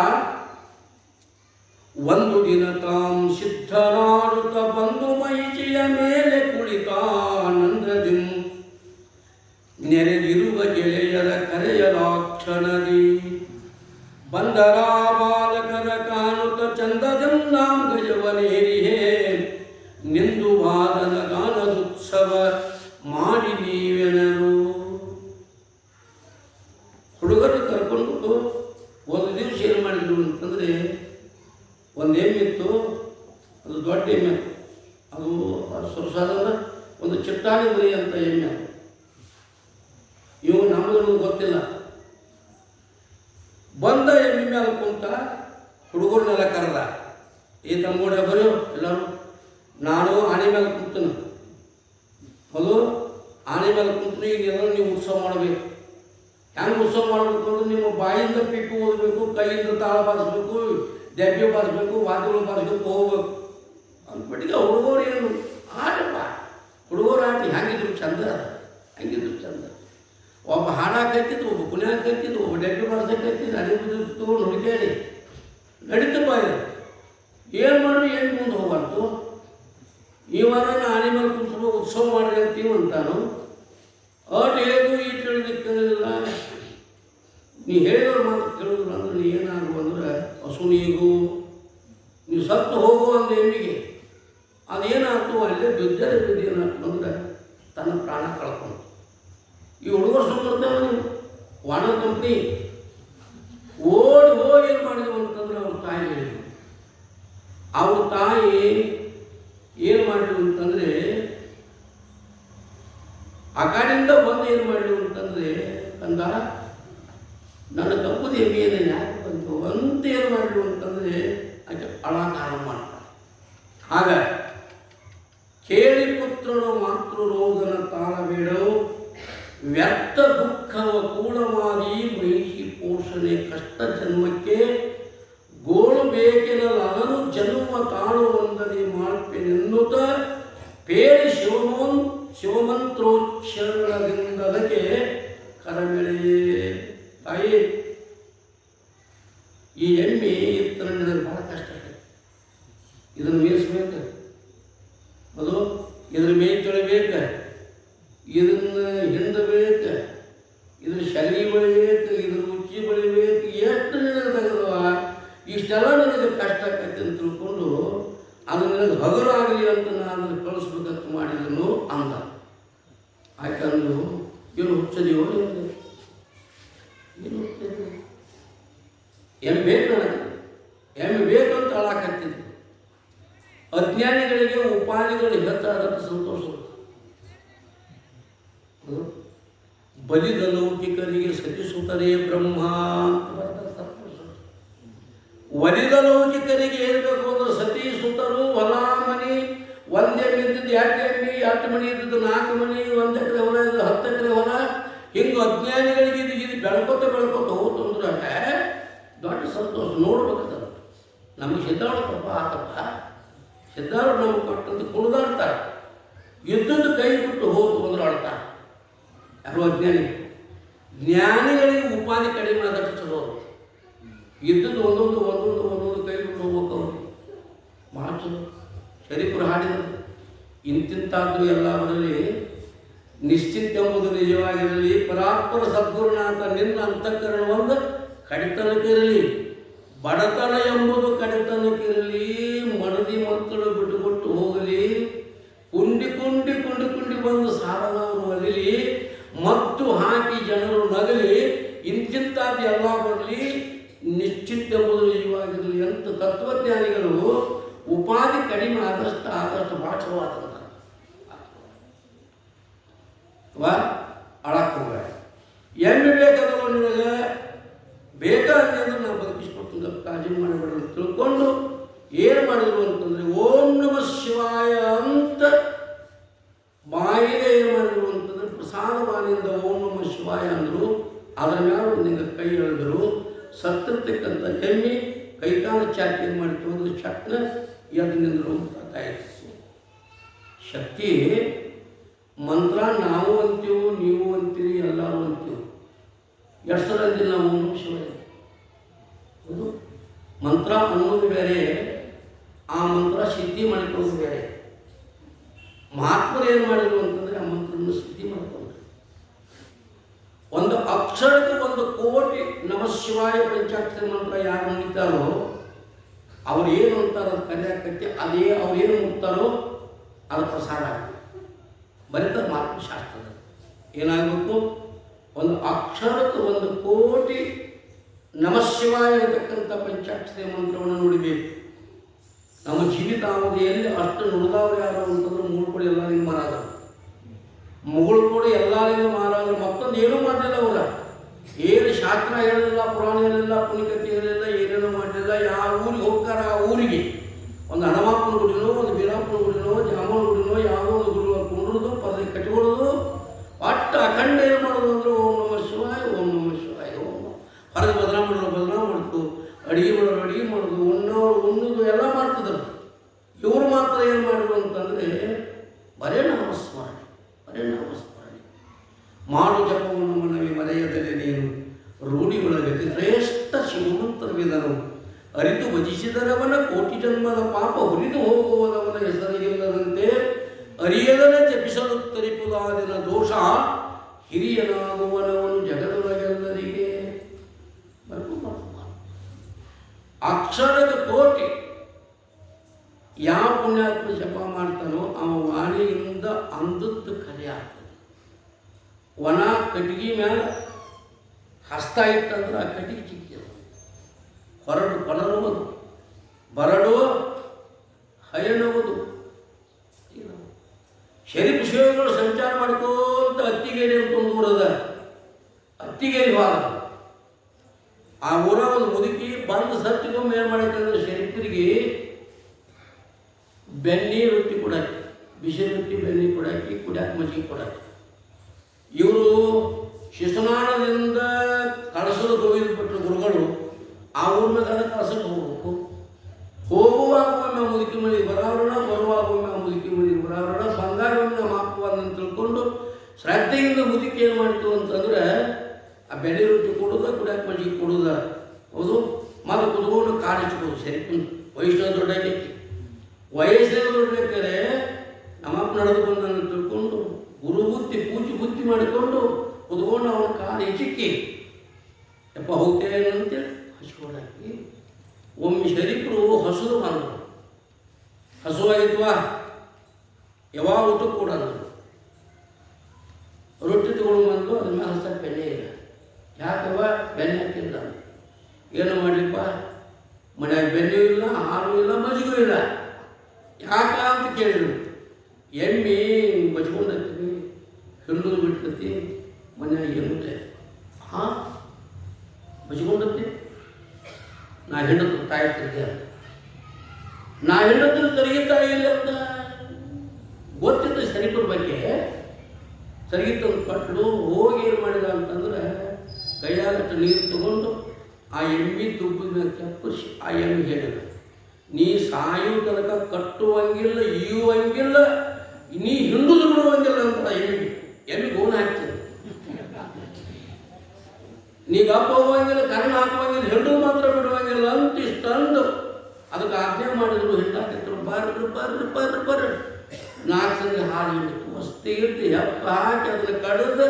ಒಂದು ದಿನ ತಾಂ ಸಿದ್ಧನಾಡುತ್ತ ಬಂದು ಮೈಚಿಯ ಮೇಲೆ ಕುಳಿತಾನಂದದಿ ನೆರೆದಿರುವ ಗೆಳೆಯರ ಕರೆಯಲಾಕ್ಷಣದಿ ಬಂದರ ಬಾಲಕರ ಕಾಣುತ್ತ ಚಂದದಂ ನಾಂ ಗಜವನೇರಿಹೇ ನಿಂದು ವಾದನ ಗಾನದುತ್ಸವ ಮಾಡಿ ನೀವೆನರು. ಹುಡುಗರು ಕರ್ಕೊಂಡು ಒಂದು ದಿವಸ ಏನು ಮಾಡಿದ್ರು ಅಂತಂದರೆ, ಒಂದು ಎಮ್ಮಿತ್ತು, ಅದು ದೊಡ್ಡ ಎಮ್ಮೆ, ಅದು ಸುರಸಾದ ಒಂದು ಚಿಟ್ಟಾಣಿ ಮರಿ ಅಂತ ಎಮ್ಮೆ. ಇವು ನಮಗೂ ಗೊತ್ತಿಲ್ಲ. ಬಂದ ಎಮ್ಮೆ ಮೇಲೆ ಕುಂತ ಹುಡುಗರನ್ನೆಲ್ಲ ಕರೆದ, ಈ ತಮ್ಮಗೂಡ ಬರೋ ಎಲ್ಲರೂ, ನಾನು ಆನೆ ಮೇಲೆ ಕುಂತನು, ಅದು ಆನೆ ಮೇಲೆ ಕುಂತನು. ಈಗ ಎಲ್ಲರೂ ನೀವು ಉತ್ಸವ ಮಾಡಬೇಕು. ಹೆಂಗೆ ಉತ್ಸವ ಮಾಡಬೇಕು ಅಂದ್ರೆ ನಿಮ್ಮ ಬಾಯಿಂದ ಪಿಪ್ಪು ಓದಬೇಕು, ಕೈಯಿಂದ ತಾಳ ಬಾರಿಸ್ಬೇಕು, ಡೆಬ್ಬೆ ಬಾರಿಸ್ಬೇಕು, ವಾದ್ಯಗಳು ಬಾರಿಸ್ಬೇಕು, ಹೋಗ್ಬೇಕು ಅಂದ್ಬಿಟ್ಟಿಗೆ. ಹುಡುಗರು ಏನು ಆಟಪ್ಪ, ಹುಡುಗರು ಆಟ ಹೆಂಗಿದ್ರು ಚಂದ, ಹೆಂಗಿದ್ರು ಚಂದ. ಒಬ್ಬ ಹಾಡಾಕತ್ತಿದ್ದು, ಒಬ್ಬ ಕುಣಿಯಾಕತ್ತಿದ್ದು, ಒಬ್ಬ ಡೆಬ್ಬೆ ಬಾರಿಸಕತ್ತಿದ್ದು, ಅದೇ ತಗೊಂಡು ಹುಡುಕಾಡಿ ನಡೀತಪ್ಪ. ಇದು ಏನು ಮಾಡ್ರಿ, ಏನು ಮುಂದೆ ಹೋಗ್ಬಾರ್ದು. ಈ ವಾರ ಆನೆ ಮೇಲೆ ಕುಂತು ಉತ್ಸವ ಮಾಡ್ರಿ ಅಂತೀವಿ ಅಂತಾನು. ಅಟ್ ಹೇಗೂ ಈ ತಿಳಿದಕ್ಕೆ ಕೇಳಿಲ್ಲ, ನೀ ಹೇಳಿದವ್ರ ಮಾತು ಕೇಳಿದ್ರು ಅಂದ್ರೆ ನೀ ಏನಾಗು ಅಂದ್ರೆ ಹಸುನಿಗೂ ನೀವು ಸತ್ತು ಹೋಗು ಅಂದ ಎಮ್ಮಿಗೆ ಅದೇನಾಯ್ತು, ಅಲ್ಲೇ ಬಿದ್ದರೆ ಏನಾಯ್ತು ಅಂದ್ರೆ ತನ್ನ ಪ್ರಾಣ ಕಳ್ಕೊಂಡು. ಈ ಹುಡುಗರು ಸುಮ್ಮನೆ ನೀವು ವಾಣ ಕಂಪ್ನಿ ಓಡಿ ಹೋಗಿ ಏನು ಮಾಡಿದವು ಅಂತಂದ್ರೆ ಅವ್ರ ತಾಯಿ ಹೇಳಿದ್ರು. ಅವ್ರ ತಾಯಿ ಏನು ಮಾಡಿದ್ರು ಅಂತಂದರೆ ಆ ಕಡೆಯಿಂದ ಬಂದು ಏನು ಮಾಡಿದ್ರು ಅಂತಂದರೆ, ಕಂದ ನನ್ನ ತಪ್ಪದ ಎಮ್ಮೆಯನ್ನು ಯಾಕೆ ಬಂತು ಅಂತ ಏನು ಮಾಡಿದ್ರು ಅಂತಂದರೆ ಆಕೆ ಅಳಾಕಾರ ಮಾಡ್ತಾರೆ. ಆಗ ಕೇಳಿ ಪುತ್ರನು ಮಾತೃರೋಗನ ತಾಳಬೇಡವು ವ್ಯರ್ಥ ದುಃಖವ ಕೂಡಮಾದಿ ಮಹಿಷಿ ಪೋಷಣೆ ಕಷ್ಟ ಜನ್ಮಕ್ಕೆ ಗೋಳು ಬೇಕೆನಲ್ಲ ಅದನ್ನು ಜನ್ಮ ತಾಳುವಂದನೆ ಮಾಡ್ಪೇನೆನ್ನುತ್ತ ಪೇರಿ ಶಿವಮಂತ್ರೋಚ್ಚಾರಣದಿಂದಲಕ್ಕೆ ಕರಮೆಳೆಯೇ. ತಾಯಿ, ಈ ಎಮ್ಮೆ ಎತ್ತರ ನಡೆದ್ರೆ ಭಾಳ ಕಷ್ಟ ಆಗಿದೆ. ಇದನ್ನು ಮೇಯಿಸ್ಬೇಕು, ಅದು ಇದ್ರ ಮೇಯ್ ತೊಳಿಬೇಕು, ಇದನ್ನು ಹಿಂಡಬೇಕು, ಇದ್ರ ಶಗರಿ ಬೆಳಿಬೇಕು, ಇದ್ರ ರುಚಿ ಬೆಳಿಬೇಕು. ಎಷ್ಟು ನನಗೆ ತೆಗೆದವ, ಇಷ್ಟೆಲ್ಲ ನನಗೆ ಕಷ್ಟ ಆಕೈತೆ ಅಂತ ತಿಳ್ಕೊಂಡು ಅದು ನನಗೆ ಹಗುರಾಗಲಿ ಅಂತ ನಾನು ಕಳಿಸ್ಬೇಕಂತ ಮಾಡಿದನು ಅಂದ. ಯಾಕಂದು ಏನು ಹುಚ್ಚದಿವೋ ಏನು ಎಮ್ಮೆ ಬೇಕು ನನಗೆ, ಎಮ್ಮೆ ಬೇಕಂತ ಅಳಾಕತ್ತಿದ್ರು. ಅಜ್ಞಾನಿಗಳಿಗೆ ಉಪಾಧಿಗಳು ಹೆಚ್ಚಾದಂಥ ಸಂತೋಷ. ಬಲಿದ ಲೌಕಿಕರಿಗೆ ಸತಿಸುತ್ತರೇ ಬ್ರಹ್ಮ ಅಂತ ಬರ್ತಾರೆ. ಒಲಿದ ಲೌಕಿಕರಿಗೆ ಏನ್ಬೇಕು ಅಂದ್ರೆ ಸತಿ ಸುತರು, ಹೊಲ ಮನಿ, ಒಂದೆಮ್ಮೆ ಇದ್ದಿದ್ದು 2 ಎಮ್ಮೆ, 8 ಮನಿ ಇದ್ದಿದ್ದು 4 ಮನಿ, 1 ಎಕರೆ ಹೊಲ ಇದ್ದು 10 ಎಕರೆ ಹೊಲ. ಹಿಂಗೆ ಅಜ್ಞಾನಿಗಳಿಗೆ ಇದು ಬೆಳ್ಕೊತ ಹೋತು ಅಂದ್ರೆ ದೊಡ್ಡ ಸಂತೋಷ. ನೋಡ್ಬೇಕದ ನಮಗೆ ಸಿದ್ಧಾರ್ಥಪ್ಪ ಆತಪ್ಪ, ಸಿದ್ಧಾರ್ಥ ನಮಗೆ ಕೊಟ್ಟಂತ ಕುಣಿದಾಡ್ತಾರೆ. ಇದ್ದದ್ದು ಕೈ ಬಿಟ್ಟು ಹೋತು ಅಂದ್ರೆ ಆಡ್ತಾರೆ ಯಾರು ಅಜ್ಞಾನಿ. ಜ್ಞಾನಿಗಳಿಗೆ ಉಪಾಧಿ ಕಡಿಮೆ ಆದಷ್ಟು ಚಲೋ. ಇದ್ದದ್ದು ಒಂದೊಂದು ಕೈ ಬಿಟ್ಟು ಹೋಗ್ಬೇಕು ಅವರು ಭಾಳ ಚಲೋ. ಶರೀಫರು ಹಾಡಿದರು, ಇಂತಿಂತಾದ್ದು ಎಲ್ಲ ಬರಲಿ, ನಿಶ್ಚಿತ ಎಂಬುದು ನಿಜವಾಗಿರಲಿ, ಪರಾತ್ಪರ ಸದ್ಗುರುನಾಥ ನಿನ್ನ ಅಂತಃಕರಣವೊಂದು ಕಡಿತನಕ್ಕಿರಲಿ, ಬಡತನ ಎಂಬುದು ಕಡಿತನಕ್ಕಿರಲಿ, ಮಡದಿ ಮಕ್ಕಳು ಬಿಟ್ಟುಕೊಟ್ಟು ಹೋಗಲಿ, ಕುಂಡಿ ಬಂದು ಸಾಲದವರು ಅಗಲಿ, ಮತ್ತು ಹಾಕಿ ಜನರು ನಗಲಿ, ಇಂತಿಂತಾದ್ದು ಎಲ್ಲ ಬರಲಿ, ನಿಶ್ಚಿತ ಎಂಬುದು ನಿಜವಾಗಿರಲಿ ಅಂತ ತತ್ವಜ್ಞಾನಿಗಳು ಉಪಾಧಿ ಕಡಿಮೆ ಆದಷ್ಟು ಭಾಷವಾದಂಥ ಅಳಕ್ಕೆ ಹೋಗ. ಎಮ್ಮೆ ಬೇಕಾದಲ್ಲ ನಿಮಗೆ ಬೇಕಾದ್ರೆ ನಾವು ಬದುಕಿಸ್ಕೊಡ್ತೀನಿ, ಕಾಳಜಿ ಮಾಡಬೇಡ ಅಂತ ತಿಳ್ಕೊಂಡು ಏನು ಮಾಡಿದ್ರು ಅಂತಂದರೆ ಓಂ ನಮಃ ಶಿವಾಯ ಅಂತ ಬಾಯಿಗೆ ಏನು ಮಾಡಿದ್ರು ಅಂತಂದರೆ ಪ್ರಸಾದವಾನಿಂದ ಓಂ ನಮಃ ಶಿವಾಯ ಅಂದರು. ಅದರ ಮೇಲೆ ನಿಂಗೆ ಕೈ ಎಳೆದರು. ಸತ್ತಿರ್ತಕ್ಕಂಥ ಎಮ್ಮೆ ಕೈಕಾಲ ಚಾಕಿ ಏನು ಮಾಡಿತು ಅಂದ್ರೆ ಚಟ್ನ ಎದ್ದು ನಿಂದರು ಅಂತ ತಾಯಿಸಿ. ಶಕ್ತಿ ಮಂತ್ರ ನಾವು ಅಂತೀವಿ, ನೀವು ಅಂತೀವಿ, ಎಲ್ಲರೂ ಅಂತೀವಿ. ಎಷ್ಟು ಸಲ ಅಂದಿಲ್ಲ ನಾವು ಓಂ ನಮಃ ಶಿವಾಯ. ಹೌದು, ಮಂತ್ರ ಅನ್ನೋದು ಬೇರೆ, ಆ ಮಂತ್ರ ಸಿದ್ಧಿ ಮಾಡಿಕೊಳ್ಳೋದು ಬೇರೆ. ಮಹಾತ್ಮರು ಏನು ಮಾಡಿದ್ರು ಅಂತಂದರೆ ಆ ಮಂತ್ರವನ್ನು ಸಿದ್ಧಿ ಮಾಡ್ಕೊಂಡ್ರು. ಒಂದು ಅಕ್ಷರಕ್ಕೆ 1 ಕೋಟಿ ನಮಃ ಶಿವಾಯ ಪಂಚಾಕ್ಷರಿ ಮಂತ್ರ ಯಾರು ಮುಗಿತಾರೋ ಅವ್ರು ಏನು ಅಂತಾರೋ ಅದು ಕರೆಯಾಕತ್ತೆ, ಅದೇ ಅವ್ರು ಏನು ಮುಗ್ತಾರೋ ಅದು ಪ್ರಸಾರ ಆಗ್ತದೆ. ಬರೀತಾರೆ ಮಾತೃಶಾಸ್ತ್ರದ ಏನಾಗಬೇಕು, ಒಂದು ಅಕ್ಷರಕ್ಕೆ 1 ಕೋಟಿ ನಮಃ ಶಿವಾಯ ಇರತಕ್ಕಂಥ ಪಂಚಾಕ್ಷರಿ ಮಂತ್ರವನ್ನು ನುಡಿಬೇಕು. ನಮ್ಮ ಜೀವಿತ ಅವಧಿಯಲ್ಲಿ ಅಷ್ಟು ನುಡಿದವ್ರು ಯಾರು ಅಂತಂದ್ರೆ ಮೂಳ್ಕೊಡಿ ಎಲ್ಲರಿಗೂ ಮಾರಾದ, ಮುಗಳು ಕೂಡ ಎಲ್ಲರಿಗೂ ಮಾರಾದ. ಮತ್ತೊಂದು ಏನೂ ಮಾಡಲಿಲ್ಲ ಅವರ, ಏನು ಶಾಸ್ತ್ರ ಹೇಳಲಿಲ್ಲ, ಪುರಾಣ ಹೇಳಿಲ್ಲ, ಪುಣ್ಯಕಥೆ ಹೇಳಿಲ್ಲ, ಏನೇನೂ ಮಾಡಲಿಲ್ಲ. ಯಾವ ಊರಿಗೆ ಹೋಗ್ತಾರ ಆ ಊರಿಗೆ ಒಂದು ಹನುಮಪ್ಪನ ಗುಡಿನೋ, ಒಂದು ವೀರಪ್ಪನ ಗುಡಿನೋ, ಜಾಮೂನ್ ಗುಡಿನೋ, ಯಾವುದೋ ಒಂದು ಗುಡಿ ಕುಂಡ್ರದು ಪದವಿ ಕಟ್ಟಿಕೊಳ್ಳೋದು, ಒಟ್ಟು ಅಖಂಡ ಏನು ಮಾಡೋದು ಅಂದ್ರೆ ಓಂ ನಮಃ ಶಿವಾಯ, ಓಂ ನಮಃ ಶಿವಾಯ, ಓಂ ಹೊರಗೆ ಬದಲಾವಣೆ ಮಾಡ್ತು, ಅಡುಗೆ ಮಾಡೋದು, ಉಣ್ಣೋದು ಎಲ್ಲ ಮಾಡ್ತಿದ್ರು. ಇವರು ಮಾತ್ರ ಏನು ಮಾಡಿದ್ರು ಅಂತಂದರೆ ಬರೇ ನಾಮಸ್ಮರಣೆ ಮಾಡು ಜಪವನ್ನು ಮನವಿ ಮರೆಯದಲ್ಲಿ ನೀನು, ರೂಢಿಯೊಳಗೆ ಶ್ರೇಷ್ಠ ಶ್ರೀಮಂತರವಿದನು, ಅರಿತು ಭಜಿಸಿದರವನ ಕೋಟಿ ಜನ್ಮದ ಪಾಪ ಹುರಿದು ಹೋಗುವುದವನ ಹೆಸರಿಗಿಲ್ಲದಂತೆ, ಅರಿಯದನೆ ಜಪಿಸಲು ತರಿಪುದಾದಿನ ದೋಷ ಹಿರಿಯನಾಗುವನವನು ಜಗದೊಳಗೆಲ್ಲರಿಗೆ. ಅಕ್ಷರದ ಕೋಟಿ ಯಾವ ಪುಣ್ಯಾತ್ಮ ಜಪ ಮಾಡ್ತಾನೋ ಅವ ವಾಣಿಯಿಂದ ಅಂದದ್ದು ಕರೆ ಆಗ್ತದೆ. ಒಣ ಕಟ್ಟಿಗೆ ಮೇಲೆ ಹಸ್ತ ಇತ್ತಂದ್ರೆ ಆ ಕಟ್ಟಿಗೆ ಚಿಕ್ಕಿದೆ, ಕೊನರುವುದು, ಬರಡು ಹಯಣುವುದು. ಶರೀಫ್ ಶಿವಗಳು ಸಂಚಾರ ಮಾಡ್ಕೋಂತ ಅತ್ತಿಗೇರಿ ಅಂತ ಒಂದು ಊರದ, ಅತ್ತಿಗೇರಿ ಭಾಗ. ಆ ಊರ ಒಂದು ಮುದುಕಿ ಬಂದು ಸತ್ತಿಗೊಮ್ಮೆ ಏನು ಮಾಡೈತಂದ್ರೆ ಶರೀಫರಿಗೆ ಬೆಣ್ಣೆ ರೊಟ್ಟಿ ಕೊಡಾಕಿ, ಬಿಸಿ ರೊಟ್ಟಿ ಬೆಣ್ಣೆ ಕೊಡಾಕಿ, ಕುಡಿಯಾಕ ಮಜ್ಜಿಗೆ ಕೊಡಾಕಿ. ಇವರು ಶಿಶುನಾಳದಿಂದ ಕಳಸಲು ಹೋಗಿದ್ಬಿಟ್ರು ಗುರುಗಳು. ಆ ಊರಿನಾಗ ಕಳಸಕ್ಕೆ ಹೋಗ್ಬೇಕು. ಹೋಗುವಾಗ ಒಮ್ಮೆ ಮುದುಕಿ ಮಳಿ ಬರೋಣ, ಬರುವಾಗ ಒಮ್ಮೆ ಮುದುಕಿ ಮಳಿ ಬರೋಣ, ಬಂಗಾರ ಒಮ್ಮೆ ನಮ್ಮ ಅಪ್ಪ ಅಂತ ತಿಳ್ಕೊಂಡು ಶ್ರದ್ಧೆಯಿಂದ ಮುದುಕಿ ಏನು ಮಾಡ್ತು ಅಂತಂದ್ರೆ ಆ ಬೆಳೆ ರೊಟ್ಟಿ ಕೊಡೋದ, ಕುಡಿಯಾಕ ಮಜ್ಜಿಗೆ ಕೊಡೋದ. ಹೌದು, ಮತ್ತು ಕುತ್ಕೊಂಡು ಕಾಡಿಸ್ಬೋದು. ಸರಿ, ವಯಸ್ಸಿನ ದೊಡ್ಡಕ್ಕೆ ವಯಸ್ಸಿನ ದೊಡ್ಡಬೇಕಾರೆ ನಮ್ಮಪ್ಪ ನಡೆದು ಬಂದನ್ನು ತಿಳ್ಕೊಂಡು ಗುರು ಬುದ್ಧಿ ಬುದ್ಧಿ ಮಾಡಿಕೊಂಡು ಕುತ್ಕೊಂಡು ಅವನ ಕಾಲು ಹೆಚ್ಚಿಕ್ಕಿ ಯಪ್ಪ ಹೋಗ್ತೇನೆ ಅಂತೇಳಿ ಹಚ್ಕೊಂಡಾಕಿ. ಒಮ್ಮೆ ಶರೀಫರು ಹಸುದು ಬಂದರು. ಹಸುವಾಗಿತ್ವಾ ಯಾವಾಗ ಊಟಕ್ಕೆ ಕೂಡ ರೊಟ್ಟಿ ತಗೊಂಡು ಬಂದು ಅದ್ರ ಮೇಲೆ ಹಸ ಬೆಣ್ಣೆ ಇಲ್ಲ. ಯಾಕವ ಬೆಣ್ಣೆ ಹಾಕಿಲ್ಲ. ಏನು ಮಾಡಲಿಪ್ಪ, ಮನ್ಯಾಗ ಬೆನ್ನು ಇಲ್ಲ, ಹಾಲು ಇಲ್ಲ, ಮಜ್ಜಿಗೂ ಇಲ್ಲ. ಯಾಕ ಅಂತ ಕೇಳಿದ್ರು. ಎಮ್ಮೆ ಮಜ್ಕೊಂಡೈತಿ, ಹಿಂಡು ಬಿಡ್ತೈತಿ, ಮನ್ಯಾಗ ಏನುತ್ತೆ. ಹಾಂ, ಮಜ್ಕೊಂಡೈತಿ, ನಾ ಹೆಂಡತ್ರ ತಾಯಿ ತೆರಿಗೆ, ನಾ ಹೆಂಡತ್ರ ತೆರಿಗೆ ತಾಯಿ ಇಲ್ಲ ಅಂತ ಗೊತ್ತಿದ್ದ ಸರಿಪುರ ಬಗ್ಗೆ. ಸರಿಗಿತ್ತಂದು ಕಟ್ಟಲು ಹೋಗಿ ಏನು ಮಾಡಿದ ಅಂತಂದ್ರೆ, ಕೈಯಾಗಟ್ಟು ನೀರು ತಗೊಂಡು ಆ ಎಮ್ಮೆ ದುಬ್ಬಿನ ಕೆಪ್ಪರಿಸಿ ಆ ಎಮ್ಮೆ ಹೇಳಿದ, ನೀ ಸಾಯು ತನಕ ಕಟ್ಟುವಂಗಿಲ್ಲ, ಈಯುವಂಗಿಲ್ಲ, ನೀ ಹಿಂಡುದು ಬಿಡುವಂಗಿಲ್ಲ ಅಂತ ಎಮ್ಮೆ ಗೋಣ ಹಾಕ್ತದೆ. ನೀ ಗಪ್ಪ ಹೋಗುವಂಗಿಲ್ಲ, ಕರ್ಣ ಹಾಕುವಂಗಿಲ್ಲ, ಹಿಂಡು ಮಾತ್ರ ಬಿಡುವಂಗಿಲ್ಲ ಅಂತ ಇಷ್ಟಂದು ಅದಕ್ಕೆ ಆಜ್ಞೆ ಮಾಡಿದ್ರು. ಹಿಂಡಾಕಿದ್ರು, ಬರ್ರಿ ಬರ್ರಿ ಬರ್ರಿ ಬರ್ರಿ. 4 ಸರಿ ಹಾಲು ಹಿಡಿತು, ಮಸ್ತಿ ಇಟ್ಟು ಹೆಪ್ಪ ಹಾಕಿ ಅದನ್ನು ಕಡಿದು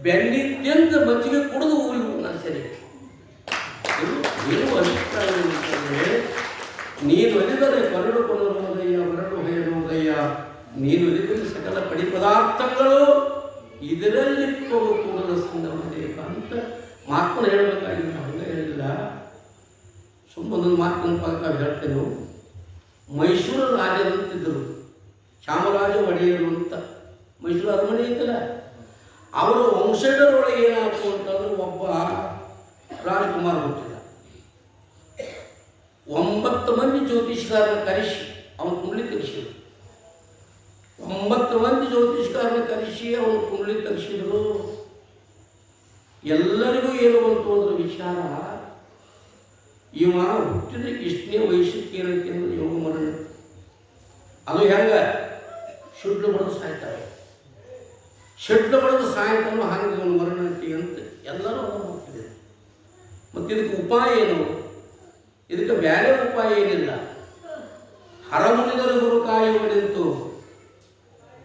ಬೆನ್ನಿ ತಿಂದು ಮಜ್ಜಿಗೆ ಕುಡಿದು ಊರಿಗೆ ನಾನು ಸರಿ. ಏನು ಅಭಿಪ್ರಾಯ ಅಂತಂದರೆ, ನೀನು ಒಲಿದರೆ ಕರಡು ಕೊನರುವುದಯ್ಯ, ಹೊರಡು ಹೊಯ್ಯರುವುದಯ್ಯ, ನೀನು ಒಲಿದರೆ ಸಕಲ ಪಡಿ ಪದಾರ್ಥಗಳು ಇದರಲ್ಲಿ ಕೂಡದ ಸಂಗಮದೇವ ಅಂತ ಮಾತನ್ನು ಹೇಳಬೇಕಾಗಿಲ್ಲ. ಹಂಗೆ ಹೇಳಿಲ್ಲ, ಸುಮ್ಮನೊಂದು ಮಾತಿನ ಪಾಕ ಹೇಳ್ತೇನೆ. ಮೈಸೂರು ರಾಜರಂತಿದ್ದರು, ಚಾಮರಾಜ ಒಡೆಯರು ಅಂತ. ಮೈಸೂರು ಅರಮನೆ ಐತಲ್ಲ, ಅವರ ವಂಶಜರೊಳಗೆ ಏನಾಯ್ತು ಅಂತಂದ್ರೆ ಒಬ್ಬ ರಾಜಕುಮಾರ ಹುಟ್ಟಿದ. 9 ಮಂದಿ ಜ್ಯೋತಿಷ್ಕಾರನ ಕರೆಸಿ ಅವನು ಕುಂಡ್ಲಿ ತೆಗೆಸಿದ್ರು. 9 ಮಂದಿ ಜ್ಯೋತಿಷ್ಕಾರನ ಕರೆಸಿ ಅವನು ಕುಂಡ್ಲಿ ತೆಗೆಸಿದ್ರು. ಎಲ್ಲರಿಗೂ ಏನು ಬಂತು ಅಂದ್ರೆ ವಿಚಾರ, ಇವ ಹುಟ್ಟಿದ ಇಷ್ಟನೇ ವಯಸ್ಸಕ್ಕೆ ಏನೈತಿ ಅಂದ್ರೆ ಯೋಗ ಮರಣ. ಅದು ಹೆಂಗ ಶುದ್ಧ ಬಡದು ಸಾಯ್ತಾರೆ, ಶುದ್ಧ ಬಡದು ಸಾಯ್ತಾನೋ ಹಂಗೆ ಇವನು ಮರಣಕ್ಕೆ ಅಂತ ಎಲ್ಲರೂ ಅದನ್ನು ಹೋಗ್ತಿದ್ದಾರೆ. ಮತ್ತು ಇದಕ್ಕೆ ಉಪಾಯ ಏನು? ಇದಕ್ಕೆ ಬೇರೆ ಉಪಾಯ ಏನಿಲ್ಲ. ಹರ ಮುನಿದರೆ ಗುರು ಕಾಯುವ ನಿಂತು,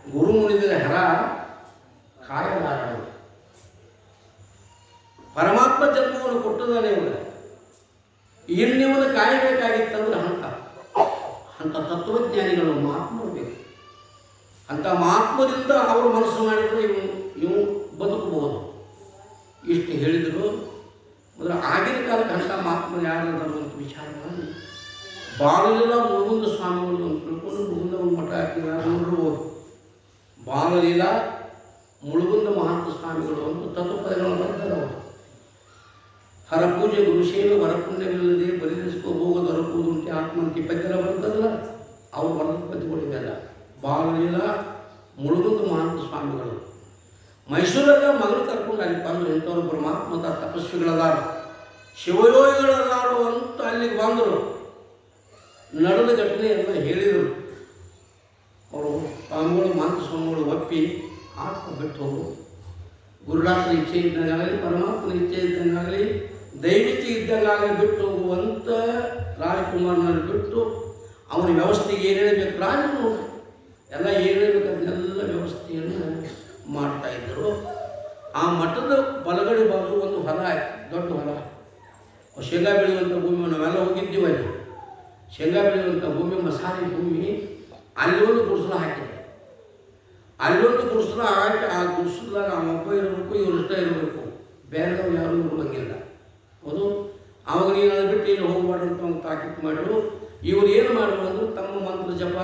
ಗುರು ಮುನಿದರೆ ಹರ ಕಾಯಲಾರದು. ಪರಮಾತ್ಮ ಜನ್ಮವನ್ನು ಕೊಟ್ಟದಾನೆ ಇವನು. ಇನ್ನಿವನು ಕಾಯಬೇಕಾಗಿತ್ತಂದ್ರೆ ಅಂತ ತತ್ವಜ್ಞಾನಿಗಳು ಮಹಾತ್ಮರು ಬೇಕು. ಅಂತ ಮಹಾತ್ಮರಿಂದ ಅವರು ಮನಸ್ಸು ಮಾಡಿದರೆ ಇವು ಬದುಕಬಹುದು. ಇಷ್ಟು ಹೇಳಿದರು. ಅಂದರೆ ಆಗಿನ ಕಾಲಕ್ಕೆ ಅಂಥ ಮಹಾತ್ಮರು ಯಾರು ಅಂತ ವಿಚಾರ ಮಾಡಿ ಬಾಲಲೀಲಾ ಮುಳುಗುಂದ ಸ್ವಾಮಿಗಳು ಅಂತ ತಿಳ್ಕೊಂಡು ಮುಳುಗುಂದ ಒಂದು ಮಠ ಹಾಕಿದ ನೋಡಿರ್ಬೋದು. ಬಾಲಲೀಲಾ ಮುಳುಗುಂದ ಮಹಾತ್ಮ ಸ್ವಾಮಿಗಳು ಅಂತ ತತ್ವಪದಗಳನ್ನು ಬರ್ತಾರೆ ಅವರು. ಹರಪೂಜೆ ಗುರುಶೇವೆ ವರಪುಣ್ಯವಿಲ್ಲದೆ ಬಲಿದಿಸ್ಕೋಬಹುದು ಹೊರಪುವುದುಂಟೆ ಆತ್ಮಂತಿ ಪದ್ಯೆಲ್ಲ ಬರ್ತದಲ್ಲ, ಅವ್ರು ಬರೆದ ಪದ್ಯಗಳಿವೆಲ್ಲ. ಬಾಲಲೀಲಾ ಮುಳುಗುಂದ ಮಹಾತ್ಮ ಸ್ವಾಮಿಗಳು ಮೈಸೂರಾಗ ಮಗಳು ಕರ್ಕೊಂಡು ಅಲ್ಲಿ ಬಂದರು. ಇಂಥವ್ರು ಪರಮಾತ್ಮದ ತಪಸ್ವಿಗಳದಾರ, ಶಿವಯೋಗಿಗಳದಾರು ಅಂತ ಅಲ್ಲಿಗೆ ಬಂದರು. ನಡೆದ ಘಟನೆ ಎಲ್ಲ ಹೇಳಿದರು. ಅವರು ಸ್ವಾಮಿಗಳು ಮಹಾತ್ಮ ಸ್ವಾಮಿಗಳು ಒಪ್ಪಿ ಆತ್ಮ ಬಿಟ್ಟು ಹೋಗು. ಗುರುರಾತ್ರ ಇಚ್ಛೆ ಇದ್ದಂಗಾಗಲಿ, ಪರಮಾತ್ಮನ ಇಚ್ಛೆ ಇದ್ದಂಗಾಗಲಿ, ದೈವಿಕ ಇದ್ದಂಗಾಗಲಿ ಬಿಟ್ಟು ಹೋಗುವಂಥ ರಾಜಕುಮಾರನಲ್ಲಿ ಬಿಟ್ಟು ಅವನ ವ್ಯವಸ್ಥೆಗೆ ಏನು ಹೇಳಬೇಕು ರಾಜನು ಎಲ್ಲ ಏನು ಹೇಳಬೇಕು ಅದನ್ನೆಲ್ಲ ವ್ಯವಸ್ಥೆಯನ್ನು ಮಾಡ್ತಾಯಿದ್ದರು. ಆ ಮಠದ ಬಲಗಡೆ ಬಾಜು ಒಂದು ಹೊಲ ಆಯ್ತು, ದೊಡ್ಡ ಹೊಲ. ಶೇಂಗಾ ಬೆಳೆಯುವಂಥ ಭೂಮಿ ನಾವೆಲ್ಲ ಹೋಗಿದ್ದೀವಿ. ಅಲ್ಲಿ ಶೇಂಗಾ ಬೆಳೆಯುವಂಥ ಭೂಮಿ ಮಸಾಲೆ ಭೂಮಿ. ಅಲ್ಲಿ ಒಂದು ಗುಡಿಸಲು ಹಾಕಿದೆ. ಅಲ್ಲೊಂದು ಗುಡಿಸಲ ಹಾಕಿ ಆ ಗುಡಿಸಲ್ದಾಗ ಅವೊಬ್ಬ ಇರಬೇಕು, ಇವ್ರು ಇಷ್ಟ ಇರಬೇಕು, ಬೇರೆದವ್ರು ಯಾರು ಇರುವಂಗಿಲ್ಲ. ಹೌದು. ಅವಾಗ ನೀನು ಅದು ಬಿಟ್ಟು ಏನು ಹೋಗ್ಬಾರ್ದು ಅಂತ ಒಂದು ತಾಕೀತು ಮಾಡಿದ್ರು. ಇವ್ರು ಏನು ಮಾಡಿದ್ರು ಅಂದ್ರೆ ತಮ್ಮ ಮಂತ್ರ ಜಪ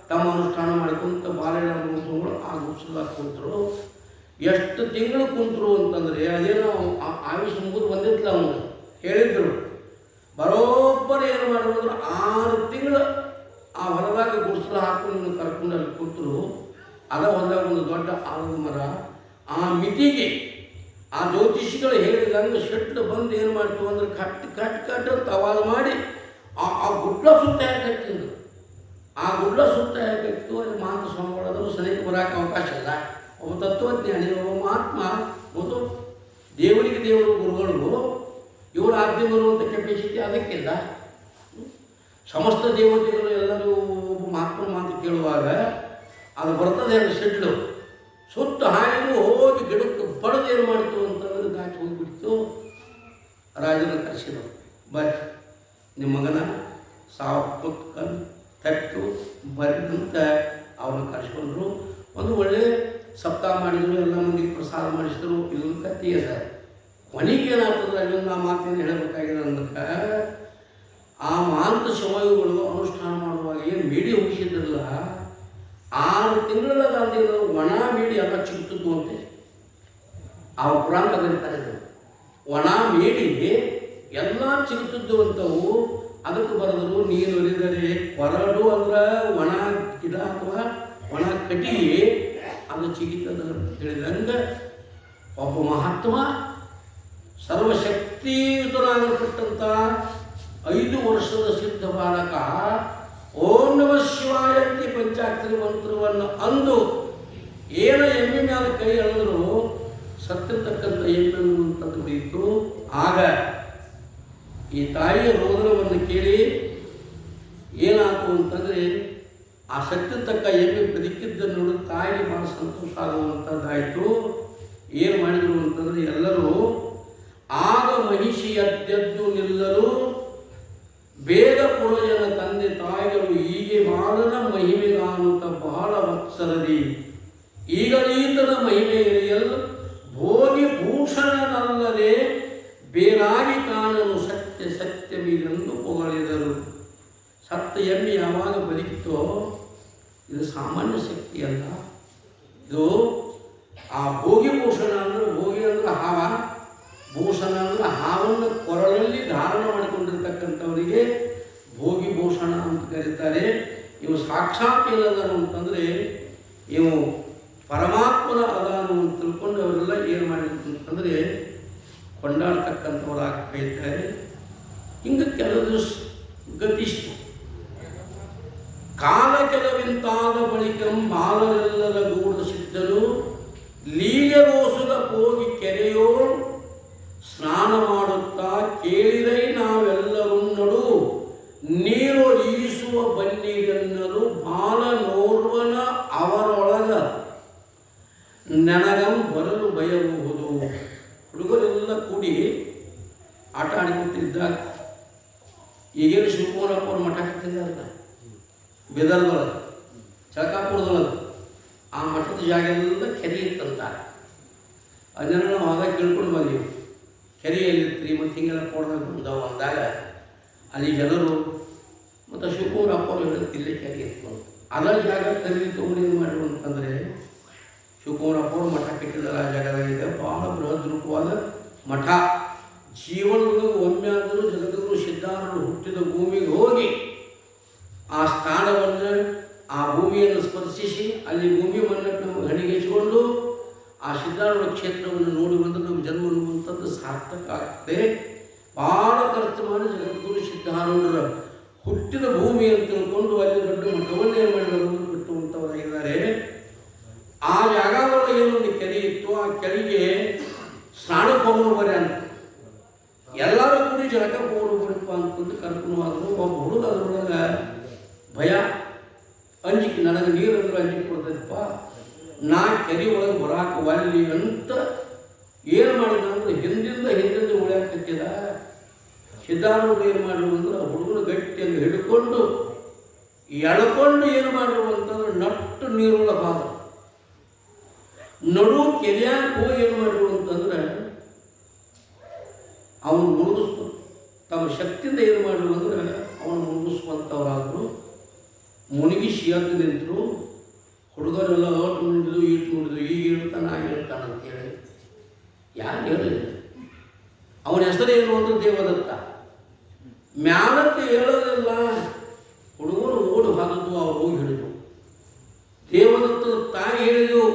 ತಮ್ಮ ಅನುಷ್ಠಾನ ಮಾಡಿಕೊಂತ ಬಾಲೆಲ್ಲ ಮುಗಿಸ್ಕೊಂಡು ಆ ಗುಡಿಸಲ್ದಾಗ ಕುಂತರು. ಎಷ್ಟು ತಿಂಗಳು ಕುಂತರು ಅಂತಂದರೆ ಅದೇನೋ ಆಯುಷ್ ಮುಗಿದು ಬಂದಿತ್ತಲ್ಲ ಅವನು ಹೇಳಿದ್ರು. ಬರೋಬ್ಬರ ಏನು ಮಾಡಿದ್ರು ಅಂದ್ರೆ 6 ತಿಂಗಳು ಆ ಹೊಲದಾಗ ಗುಡಿಸಲ ಹಾಕೊಂಡು ಕರ್ಕೊಂಡು ಅಲ್ಲಿ ಕೂತರು. ಅದ ಹೊಲದಾಗ ಒಂದು ದೊಡ್ಡ ಆಲದ ಮರ. ಆ ಮಿತಿಗೆ ಆ ಜ್ಯೋತಿಷಿಗಳು ಹೇಳಿದಂಗೆ ಶೆಟ್ಟು ಬಂದು ಏನು ಮಾಡ್ತು ಅಂದ್ರೆ ಕಟ್ ಕಟ್ ಕಟ್ ಅಂತ ಅವಾಜ್ ಮಾಡಿ ಆ ಗುಡ್ಡ ಸುತ್ತ ಹಾಕಿತ್ತು. ಆ ಗುಡ್ಡ ಸುತ್ತ ಹಾಕಿತ್ತು. ಅಲ್ಲಿ ಮಹಾತ್ಮ ಸ್ವಾಮಿಗಳಾದರೂ ಸನಿಗೆ ಬರೋಕ್ಕೆ ಅವಕಾಶ ಇಲ್ಲ. ಒಬ್ಬ ತತ್ವಜ್ಞಾನಿ, ಒಬ್ಬ ಮಹಾತ್ಮ, ಒಂದು ದೇವರಿಗೆ ದೇವರು ಗುರುಗಳು, ಇವರು ಆಜ್ಞೆ ಬರುವಂಥ ಕೆಪಾಸಿಟಿ ಅದಕ್ಕಿಲ್ಲ. ಸಮಸ್ತ ದೇವತೆಗಳು ಎಲ್ಲರೂ ಒಬ್ಬ ಮಹಾತ್ಮನ ಮಾತು ಕೇಳುವಾಗ ಅದು ಬರ್ತದೆ ಅದು ಸಿಡ್ಲು ಸುತ್ತ ಹಾಯಿದು ಹೋಗಿ ಗಿಡಕ್ಕೆ ಬಡದು ಏನು ಮಾಡ್ತು ಅಂತಂದ್ರೆ ದಾಟಿ ಹೋಗಿಬಿಡ್ತು. ರಾಜನ ಕರೆಸಿದರು, ಬರ್ರಿ ನಿಮ್ಮ ಮಗನ ಸಾವು ಕುತ್ಕೊಂಡು ತಟ್ಟು ಬರಿದಂತ ಅವ್ರನ್ನ ಕರೆಸ್ಕೊಂಡ್ರು. ಒಂದು ಒಳ್ಳೆ ಸಪ್ತಾಹ ಮಾಡಿದರು, ಎಲ್ಲ ಮಂದಿಗೆ ಪ್ರಸಾದ ಮಾಡಿಸಿದ್ರು. ಇದೊಂದು ಕತ್ತಿ ಅದ, ಕೊನೆಗೇನಾಗ್ತದೆ ಅದನ್ನು ಆ ಮಾತೇನು ಹೇಳಬೇಕಾಗಿದೆ ಅಂದ್ರೆ ಆ ಮಾಂತ ಶವಯುಗಳು ಅನುಷ್ಠಾನ ಮಾಡುವಾಗ ಏನು ಮೇಡಿ ಹೋಗಿದ್ರಲ್ಲ 6 ತಿಂಗಳ ಗಾಂಧಿಗಳು ಒಣ ಮೇಡಿ ಎಲ್ಲ ಚಿಕ್ತದ್ದು ಅಂತೆ. ಆ ಪುರಾಣ ಕರೀತಾರೆ ಒಣ ಮೇಡಿ ಎಲ್ಲ ಚಿಕ್ತದ್ದು ಅಂತವು. ಅದಕ್ಕೆ ಬರೆದರು ನೀರು ಒಲಿದರೆ ಕೊರಡು ಅಂದ್ರೆ ಒಣ ಗಿಡ ಅಥವಾ ಒಣ ಕಟ್ಟಿಗೆ ಅದು ಚಿಗಿತದ ಅಂತ ಹೇಳಿದಂಗೆ ಒಬ್ಬ ಮಹಾತ್ಮ ಸರ್ವಶಕ್ತಿಯುತನಾಗಲ್ಪಟ್ಟಂಥ 5 ವರ್ಷದ ಸಿದ್ಧ ಬಾಲಕ ಓಂ ನಮ ಶಿವಾಯ ಅಂತ ಪಂಚಾಕ್ಷರಿ ಮಂತ್ರವನ್ನು ಅಂದು ಏನು ಎಮ್ಮೆ ಮೇಲೆ ಕೈ ಎಳೆದ್ರು ಸತ್ತಿರ್ತಕ್ಕಂಥ ಎಮ್ಮೆನ್ನುವಂಥದ್ದು ಬಿತ್ತು. ಆಗ ಈ ತಾಯಿಯ ರೋದನವನ್ನು ಕೇಳಿ ಏನಾಯ್ತು ಅಂತಂದರೆ ಆ ಸತ್ತಿರ್ತಕ್ಕ ಎಮ್ಮೆ ಬದುಕಿದ್ದನ್ನು ನೋಡಿ ತಾಯಿಗೆ ಭಾಳ ಸಂತೋಷ ಆಗುವಂಥದ್ದಾಯಿತು. ಏನು ಮಾಡಿದರು ಅಂತಂದರೆ ಎಲ್ಲರೂ ಆಗ ಮಹಿಷಿ ಎದ್ದೆದ್ದು ನಿಲ್ಲಲು ಬೇಗ ಪುರಜನ ತಂದೆ ತಾಯಿಗಳು ಹೀಗೆ ಬಾಲನ ಮಹಿಮೆಗಾನುತ್ತ ಬಹಳ ವತ್ಸರದಿ ಈಗಲೀತನ ಮಹಿಮೆ ಎರಿಯಲ್ ಭೋಗಿ ಭೂಷಣನಲ್ಲದೆ ಬೇರಾಗಿ ಕಾಣಲು ಸತ್ಯ ಸತ್ಯವಿದೆಂದು ಹೊಗಳಿದರು. ಸತ್ತ ಎಮ್ಮೆ ಯಾವಾಗ ಬದುಕಿತೋ ಇದು ಸಾಮಾನ್ಯ ಶಕ್ತಿ ಅಲ್ಲ. ಇದು ಆ ಭೋಗಿ ಭೂಷಣ ಅಂದ್ರೆ ಭೋಗಿ ಅಂದ್ರೆ ಹಾವ, ಭೂಷಣ ಅಂದ್ರೆ ಹಾವನ್ನು ಕೊರಳಲ್ಲಿ ಧಾರಣ ಮಾಡಿಕೊಂಡಿರ್ತಕ್ಕಂಥವರಿಗೆ ಭೋಗಿ ಭೂಷಣ ಅಂತ ಕರೀತಾರೆ. ಇವು ಸಾಕ್ಷಾತ್ ಏನದನು ಅಂತಂದರೆ ಇವು ಪರಮಾತ್ಮನ ಅದಾನು ಅಂತ ತಿಳ್ಕೊಂಡು ಅವರೆಲ್ಲ ಏನು ಮಾಡಿದ್ರು ಅಂತಂದರೆ ಕೊಂಡಾಡ್ತಕ್ಕಂಥವ್ರಾಗ್ತಾ ಇದ್ದಾರೆ. ಹಿಂಗೆ ಕೆಲವು ದಿವಸ ಗತಿಷ್ಟು ಕಾಲ ಕೆಲವಿಂತಾದ ಬಳಿಕಂ ಬಾಲರೆಲ್ಲರ ಗೂಢ ಸಿದ್ಧನು ಲೀಲೆಗೋಸುಗ ಹೋಗಿ ಕೆರೆಯೋಳು ಸ್ನಾನ ಮಾಡುತ್ತಾ ಕೇಳಿದೈ ನಾವೆಲ್ಲರೂ ನಡು ನೀರು ಈಸುವ ಬನ್ನಿರೆನ್ನಲು ಬಾಲ ನೋರ್ವನ ಅವರೊಳಗ ನನಗಂ ಬರಲು ಬಯಬಹುದು. ಹುಡುಗರೆಲ್ಲ ಕೂಡಿ ಆಟ ಆಡಿಕೊಟ್ಟಿದ್ದಾಗ ಈಗೇನು ಶಿವಕುಮಾರಪ್ಪವ್ರ ಮಠ ಕಟ್ಟಿದ್ದಾರಲ್ಲ ಬಿದರ್ದೊಳಗೆ ಚಳಕಾಪುರದೊಳಗೆ ಆ ಮಠದ ಜಾಗ ಎಲ್ಲ ಕೆರೆ ಇತ್ತಂತ. ಅದನ್ನು ನಾವು ಆಗ ಕೇಳ್ಕೊಂಡು ಬಂದೀವಿ ಕೆರೆಯಲ್ಲಿರ್ತೀರಿ ಮತ್ತು ಹಿಂಗೆಲ್ಲ ಕೊಡ್ದಾಗ ಬಂದವು ಅಂದಾಗ ಅಲ್ಲಿ ಜನರು ಮತ್ತು ಶಿವಕುಮಾರಪ್ಪವ್ರು ಹೇಳೋದು ಇಲ್ಲೇ ಕೆರೆ ಇತ್ತು. ಅದರ ಜಾಗ ಖರೀದಿ ತೊಗೊಂಡು ಏನು ಮಾಡಿರು ಅಂತಂದರೆ ಶಿವಕುಮಾರಪ್ಪವ್ರು ಮಠ ಕಟ್ಟಿದ್ದಾರೆ. ಆ ಜಾಗದಾಗಿದೆ ಭಾಳ ಬೃಹತ್ ರೂಪವಾದ ಮಠ. ಜೀವನದೊಳಗೆ ಒಮ್ಮೆ ಆದರೂ ಜಗದ್ಗುರು ಸಿದ್ಧಾರೂಢರು ಹುಟ್ಟಿದ ಭೂಮಿಗೆ ಹೋಗಿ ಆ ಸ್ಥಾನವನ್ನು ಆ ಭೂಮಿಯನ್ನು ಸ್ಪರ್ಶಿಸಿ ಅಲ್ಲಿ ಭೂಮಿ ಮಣ್ಣಕ್ಕೆ ನಮಗೆ ಹಣಿಗೆಚ್ಚಿಕೊಂಡು ಆ ಸಿದ್ಧಾರೂಢ ಕ್ಷೇತ್ರವನ್ನು ನೋಡಿ ಬಂದರೆ ನಮ್ಮ ಜನ್ಮ ಅನ್ನುವಂಥದ್ದು ಸಾರ್ಥಕ ಆಗ್ತದೆ. ಭಾಳ ಖರ್ಚು ಮಾಡಿ ಜಗದ್ಗುರು ಸಿದ್ಧಾರೂಢರ ಹುಟ್ಟಿದ ಭೂಮಿ ಅಂತ ತಿಳ್ಕೊಂಡು ಅಲ್ಲಿ ದೊಡ್ಡ ಮಠವನ್ನು ಏನು ಮಾಡಿದರು ಕಟ್ಟುವಂಥವರಾಗಿದ್ದಾರೆ. ಆ ಜಾಗದೊಳಗೆ ಏನೊಂದು ಕೆರೆ ಇತ್ತು. ಆ ಕೆರೆಗೆ ಸ್ನಾನಕ್ಕೆ ಹೋಗೋರು ಬರೀ ಅಂತ ಎಲ್ಲರೂ ಕೂಡಿ ಜಳಕಕ್ಕೆ ಹೋಗೋರು ಬರಪ್ಪ ಅಂತಂದು ಕರ್ಕೊಂಡು ಆದರು. ಒಬ್ಬ ಹುಡುಗ ಅದರೊಳಗೆ ಭಯ ಅಂಜಿಕೆ, ನನಗೆ ನೀರು ಅಂದ್ರೆ ಅಂಜಿಕೆ ಕೊಡ್ತೈತಪ್ಪ, ನಾ ಕೆರೆ ಒಳಗೆ ಬರಾಕ ಒಲ್ಲಿ ಅಂತ ಏನು ಮಾಡಿದ ಅಂದ್ರೆ ಹಿಂದಿಂದ ಉಳಿಯಾಕತ್ತಿದ. ಸಿದ್ಧಾರೂಢರು ಏನು ಮಾಡಿರು ಅಂದ್ರೆ ಹುಡುಗನ ಗಟ್ಟಿಯನ್ನು ಹಿಡ್ಕೊಂಡು ಎಳ್ಕೊಂಡು ಏನು ಮಾಡಿರು ಅಂತಂದ್ರೆ ನಟ್ಟು ನೀರೊಳಗೆ ಹಾದು ನಡು ಕೆರೆಯಾಗ ಹೋಗಿ ಏನು ಮಾಡಿರು ಅಂತಂದ್ರೆ ಅವನು ಮುಳುಗಿಸ್ತು. ತಮ್ಮ ಶಕ್ತಿಯಿಂದ ಏನು ಮಾಡಿರು ಅಂದ್ರೆ ಅವನು ಮುಳುಗಿಸುವಂಥವ್ರಾದರು. ಮುಳುಗಿಸಿ ಎದ್ದು ನಿಂತರು. ಹುಡುಗರೆಲ್ಲ ಅಷ್ಟು ನೋಡಿದ್ರು ಈಟು ನೋಡಿದ್ರು, ಈಗ ಹೇಳ್ತಾನೆ ಆಗ ಹೇಳ್ತಾನಂತೇಳಿ ಯಾರು ಹೇಳಲಿಲ್ಲ. ಅವನ ಹೆಸರೇನು ಅಂದ್ರೆ ದೇವದತ್ತ. ಮ್ಯಾಲಕ್ಕೆ ಹೇಳೋದಿಲ್ಲ. ಹುಡುಗರು ಓಡಿ ಹಾಕಿದ್ದು ಅವ್ರು ಹೋಗಿ ಹೇಳಿದ್ರು. ದೇವದತ್ತನ ತಾಯಿ ಹೇಳಿದೆವು.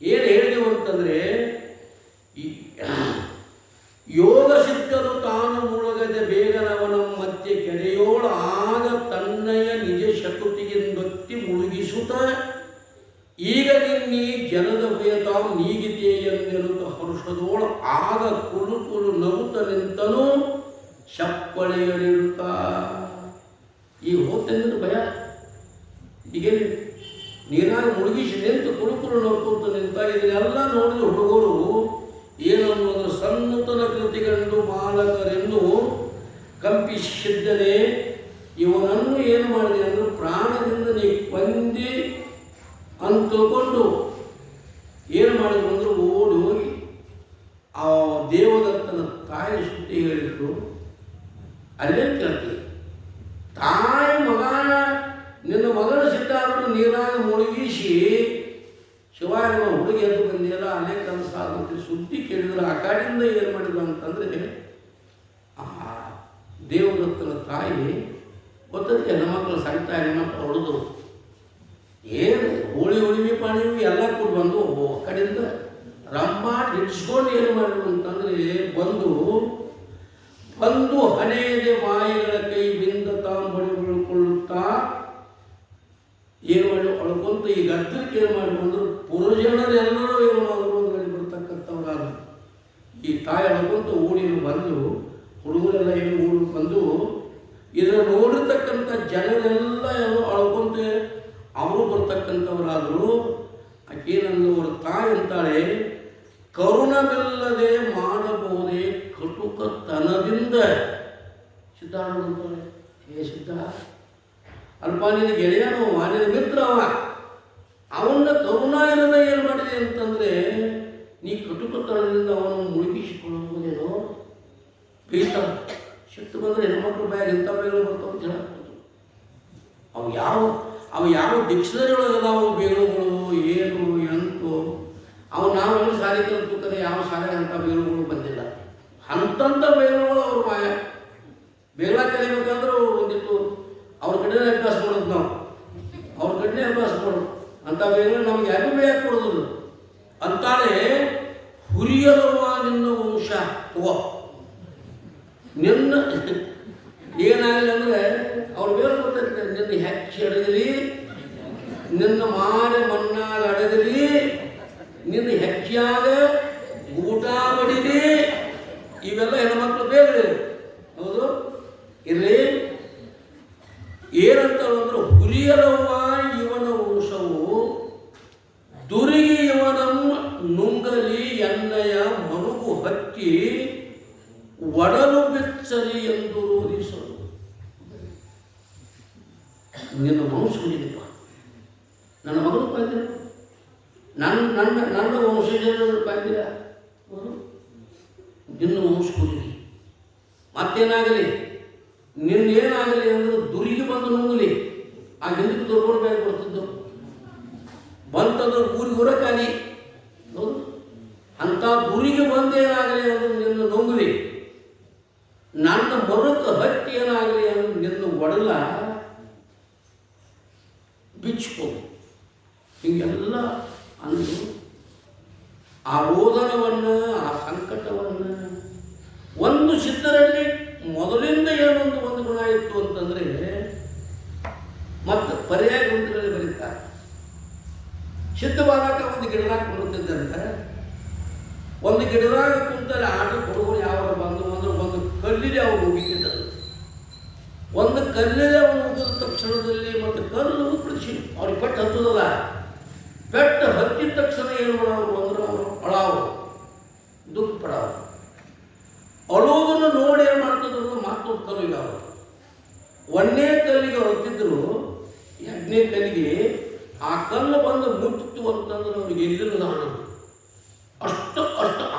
ಏನು ಹೇಳಿದೆವು ಅಂತಂದರೆ ಯೋಗ ಸಿದ್ಧರು ತಾನು ಮುಳುಗದೆ ಬೇಗನವನ ಮಧ್ಯೆ ಕೆರೆಯೋಳ ಆಗ ತನ್ನಯ ನಿಜ ಶಕುತಿಗೆಂದೊತ್ತಿ ಮುಳುಗಿಸುತ್ತ ಈಗ ನಿನ್ನೀ ಜನದ ಭಯತಾಂ ನೀಗಿದೆಯೆಂದಿರುತ್ತ ಹರುಷದೋಳ ಆಗ ಕುಲು ಕುಲು ನಗುತ್ತ ನಿಂತನು ಶಪ್ಪಳೆಯಲಿರುತ್ತ. ಈಗ ಹೋಗ್ತಂದ್ರೆ ಭಯ. ಈಗೇನು ನೀರಾಗ ಮುಳುಗಿಸಿ ನಿಂತು ಕುರುಕುರು ನೋಡ್ಕೊಂತ ನಿಂತ. ಇದನ್ನೆಲ್ಲ ನೋಡಿದ ಹುಡುಗರು ಏನನ್ನು ಸನ್ನೂತನ ಕೃತಿಗಂಡು ಬಾಲಕರೆಂದು ಕಂಪಿಸಿದ್ದನೆ. ಇವನನ್ನು ಏನು ಮಾಡಿದೆ ಅಂದ್ರೆ ಪ್ರಾಣದಿಂದ ನೀ ಕೊಂದಿ ಅಂತ ತಿಳ್ಕೊಂಡು ಏನು ಮಾಡಿದ್ರು ಅಂದ್ರೆ ಓಡಿ ಹೋಗಿ ಆ ದೇವದತ್ತನ ತಾಯಿ ಸುದ್ದಿ ಹೇಳಿದ್ರು. ಅಲ್ಲೇ ಕೇಳ್ತೀವಿ, ತಾಯಿ ಮಗ ನಿನ್ನ ಮಗನ ಸಿದ್ಧಾಂತ ನೀರಾಗ ಮುಳುಗಿಸಿ ಶಿವಾಯ ಹುಡುಗಿ ಎದ್ದು ಬಂದಿಲ್ಲ ಅಲ್ಲೇ ಕೆಲಸ ಆಗುತ್ತೆ ಸುದ್ದಿ ಕೇಳಿದ್ರೆ ಆ ಕಾಡಿಂದ ಏನು ಮಾಡಿದ್ರು ಅಂತಂದರೆ ಆ ದೇವದತ್ತನ ತಾಯಿ ಗೊತ್ತೈತೆ ಹೆಣ್ಮಕ್ಳು ಸಣ್ಣ ಹೆಣ್ಮಕ್ಳು ಹೊಡೆದು ಏನು ಹುಳಿಮೆ ಪಾಣಿವಿ ಎಲ್ಲ ಕೂಡ ಬಂದು ಆ ಕಡೆಯಿಂದ ರಂಬಾಟ್ ಹಿಡಿಸ್ಕೊಂಡು ಏನು ಮಾಡಿದ್ರು ಅಂತಂದರೆ ಬಂದು ಹಣೆಯದೆ ಬಾಯಿಗಳ ಕೈ ಬಿಂದ ತಾಂಬಡಿ ಬೀಳ್ಕೊಳ್ಳುತ್ತಾ ಏನು ಮಾಡಿ ಅಳ್ಕೊಂತ ಈ ಗದ್ದಕ್ಕೆ ಏನು ಮಾಡಿ ಬಂದರು. ಪುರಜನರೆಲ್ಲರೂ ಏನು ಮಾಡಿದ್ರು ಅಂದ್ರೆ ಬರ್ತಕ್ಕಂಥವ್ರಾದ ಈ ತಾಯಿ ಅಳ್ಕೊಂತ ಓಡಿ ಬಂದು ಹುಡುಗರೆಲ್ಲ ಏನು ಓಡಿ ಬಂದು ಇದನ್ನು ನೋಡಿರ್ತಕ್ಕಂಥ ಜನರೆಲ್ಲ ಏನೋ ಅಳ್ಕೊಂತ ಅವರು ಬರ್ತಕ್ಕಂಥವರಾದರು. ಆಕೇನಂದು ಅವ್ರ ತಾಯಿ ಅಂತಾಳೆ, ಕರುಣವಿಲ್ಲದೆ ಮಾಡಬಹುದೇ ಕಟುಕತನದಿಂದ. ಸಿದ್ಧಾರ್ಥ ಅಂತಾಳೆ, ಹೇ ಸಿದ್ಧ, ಅಲ್ಪ ನಿನ್ನ ಗೆಳೆಯನು ನಿನ್ನ ಮಿತ್ರ ಅವನ್ನ ಕರುಣಾ ಇಲ್ಲದೆ ಏನು ಮಾಡಿದೆ ಅಂತಂದರೆ ನೀ ಕಟುಕತನದಿಂದ ಅವನು ಮುಳುಗಿಸಿಕೊಳ್ಳಬಹುದೇನೋ. ಬೀತ ಶಕ್ತಿ ಬಂದರೆ ಹೆಣ್ಮಕ್ಳು ಬ್ಯಾಗ್ ಇಂಥ ಬೇಗಳು ಬರ್ತಾವ ಅಂತ ಹೇಳಾಕ್ಬೋದು. ಅವು ಯಾವ ಡಿಕ್ಷನರಿ ಒಳಗದಾವು ಬೇಳುಗಳು ಏನು ಎಂಟು ನಾವು ಶಾಲೆ ಕಲ್ತ್ಬೇಕಾದ್ರೆ ಯಾವ ಶಾಲೆಗೆ ಅಂಥ ಬೇಳುಗಳು ಬಂದಿಲ್ಲ. ಅಂಥಂಥ ಬೇಳುಗಳು ಅವ್ರ ಮಾಯ. ಬೇಗ ಕಲಿಬೇಕಂದ್ರೆ ಒಂದಿತ್ತು ಅವ್ರ ಕಡೆನೇ ಅಭ್ಯಾಸ ಮಾಡೋದು, ನಾವು ಅವ್ರ ಕಡೆನೇ ಅಭ್ಯಾಸ ಮಾಡೋದು. ಅಂಥ ಬೇಗ ನಮ್ಗೆ ಯಾರಿಗೂ ಬೇಯಕ್ಕೆ ಕೊಡೋದಿಲ್ಲ ಅಂತಾಳೆ. ಹುರಿಯಲವ ನಿನ್ನ ವಂಶ ತಗೋ ನಿನ್ನ ಏನಾಗಲಿ ಅಂದರೆ ಅವ್ರು ಬೇರೆ ಗೊತ್ತೈತೆ, ನಿನ್ನ ಹೆಚ್ಚಿ ಅಡಗಲಿ, ನಿನ್ನ ಮಾರೆ ಮಣ್ಣಾಗ ಅಡಗಲಿ, ನಿನ್ನ ಹೆಚ್ಚಾಗ ಊಟ ಬಡಿಲಿ, ಇವೆಲ್ಲ ಹೆಣ್ಮಕ್ಳು ಬೇರೆ. ಹೌದು ಇರಲಿ. ಏನಂತ ಅಂದ್ರೆ ಹುರಿಯಲವ್ವ ಇವನ ವಂಶವು ದುರಿಗಿ ಇವನಮ್ಮ ನುಂಗಲಿ ಎನ್ನಯ ಮರುಗು ಹಕ್ಕಿ ಒಡಲು ಬೆಚ್ಚಲಿ ಎಂದು ರೋಧಿಸಲು. ನಿನ್ನ ವಂಶ ಹುರಿದಪ್ಪ, ನನ್ನ ಮಗಳು ಬಂದಿರ, ನನ್ನ ವಂಶಜರು ಬಂದಿರ, ನಿನ್ನ ವಂಶ ಹುರಿಲಿ. ಮತ್ತೇನಾಗಲಿ ನಿನ್ನೇನಾಗಲಿ ಅಂದ್ರೆ ದುರಿಗೆ ಬಂದು ನುಂಗಲಿ. ಆ ಹಿಂದಕ್ಕೆ ದುರ್ಗೋಡ್ ಬೇರೆ ಬರ್ತಿದ್ದು ಬಂತಂದ್ರೆ ಊರಿಗೆ ಖಾಲಿ. ಹೌದು, ಅಂಥ ದುರಿಗೆ ಬಂದೇನಾಗಲಿ ಅಂದ್ರೆ ನಿನ್ನ ನುಂಗಲಿ. ನನ್ನ ಮರುಕ ಹತ್ತಿ ಏನಾಗಲಿ ಅಂದ್ರೆ ನಿನ್ನ ಒಡಲ ಬಿಚ್ಕೋ. ಹೀಗೆಲ್ಲ ಅಂದು ಆ ರೋದನವನ್ನು ಆ ಸಂಕಟವನ್ನು ಒಂದು ಸಿದ್ಧರಲ್ಲಿ ಮೊದಲಿಂದ ಏನೊಂದು ಒಂದು ಗುಣ ಇತ್ತು ಅಂತಂದರೆ ಮತ್ತು ಪರ್ಯಾಯ ಗ್ರಂಥಗಳಲ್ಲಿ ಬರೀತಾರೆ. ಸಿದ್ಧ ಬಾಲಕ ಒಂದು ಗಿಡದಾಗ ಕುಂತಿದ್ದಂತೆ. ಒಂದು ಗಿಡದಾಗ ಕುಂತಲ್ಲಿ ಆಟ ಹುಡುಗರು ಯಾವ ಬಂದು ಅಂದ್ರೆ ಒಂದು ಕಲ್ಲಿಗೆ ಅವ್ರು ಮುಗಿತಿದ್ದರು. ಒಂದು ಕಲ್ಲಿಗೆ ಅವನು ಮುಗಿದ ತಕ್ಷಣದಲ್ಲಿ ಮತ್ತು ಕಲ್ಲು ಬಿಡಿಸಿ ಅವ್ರಿಗೆ ಪೆಟ್ಟು ಹತ್ತದಲ್ಲ. ಪೆಟ್ಟು ಹತ್ತಿದ ತಕ್ಷಣ ಏನು ಮಾಡೋರು ಅಂದ್ರೆ ಅವರು ಅಳಾವು, ದುಃಖ ಪಡಾವು. ಅಳುವುದನ್ನು ನೋಡಿ ಏನು ಮಾಡ್ತಿದ್ರು, ಮತ್ತೊಂದು ಕಲ್ಲಿಗೆ ಅವರು ಒಂದೇ ಕಲ್ಲಿಗೆ ಹೊತ್ತಿದ್ರು. ಎರಡನೇ ಕಲ್ಲಿಗೆ ಆ ಕಲ್ಲು ಬಂದು ಮುಟ್ಟಿತು ಅಂತಂದ್ರೆ ಅವ್ರಿಗೆ ಎಲ್ಲಿರೋದು ಆನಂದ, ಅಷ್ಟು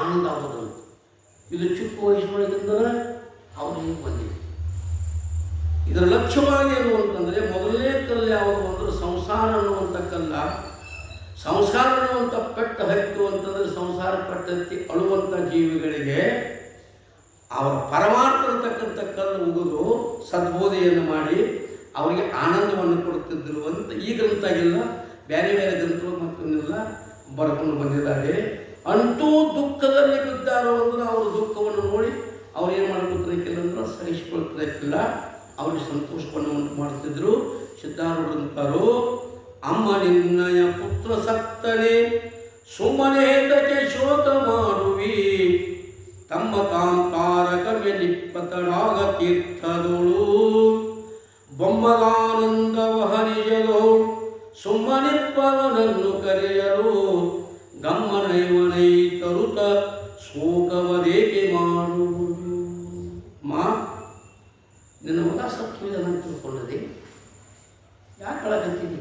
ಆನಂದ ಆಗೋದಂತ. ಇದು ಚಿಕ್ಕ ವಯಸ್ಸಿನೊಳಗಿಂದ ಅವ್ರಿಗೆ ಬಂದಿದೆ. ಇದರ ಲಕ್ಷ್ಯವಾಗಿ ಏನು ಅಂತಂದರೆ ಮೊದಲನೇ ಕಲ್ಲು ಯಾವುದು ಅಂದ್ರೆ ಸಂಸಾರ ಅನ್ನುವಂಥ ಕಲ್ಲ. ಸಂಸಾರ ಅನ್ನುವಂಥ ಪೆಟ್ಟು ಹತ್ತು ಅಂತಂದರೆ ಸಂಸಾರ ಪಟ್ಟತ್ತಿ ಅಳುವಂಥ ಜೀವಿಗಳಿಗೆ ಅವರ ಪರಮಾರ್ಥ ಅಂತಕ್ಕಂಥ ಕಲ್ಲು ಮುಗಿದು ಸದ್ಬೋಧೆಯನ್ನು ಮಾಡಿ ಅವರಿಗೆ ಆನಂದವನ್ನು ಕೊಡುತ್ತಿದ್ದರು ಅಂತ ಈ ಗ್ರಂಥಾಗಿಲ್ಲ, ಬೇರೆ ಬೇರೆ ಗ್ರಂಥಗಳು ಮತ್ತೊಂದೆಲ್ಲ ಬರ್ಕೊಂಡು ಬಂದಿದ್ದಾರೆ. ಅಂತೂ ದುಃಖದಲ್ಲಿ ಬಿದ್ದಾರೋ ಅಂದ್ರೆ ಅವರ ದುಃಖವನ್ನು ನೋಡಿ ಅವ್ರು ಏನು ಮಾಡ್ಕೊಳ್ತಿರಕ್ಕಿಲ್ಲ ಅಂದ್ರೆ ಸಹಿಸಿಕೊಳ್ತಿರಕ್ಕಿಲ್ಲ, ಅವ್ರಿಗೆ ಸಂತೋಷವನ್ನು ಉಂಟು ಮಾಡ್ತಿದ್ರು. ಸಿದ್ಧಾರೂಢರು ಅಮ್ಮ ನಿನ್ನಯ ಪುತ್ರ ಸತ್ತನೆ ಸುಮ್ಮನೆ ಹೇತಕ್ಕೆ ಶೋಕ ಮಾಡುವಿ, ತಮ್ಮ ಕಾಂತಾರಕ ಮೆಲಿಪ್ಪತಡಾಗ ತೀರ್ಥದೋಳು ಬೊಮ್ಮದಾನಂದವ ಹರಿಯಲು ಸುಮ್ಮನಿಪ್ಪವನನ್ನು ಕರೆಯಲು ಗಮ್ಮನೈವನೈ ತರುತ ಶೋಕವದೇಕೆ ಮಾಡುವುದು. ಮಾ ನಿನ್ನ ಮಗ ಸತ್ವಿದನ ತಿಳ್ಕೊಳ್ಳದೆ ಯಾಕೆ ಅಳಕತ್ತೀನಿ?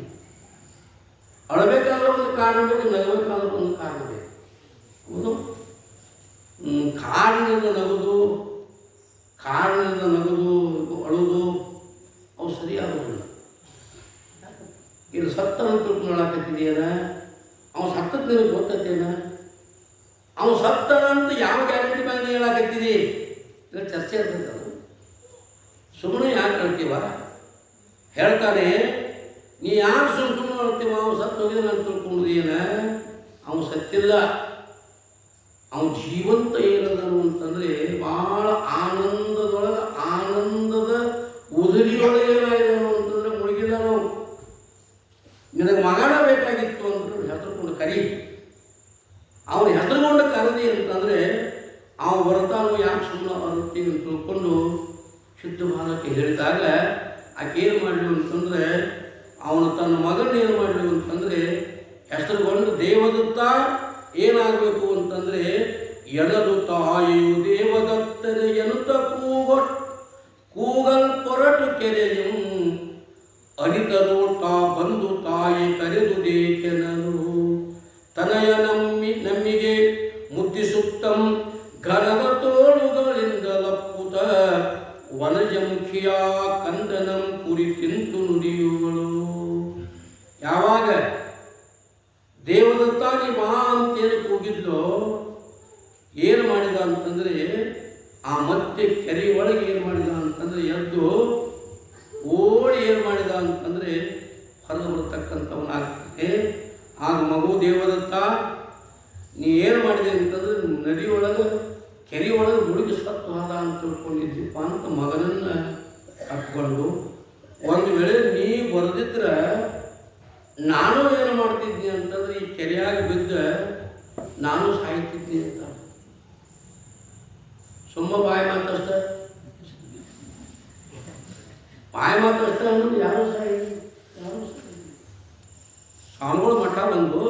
ಅಳಬೇಕಾದ್ರೆ ಒಂದು ಕಾರಣ ಬೇಕು, ನಗಬೇಕಾದ್ರೆ ಒಂದು ಕಾರಣ ಬೇಕು. ಹೌದು, ಕಾರಣದಿಂದ ನಗುದು ಅಳುವುದು ಅವು ಸರಿಯಾಗೋದಿಲ್ಲ. ಇದು ಸತ್ತನ ತಿಳ್ಕೊಳ್ಳಾಕತ್ತಿದೆಯೇನ? ಅವನು ಸತ್ತದ ನಿನಗೆ ಗೊತ್ತೈತೇನ? ಅವನು ಸತ್ತನಂತ ಯಾವ ಗ್ಯಾರಂಟಿ ಮೇಲೆ ಹೇಳಾಕತ್ತಿದಿ? ಇಲ್ಲ ಚರ್ಚೆ ಇರ್ತೈತೆ. ಅದು ಸುಮ್ಮನೆ ಯಾಕೆ ಹೇಳ್ತೀವ? ಹೇಳ್ತಾನೆ, ನೀ ಯಾಕೆ ಸುಮ್ಮನೆ ಹೇಳ್ತೀವ? ಅವನು ಸತ್ತು ಹೋಗಿದ ನಾನು ತಿಳ್ಕೊಂಡಿದ್ದೀನ? ಅವನು ಸತ್ತಿಲ್ಲ, ಅವನು ಜೀವಂತ ಏನದನು ಅಂತಂದರೆ ಭಾಳ ಆನಂದದೊಳಗೆ, ಆನಂದದ ಉದರಿಯೊಳಗೆ ಏನಾಗಿದನು ಅಂತಂದರೆ ಮುಳುಗಿಲ್ಲ. ನಾವು ನಿನಗೆ ಮಗನ ಬೇಕಾಗಿತ್ತು ಅಂತ ಹೆಸರುಕೊಂಡು ಕರಿ. ಅವನು ಹೆಸರುಗೊಂಡು ಕರದಿ ಅಂತಂದರೆ ಅವನು ಬರ್ತಾನೋ ಯಾಕೆ ಸುಮ್ಮನೆ ಬರುತ್ತೆ ಅಂತ ತಿಳ್ಕೊಂಡು ಶುದ್ಧ ಬಾಲಕ್ಕೆ ಹೇಳಿದಾಗ ಆಕೆ ಏನು ಮಾಡಲಿ ಅಂತಂದರೆ, ಅವನು ತನ್ನ ಮಗನ ಏನು ಮಾಡಲಿ ಅಂತಂದರೆ ಹೆಸರುಗೊಂಡು ದೇವದತ್ತ ಏನಾಗಬೇಕು ಅಂತಂದರೆ, ಎನದು ತಾಯಿಯು ದೇವದತ್ತನೆ ಎನ್ನುತ್ತ ಕೂಗಲ್ ಪೊರಟು ಕೆರೆಯು ಅನಿತರು ತಾ ಬಂದು ತಾಯಿ ಕರೆದು ದೇಕೆನರು ತನಯ ನಮ್ಮಿಗೆ ಮುದ್ದಿಸುತ್ತಂ ಘನದ ತೋಳುಗಳಿಂದ ಲಪ್ಪುತ ವನಜಮುಖಿಯ ಕಂದನಂ ಕುರಿತಿಂತು ನುಡಿಯುಗಳು. ಯಾವಾಗ ದೇವದತ್ತ ನೀ ಬಾ ಅಂತೇಳಿ ಕೂಗಿದ್ಲೋ ಏನು ಮಾಡಿದ ಅಂತಂದರೆ, ಆ ಮತ್ತೆ ಕೆರೆ ಒಳಗೆ ಏನು ಮಾಡಿದ ಅಂತಂದರೆ ಎದ್ದು ಓಡಿ ಏನು ಮಾಡಿದ ಅಂತಂದರೆ ಹೊರಗೆ ಬರ್ತಕ್ಕಂಥವನಾಗ್ತದೆ. ಆಗ ಮಗು ದೇವದತ್ತ ನೀ ಏನು ಮಾಡಿದೆ ಅಂತಂದರೆ ನದಿ ಒಳಗೆ ಕೆರೆ ಒಳಗೆ ಹುಡುಗಿ ಸತ್ತು ಹೋದ ಅಂತ ತಿಳ್ಕೊಂಡಿದ್ದೀಪ್ಪ ಅಂತ ಮಗನನ್ನು ಕಟ್ಕೊಂಡು, ಒಂದು ವೇಳೆ ನೀ ಬರೆದಿದ್ರೆ ನಾನು ಏನು ಮಾಡ್ತಿದ್ನಿ ಅಂತಂದ್ರೆ ಈ ಕೆರೆಯಾಗ ಬಿದ್ದ ನಾನು ಸಾಯ್ತಿದ್ನಿ ಅಂತ. ಸುಮ್ಮ ಬಾಯಿ ಮಾತಷ್ಟ ಅನ್ನೋದು ಯಾರು ಸ್ವಾಮಿಗಳು ಮಠ ಬಂದು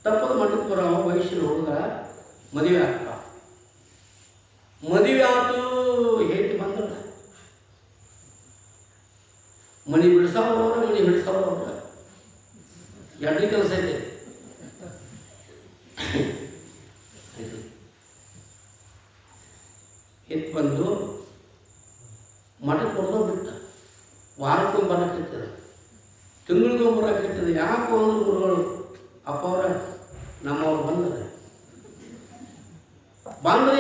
ತಪ್ಪದ ಮಠಕ್ಕೆ ಬರೋ ವಯಸ್ಸಿನ ಹುಡುಗ ಮದುವೆ ಆಗ್ತಾವ. ಮದುವೆ ಆತು ಹೇಳಿ ಬಂದ್ರ ಮನೆ ಬಿಡಿಸೋರವ್ರ ಮನೆ ಹಿಡಿಸೋರವ್ರ ಎರಡು ಕೆಲಸ ಇದೆ. ಎತ್ತು ಬಂದು ಮಠಕ್ಕೆ ಕೊಡೋದು ಬಿಟ್ಟ, ವಾರಕ್ಕೊಂದು ಬರಕೈತದ, ತಿಂಗಳಿಗೊಂದು ಬರಕೈತದ. ಯಾಕೆ ಒಂದು ಗುರುಗಳು ಅಪ್ಪ ಅವ್ರ ನಮ್ಮವ್ರು ಬಂದರೆ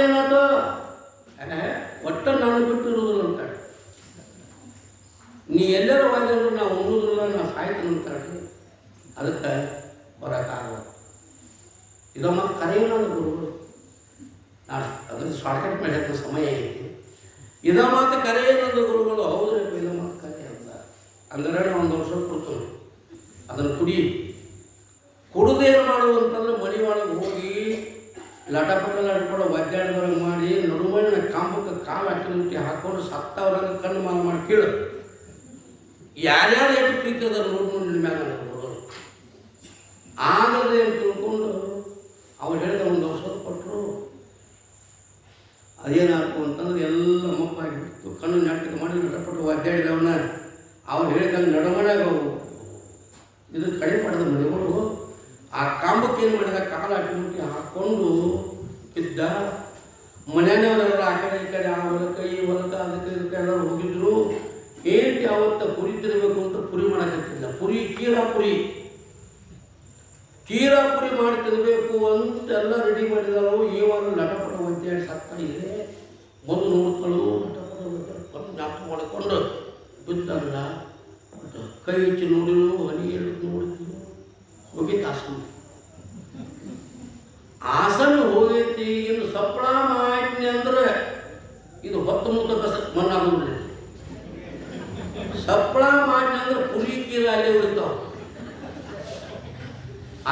ಏನಾಯ್ತು, ಒಟ್ಟ ನಾನು ಬಿಟ್ಟು ಇರೋದಿಲ್ಲ ಅಂತಾಳೆ. ನೀ ಎಲ್ಲರ ವಾದ್ಯಂದ್ರೆ ನಾವು ಉಣ್ಣೋದಿಲ್ಲ, ನಾವು ಸಾಯ್ತೀನಿ ಅಂತಾಳೆ. ಅದಕ್ಕೆ ಬರೋಕ್ಕಾಗಲ್ಲ. ಇದು ಮತ್ತು ಕರೆಯೋಣ ಗುರುಗಳು. ನಾನು ಅದನ್ನು ಶಾರ್ಟ್ಕಟ್ ಮಾಡೋಕ್ಕೆ ಸಮಯ ಐತಿ. ಇದ ಮಾತು ಕರೆ ಏನಂದ್ರೆ ಗುರುಗಳು, ಹೌದ್ರಿ ಇದ ಮಾತು ಕರೆ ಅಂತ ಅಂದರೆ ನಾವು ಒಂದು ವರ್ಷ ಕೊಡ್ತೀವಿ. ಅದನ್ನು ಕುಡಿದೇನು ಮಾಡುವಂತಂದ್ರೆ ಮನೆ ಒಳಗೆ ಹೋಗಿ ಲಟಪಟ ಒದ್ದಾಡ್ಬರಂಗೆ ಮಾಡಿ ನಡುಮಣ್ಣ ಕಾಂಬಕ್ಕೆ ಕಾಲು ಅಟ್ಟಿ ಹಾಕ್ಕೊಂಡು ಸತ್ತವ್ರಂಗೆ ಕಣ್ಣು ಮಾಡಿ ಕೇಳು. ಯಾರ್ಯಾರು ಎಷ್ಟು ಪ್ರೀತಿ ಅದ ನೋಡ್ಕೊಂಡು ನಿನ್ನ ಮ್ಯಾಗ ನೋಡೋರು ಆಗದೆ ಅಂತ ತಿಳ್ಕೊಂಡು ಅವ್ರು ಹೇಳಿದ ಒಂದು ಔಷಧ ಕೊಟ್ಟರು. ಅದೇನಾಯ್ತು ಅಂತಂದ್ರೆ ಎಲ್ಲ ಮಪ್ಪಾಗಿಬಿಡ್ತು. ಕಣ್ಣು ನಾಟಕ ಮಾಡಿ ನಟಪಟ್ಟು ಒದ್ದಾಡಿದವನ್ನ ಅವ್ರು ಹೇಳಿದಂಗೆ ನಡುಮಣ್ಯಾಗ ಇದು ಕಡೆ ಪಡೆದ ಮನೆಗಳು ಆ ಕಾಂಬಕ್ಕೆ ಏನು ಮಾಡಿದ ಕಾಲು ಅಟ್ಟಿ ಹಾಕ್ಕೊಂಡು ಇದ್ದ. ಮನೆಯವರೆಲ್ಲ ಆ ಕಡೆ ಈ ಕಡೆ ಆ ಹೊಲಕ್ಕೆ ಈ ಹೊಲಕ್ಕೆ ಅದಕ್ಕೆ ಇದಕ್ಕೆ ಎಲ್ಲರೂ ಹೋಗಿದ್ರು. ఏంటి ಅವತ್ತ ಪುರಿ ತಿನ್ನಬೇಕು ಅಂತ ಪುರಿ ಮಾಡಕತ್ತಿಲ್ಲ. ಕೀರಾ ಪುರಿ ಮಾಡಿ ತಿನ್ನಬೇಕು ಅಂತೆಲ್ಲ ರೆಡಿ ಮಾಡಿದಳು. ಇವಾಗ ನಟಪಟ ಒದ್ದಾಡಿ ಸತ್ತ ಇದೆ. ಬಂದು ನೋಡ್ತಳು, ನಟಪಟ ನಾಟ ಮಾಡಿಕೊಂಡು ಬಿದ್ದಲ್ಲ. ಕೈ ಹೆಚ್ಚಿ ನೋಡಿದ್ರು, ಹನಿ ಹೇಳಿದ್ರು, ನೋಡಿದ್ರು, ಹೋಗಿ ಆಸನ ಹೋಗೈತಿ. ಇನ್ನು ಸಪ್ಪಳ ಮಾಡ್ತೀನಿ ಅಂದ್ರೆ ಇದು ಹೊತ್ತು ಮುತ್ತ ಕಸ ಮಣ್ಣಾಗೋದ್ರಿ. ಸಪ್ಪಳ ಮಾಡಿ ಅಂದ್ರೆ ಪುರಿ ಕೀರ ಅಲ್ಲೇ ಉಳಿತಾವ.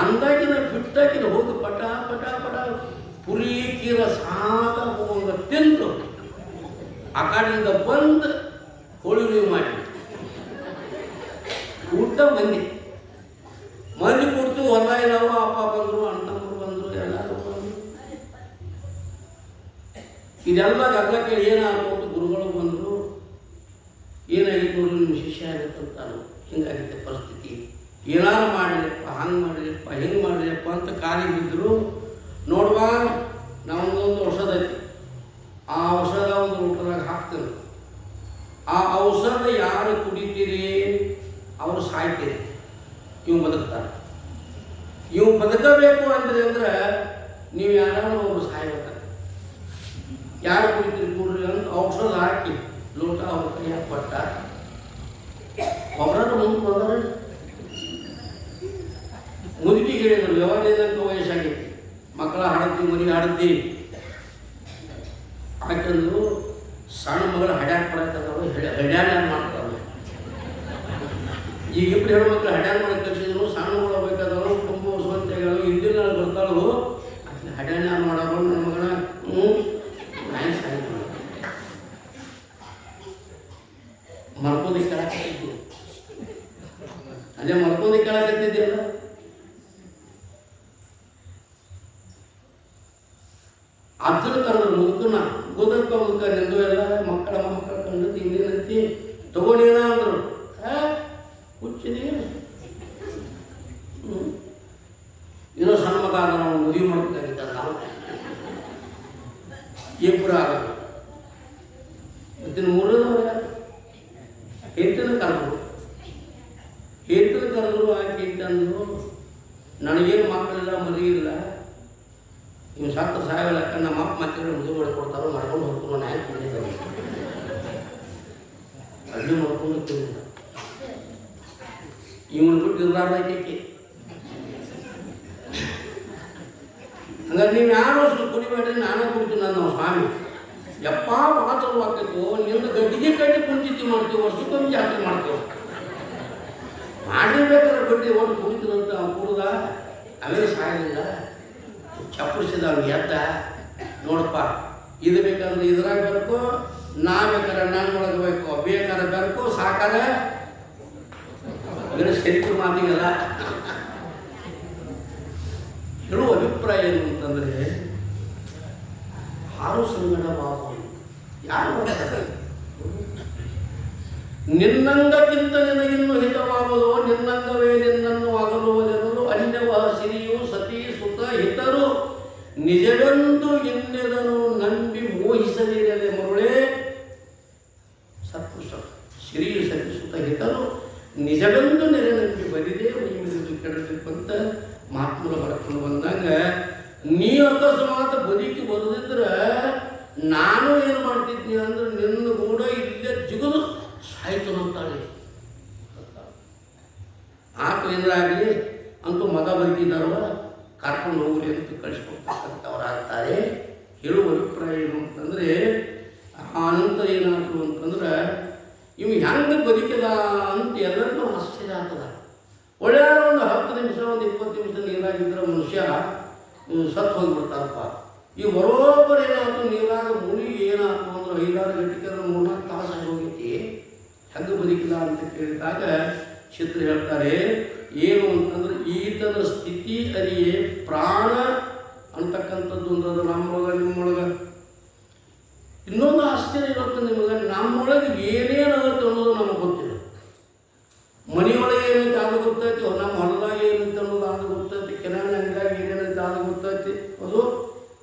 ಅಂದಾಗಿನ ಬಿಟ್ಟಾಗಿನ ಹೋಗಿ ಪಟ ಪುರಿ ಕೀರ ಸಾಕ ಹೋಗಂಗ ತಿಂದು ಆ ಕಾಡಿನಿಂದ ಬಂದು ಹೋಳಿ ಮಾಡಿ ಊಟ ಮಂದಿ ಕೊಡ್ತು. ಹೊಲ ಇದಾವ, ಅಪ್ಪ ಬಂದರು, ಅಣ್ಣಮ್ಮರು ಬಂದರು, ಎಲ್ಲರೂ ಬಂದರು. ಇದೆಲ್ಲ ಗದ್ಲ ಕೇಳಿ ಏನಾಗ್ಬೋದು. ಗುರುಗಳು ಬಂದರು, ಏನಾಗಿತ್ತು ನೋಡ್ರಿ ನಿಮ್ಮ ಶಿಷ್ಯ ಆಗುತ್ತಂತಾನು, ಹಿಂಗಾಗಿತ್ತೆ ಪರಿಸ್ಥಿತಿ, ಏನಾರು ಮಾಡಲಿಪ್ಪ, ಹಂಗೆ ಮಾಡಲಿಪ್ಪ, ಹಿಂಗೆ ಮಾಡಲಿಪ್ಪ ಅಂತ ಕಾಲಿಗೆ ಬಿದ್ದರು. ನೋಡುವ ನಾವು ಆ ಔಷಧ ಯಾರು ಕುಡಿತೀರಿ ಅವರು ಸಾಯ್ತೀರಿ, ಇವು ಬದುಕ್ತಾರೆ. ಇವು ಬದುಕಬೇಕು ಅಂದ್ರೆ ನೀವು ಯಾರು ಅವರು ಸಾಯ್ಬೇಕಾಗ್ತದೆ. ಯಾರು ಕುಡಿತೀರಿ ಕೂಡ್ರಿ ಅಂತ ಔಷಧ ಹಾಕಿ ಲೋಟ ಅವ್ರ ಕೈ ಕೊಟ್ಟ ಒಬ್ಬರ ಮುಂದೆ ಬಂದರೆ ಮುದುಕಿ ಹೇಳಿದ್ರು, ವ್ಯವಹಾರದಂತ ವಯಸ್ಸಾಗೈತಿ, ಮಕ್ಕಳ ಹಾಡತ್ತಿ ಮರಿ ಹಾಡತ್ತಿ ಯಾಕಂದ್ರು ಸಣ್ಣ ಮಗಳು ಹಡ್ಯಾನ ಕೊಡಕ್ಕಂದವು ಹಡ್ಯಾನ ಮಾಡ್ತಾವೆ. ಈಗ ಇಬ್ಬರು ಹೆಣ್ಮಕ್ಳು ಹಡ್ಯಾನ ಮಾಡಕ್ಕೆ ಕಲಿಸಿದ್ರು, ಸಣ್ಣ ಮಗಳು ಬೇಕಾದವರು ತುಂಬ ಸ್ವಂತೆಗಳು ಹಿಂದಿನ ಬರ್ತಾಳು ಅಟ್ಲ ಹಡ್ಯಾನ ಮಾಡೋರು ನನ್ನ ಮಗನ ನಾಯಿ ಸಾಯಿ ಮರ್ಕೋದಿ ಕೆಳಕತ್ತಿದ್ದೆ, ಅದೇ ಮರ್ಕೋದಿ ಕೆಳಕತ್ತಿದ್ದೆಲ್ಲ. ಅದ್ರ ಕರೆದ್ರು ಮುದುಕನ ಮುದುಕ ನಿಂದು ಎಲ್ಲ ಮಕ್ಕಳ ಮೊಮ್ಮಕ್ಕಳ ಕಂಡು ಇನ್ನೇನಂತಿ ತಗೊಂಡೇನ ಅಂದರು. ಹುಚ್ಚಿನಿ ಇನ್ನೂ ಸಣ್ಣ ಮಗ ಆಗ ನಾವು ಮದುವೆ ಮಾಡ್ಬೇಕಾಗಿದ್ದ ನಾವು ಇಬ್ಬರು ಆಗೋದು. ಮತ್ತಿನ ಮೂರದವ್ರ ಹೆಂಡತಿನ ಕರೆದ್ರು ಆಕೆ ಅಂತಂದ್ರು, ನನಗೇನು ಮಕ್ಕಳಿಲ್ಲ ಮದುವೆ ಇಲ್ಲ, ನೀವು ಸತ್ತ ಸಾಯಲಕ್ಕ ನಮ್ಮ ಅಪ್ಪ ಮತ್ತೆ ಮದುವೆ ಮಾಡಿಕೊಡ್ತಾರೋ ಮಾಡ್ಕೊಂಡು ಹೋಗ್ಕೊಂಡು ನಾನು ಯಾಕೆ ಮಾಡಿದ್ದಾರೆ ಅಡ್ಡಿ ಮಾಡ್ಕೊಂಡು ತಿಂದ ಇವನು ಬಿಟ್ಟು ಇರ್ಲಾರ್ದೈತಿ. ಹಂಗಾರೆ ನೀವು ಯಾರು ಸ್ವಲ್ಪ ಕುಡಿಬೇಡ್ರಿ, ನಾನೇ ಕುಡಿತೀನಿ ನಾನು ಸ್ವಾಮಿ. ಯಪ್ಪ ಮಾತರು ಆಗ್ಬೇಕು, ನಿಂದು ಗಡ್ಡಿಗೆ ಕಟ್ಟಿ ಕುಂತಿತ್ತಿ ಮಾಡ್ತೀವಿ, ವರ್ಷಕ್ಕೊಮ್ಮೆ ಜಾತ್ರೆ ಮಾಡ್ತೀವಿ. ಮಾಡಿರ್ಬೇಕಾದ್ರೆ ಗಡ್ಡಿ ಒಟ್ಟು ಕುಡಿತೀನಂತ ಕುಡ್ದ ಅವೇನು ಸಾಯಲಿಲ್ಲ. ಚಪ್ಪಡಿಸಿದ ಅವ್ನು ಎದ್ದ, ನೋಡಪ್ಪ ಇದು ಬೇಕಾದ್ರೆ ಇದ್ರಾಗ ಬೇಕು, ನಾ ಬೇಕಾದ್ರೆ ನನ್ನೊಳಗೆ ಬೇಕು, ಬೇಕಾದ್ರೆ ಬೇಕು ಸಾಕಾರ ಶರೀರ ಮಾತಿಗಲ್ಲ. ಹೇಳುವ ಅಭಿಪ್ರಾಯ ಏನು ಅಂತಂದ್ರೆ, ಹಾರು ಸಂಗಡ ಬಾಬು ಯಾರು ನಿನ್ನಂಗಕ್ಕಿಂತ ನಿನಗಿನ್ನು ಹಿತವಾಗುವುದು, ನಿನ್ನಂಗವೇ ನಿನ್ನನ್ನು ಅಗಲುವುದೆನ್ನಲು ಅನ್ಯವ ಸಿರಿಯು ಸತಿ ಸುತ ಹಿತರು ನಿಜವೆಂದು ಎನ್ನೆದನು ನಂಬಿ ಮೋಹಿಸಲಿರದೆ ಮರುಳೇ. ಸತ್ಪುರುಷ ಸಿರಿಯು ಸತಿ ಸುತ ಹಿತರು ನಿಜವೆಂದು ನೆರೆ ನಂಬಿ ಬರಿದೆ ಮೈಮಿರಿದು ಕೆಡಬೇಕು ಅಂತ ಮಹಾತ್ಮರು ಬರ್ಕೊಂಡು ಬಂದಾಗ, ನೀ ಅಕಸ್ಮಾತ್ ಬದುಕಿ ಬರೆದಿದ್ರೆ ನಾನು ಏನು ಮಾಡ್ತಿದ್ನಿ ಅಂದ್ರೆ ನಿನ್ನ ಕೂಡ ಇಲ್ಲೇ ಜಿಗುದು ಸಾಯ್ತು ಅಂತಾಳೆ. ಆತು ಏನಾಗಲಿ ಅಂತೂ ಮಗ ಬದುಕಿದಾರವ ಕರ್ಕೊಂಡು ಹೋಗ್ರಿ ಅಂತ ಕಳಿಸ್ಕೊಡ್ತಕ್ಕಂಥವ್ರಾಗ್ತಾರೆ. ಹೇಳುವ ಅಭಿಪ್ರಾಯ ಏನು ಅಂತಂದರೆ, ಆನಂತರ ಏನಾದ್ರು ಅಂತಂದ್ರೆ ಇವು ಹೆಂಗೆ ಬದುಕಿದ ಅಂತ ಎಲ್ಲರಿಗೂ ಆಶ್ಚರ್ಯ ಆಗ್ತದ. ಒಳ್ಳೆಯ ಒಂದು 10 ನಿಮಿಷ ಒಂದು 20 ನಿಮಿಷ ನೀರಾಗಿದ್ದರೆ ಮನುಷ್ಯ ಸತ್ತು ಹೋಗಿಬಿಡ್ತಾರಪ್ಪ. ಈ ಬರೋಬ್ಬರ ಏನಾಯ್ತು ನೀರಾಗ ಮುಳುಗಿ ಏನಾಯ್ತು ಅಂದ್ರೆ 5-6 ಗಂಟೆಗೆ 3-4 ತಾಸು ಆಗಿ ಹೋಗೈತಿ. ಹೆಂಗೆ ಬದುಕಿಲ್ಲ ಅಂತ ಕೇಳಿದಾಗ ಚಿತ್ರ ಹೇಳ್ತಾರೆ ಏನು ಅಂತಂದ್ರೆ, ಈತನ ಸ್ಥಿತಿ ಅರಿಯೇ ಪ್ರಾಣ ಅಂತಕ್ಕಂಥದ್ದು ಒಂದು ನಮ್ಮೊಳಗೆ ನಿಮ್ಮೊಳಗೆ. ಇನ್ನೊಂದು ಆಶ್ಚರ್ಯ ಇರುತ್ತೆ ನಿಮಗೆ, ನಮ್ಮೊಳಗೆ ಏನೇನಾಗುತ್ತೆ ಅನ್ನೋದು ನಮಗೆ ಗೊತ್ತಿಲ್ಲ. ಮನೆಯೊಳಗೆ ಏನೈತೆ ಅದು ಗೊತ್ತೈತಿ, ನಮ್ಮ ಹೊಲದಾಗ ಏನೈತೆ ಅನ್ನೋದು ಅದು ಗೊತ್ತೈತಿ, ಕೆನಾಳ ಅಂಗಡಿಯಾಗ ಏನೇನೈತೆ ಅದು ಗೊತ್ತೈತಿ, ಅದು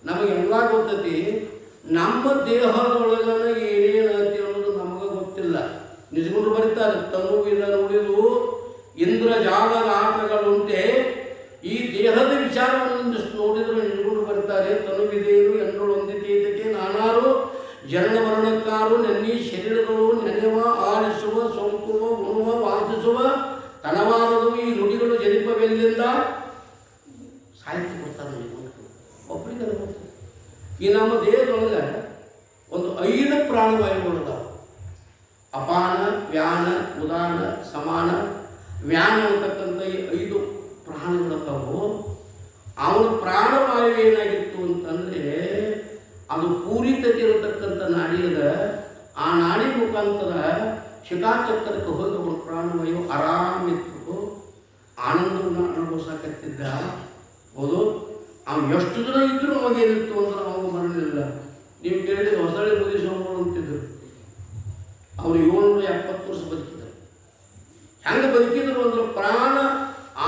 ನಮಗೆಲ್ಲ ಗೊತ್ತೈತಿ. ನಮ್ಮ ದೇಹದೊಳಗನ ಏನೇನೈತಿ ಅನ್ನೋದು ನಮಗೆ ಗೊತ್ತಿಲ್ಲ. ನಿಜಗುಂಡು ಬರೀತಾರೆ, ತನುವಿನ ನುಡಿದು ಇಂದ್ರಜಾಲದ ಆಟಗಳುಂಟೆ, ಈ ದೇಹದ ವಿಚಾರವನ್ನು ನೋಡಿದ್ರೆ ನಿಜಗುಂಡು ಬರೀತಾರೆ. ತನುವಿದೇನು ಎಂದೊಳೊಂದಿತೇತಕ್ಕೆ ನಾನಾರು ಜನ ಮರಣಕ್ಕಾರು ನೆನ್ನಿ ಶರೀರಗಳು ನೆನೆಯುವ ಆಲಿಸುವ ಸೋಂಕುವ ಉಣುವ ವಾಸಿಸುವ ತನವಾರದು ಈ ನುಡಿಗಳು ಜನಿಪವೆಲ್ಲಿಂದ ಸಾಹಿತ್ಯ ಕೊಡ್ತಾರೆ. ಒಬ್ಬರಿಗೆ ಈ ನಮ್ಮ ದೇಹದೊಳಗೆ ಒಂದು 5 ಪ್ರಾಣವಾಯುಗಳಿದಾವೆ. ಅಪಾನ, ವ್ಯಾನ, ಉದಾನ, ಸಮಾನ, ವ್ಯಾನ ಅಂತಕ್ಕಂಥ ಈ 5 ಪ್ರಾಣಗಳಿರ್ತಾವು. ಅವನ ಪ್ರಾಣವಾಯು ಏನಾಗಿತ್ತು ಅಂತಂದರೆ, ಅದು ಪೂರಿತತೆ ಇರತಕ್ಕಂಥ ನಾಡಿ ಅದ. ಆ ನಾಡಿ ಮುಖಾಂತರ ಶಿಖಾಚಕ್ರಕ್ಕೆ ಹೋಗಿ ಅವನ ಪ್ರಾಣವಾಯು ಆರಾಮಿತ್ತು, ಆನಂದವನ್ನು ಅನುಭವಿಸಕತ್ತಿದ್ದ. ಹೌದು, ಅವ್ನು ಎಷ್ಟು ದಿನ ಇದ್ದರೂ ಅವಾಗೇನಿತ್ತು ಅಂದ್ರೆ ಅವನು ಬರಲಿಲ್ಲ. ನೀವು ಕೇಳಿದ್ರೆ ಹೊಸಳೆ ಮುಗಿಸೋರು ಅಂತಿದ್ರು, ಅವರು 770 ವರ್ಷ ಬದುಕಿದ್ರು. ಹೆಂಗೆ ಬದುಕಿದ್ರು ಅಂದ್ರೆ ಪ್ರಾಣ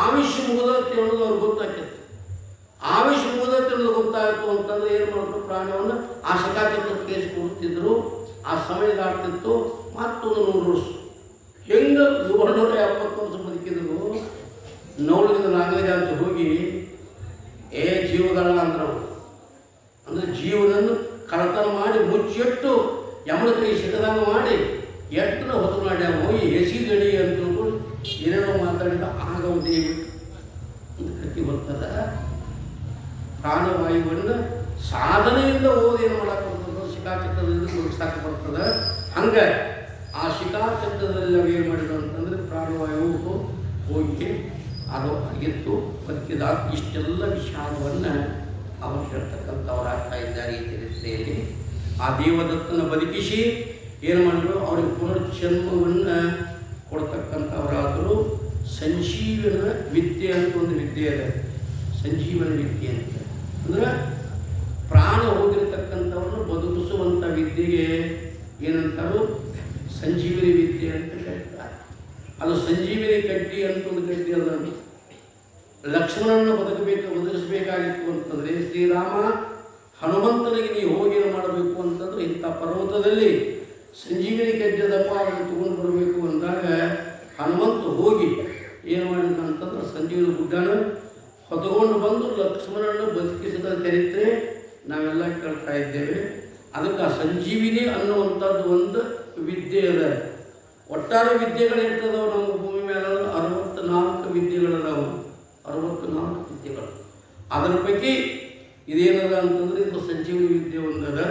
ಆವಿಷ ಮುಗಿದತ್ತೆ ಅನ್ನೋದು ಅವ್ರಿಗೆ ಗೊತ್ತಾಗ್ತಿತ್ತು. ಆವಿಷ ಮುಗಿದತ್ತೆ ಅನ್ನೋದು ಗೊತ್ತಾಯಿತು ಅಂತಂದ್ರೆ ಏನು ಮಾಡಿದ್ರು, ಪ್ರಾಣವನ್ನು ಆ ಶಿಖಾಚಕ್ರಕ್ಕೆ ಕೇಳಿಸ್ಕೊಡ್ತಿದ್ರು. ಆ ಸಮಯದಾಗ್ತಿತ್ತು ಮತ್ತೊಂದು 100 ವರ್ಷ. ಹೆಂಗೆ 770 ವರ್ಷ ಬದುಕಿದ್ರು ನವಳಿಂದ ನಾಗಲಿಗೆ ಅಂತ ಹೋಗಿ ಜೀವಗಳ ಅಂದ್ರು. ಅಂದರೆ ಜೀವನನ್ನು ಕಳತನ ಮಾಡಿ ಮುಚ್ಚಿಟ್ಟು ಯಮನ ಕೈ ಸಿಗದಂಗ ಮಾಡಿ ಎಟ್ಟನ ಹೊತ್ತು ಮಾಡಿ ಹೋಗಿ ಎಸಿಗಡಿ ಅಂತ ತಿಳ್ಕೊಂಡು ಏನೇನೋ ಮಾತಾಡಿದ ಆಗ ದೇವಿ ಅಂತ ಕಟ್ಟಿ ಬರ್ತದ. ಪ್ರಾಣವಾಯುವನ್ನು ಸಾಧನೆಯಿಂದ ಓದೇನು ಮಾಡಕ್ಕೆ ಬರ್ತದೆ, ಶಿಖಾಚಕ್ರದಿಂದ ಮುಗಿಸಾಕ ಬರ್ತದೆ. ಹಂಗೆ ಆ ಶಿಖಾಚಕ್ರದಲ್ಲಿ ನಾವು ಏನು ಮಾಡಿದ್ರು ಅಂತಂದರೆ ಪ್ರಾಣವಾಯು ಹೋಗಿ ಅದು ಆಗಿತ್ತು ಬದುಕಿದ. ಇಷ್ಟೆಲ್ಲ ವಿಚಾರವನ್ನು ಅವರು ಹೇಳ್ತಕ್ಕಂಥವರಾಗ್ತಾ ಇದ್ದಾರೆ ಈ ಚರಿತ್ರೆಯಲ್ಲಿ. ಆ ದೇವದತ್ತನ ಬದುಕಿಸಿ ಏನು ಮಾಡಿದ್ರು, ಅವ್ರಿಗೆ ಪುನರ್ಜನ್ಮವನ್ನು ಕೊಡ್ತಕ್ಕಂಥವರಾದರೂ ಸಂಜೀವನ ವಿದ್ಯೆ ಅಂತ ಒಂದು ವಿದ್ಯೆ ಇದೆ. ಸಂಜೀವನ ವಿದ್ಯೆ ಅಂತ ಅಂದರೆ ಪ್ರಾಣ ಹೋಗಿರ್ತಕ್ಕಂಥವ್ರನ್ನು ಬದುಕಿಸುವಂಥ ವಿದ್ಯೆಗೆ ಏನಂತಾರು ಸಂಜೀವನಿ ವಿದ್ಯೆ ಅಂತ ಹೇಳ್ತಾರೆ. ಅದು ಸಂಜೀವನಿ ಕಡ್ಡಿ ಅಂತ ಒಂದು ಕಡ್ಡಿ ಅಲ್ಲ. ಲಕ್ಷ್ಮಣನ ಬದುಕಿಸಬೇಕಾಗಿತ್ತು ಅಂತಂದರೆ ಶ್ರೀರಾಮ ಹನುಮಂತನಿಗೆ ನೀವು ಹೋಗಿ ಏನು ಮಾಡಬೇಕು ಅಂತಂದ್ರೆ ಇಂಥ ಪರ್ವತದಲ್ಲಿ ಸಂಜೀವನಿ ಕಡ್ಡಿಯದಪ್ಪ ಅದನ್ನು ತಗೊಂಡು ಬರಬೇಕು ಅಂದಾಗ ಹನುಮಂತ ಹೋಗಿ ಏನು ಮಾಡಿದ ಅಂತಂದ್ರೆ ಸಂಜೀವನಿ ಗುಡ್ಡನ ಹೊತ್ಕೊಂಡು ಬಂದು ಲಕ್ಷ್ಮಣನ ಬದುಕಿಸಿದ ಚರಿತ್ರೆ ನಾವೆಲ್ಲ ಕೇಳ್ತಾ ಇದ್ದೇವೆ. ಅದಕ್ಕೆ ಆ ಸಂಜೀವಿನಿ ಅನ್ನುವಂಥದ್ದು ಒಂದು ವಿದ್ಯೆ ಇದೆ. ಒಟ್ಟಾರೆ ವಿದ್ಯೆಗಳಿರ್ತದವು ನಮ್ಮ ಭೂಮಿ ಮೇಲೆ 64 ವಿದ್ಯೆಗಳದಾವು. 64 ವಿದ್ಯೆಗಳು. ಅದರ ಪೈಕಿ ಇದೇನದ ಅಂತಂದರೆ ಇದು ಸಂಜೀವನಿ ವಿದ್ಯೆ ಒಂದದ.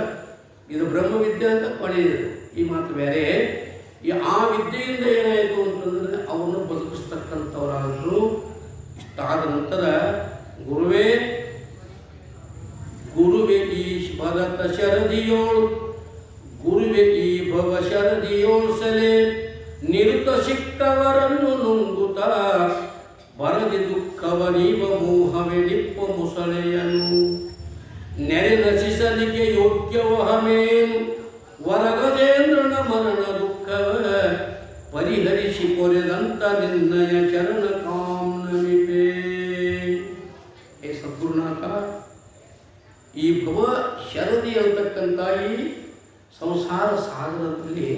ಇದು ಬ್ರಹ್ಮವಿದ್ಯೆ ಅಂತ ಪಡೆಯಿದೆ. ಈ ಮಾತು ಬೇರೆ. ಆ ವಿದ್ಯೆಯಿಂದ ಏನಾಯಿತು ಅಂತಂದರೆ ಅವನು ಬದುಕಿಸ್ತಕ್ಕಂಥವರಾದರೂ. ಇಷ್ಟಾದ ನಂತರ ಗುರುವೇ ಈ ಭರತ ಶರದಿಯೋಳು ಗುರುವೆ ಈ ಭವ ಶರದಿಯೋಳು ಸಲೆ ನಿರುತ ಸಿಕ್ಕವರನ್ನು ನುಂಗುತ್ತ ಬರದಿ ದುಃಖವ ನೀವ ಮೋಹವೇ ನಿಪ್ಪ ಮುಸಳೆಯನು ನೆರೆ ನಶಿಸಲಿಕ್ಕೆ ಯೋಗ್ಯವಹಮೇನು ವರಗಜೇಂದ್ರನ ಮರಣ ದುಃಖವ ಪರಿಹರಿಸಿ ಕೊರೆದಂತ ನಿನ್ನಯ ಚರಣ ಕಾಮ್ನಮಿಪೇ. ಹೇ ಸದ್ಗುರುನಾಥ, ಈ ಭವ ಶರದಿ ಅಂತಕ್ಕಂಥ ಈ ಸಂಸಾರ ಸಾಗರದಲ್ಲಿ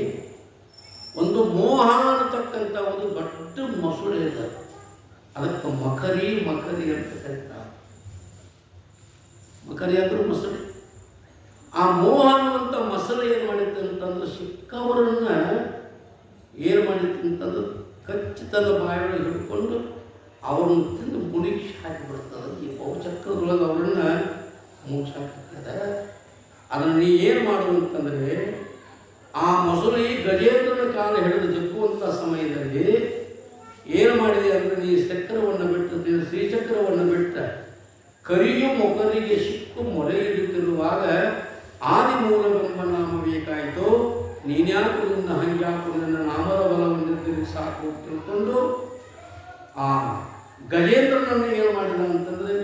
ಒಂದು ಮೋಹ ಅನ್ನತಕ್ಕಂಥ ಒಂದು ದೊಡ್ಡ ಮಸುಳೆ ಇದೆ. ಅದಕ್ಕೆ ಮಕರಿ ಅಂತ ಕರೀತಾರೆ. ಮಕರಿ ಅಂದ್ರೆ ಮಸಳೆ. ಆ ಮೋಹ ಅನ್ನುವಂಥ ಮಸಳೆ ಏನು ಮಾಡಿತ್ತು ಅಂತಂದ್ರೆ ಸಿಕ್ಕವರನ್ನ ಏನು ಮಾಡಿತ್ತು ಅಂತಂದ್ರೆ ಕಚ್ಚಿತನ ಬಾಯೊಳಗೆ ಹಿಡ್ಕೊಂಡು ಅವರನ್ನು ತಿಂದು ಮುಳುಗಿಸಿ ಹಾಕಿಬಿಡ್ತದೆ. ಈ ಬಹುಚಕ್ರದೊಳಗೆ ಅವರನ್ನ ಮುಗಿಸಾಕ್ತದೆ. ಅದನ್ನು ನೀ ಏನು ಮಾಡು ಅಂತಂದರೆ ಆ ಮೊಸಳೆ ಗಜೇಂದ್ರನ ಕಾಲ ಹಿಡಿದು ಜಗ್ಗುವಂಥ ಸಮಯದಲ್ಲಿ ಏನು ಮಾಡಿದೆ ಅಂದರೆ ನೀ ಚಕ್ರವನ್ನು ಬಿಟ್ಟು ಶ್ರೀಚಕ್ರವನ್ನು ಬಿಟ್ಟ ಕರಿಯು ಮೊಕರಿಗೆ ಸಿಕ್ಕು ಮೊರೆ ಹಿಡಿಯುತ್ತಿರುವಾಗ ಆದಿಮೂಲವೆಂಬ ನಾಮ ಬೇಕಾಯಿತು. ನೀನ್ಯಾಕು ನಿನ್ನ ಹಂಗ್ಯಾಕು ನನ್ನ ನಾಮದ ಬಲವನ್ನು ಸಾಕು ತಿಳ್ಕೊಂಡು ಆ ಗಜೇಂದ್ರನನ್ನು ಏನು ಮಾಡಿದ ಅಂತಂದರೆ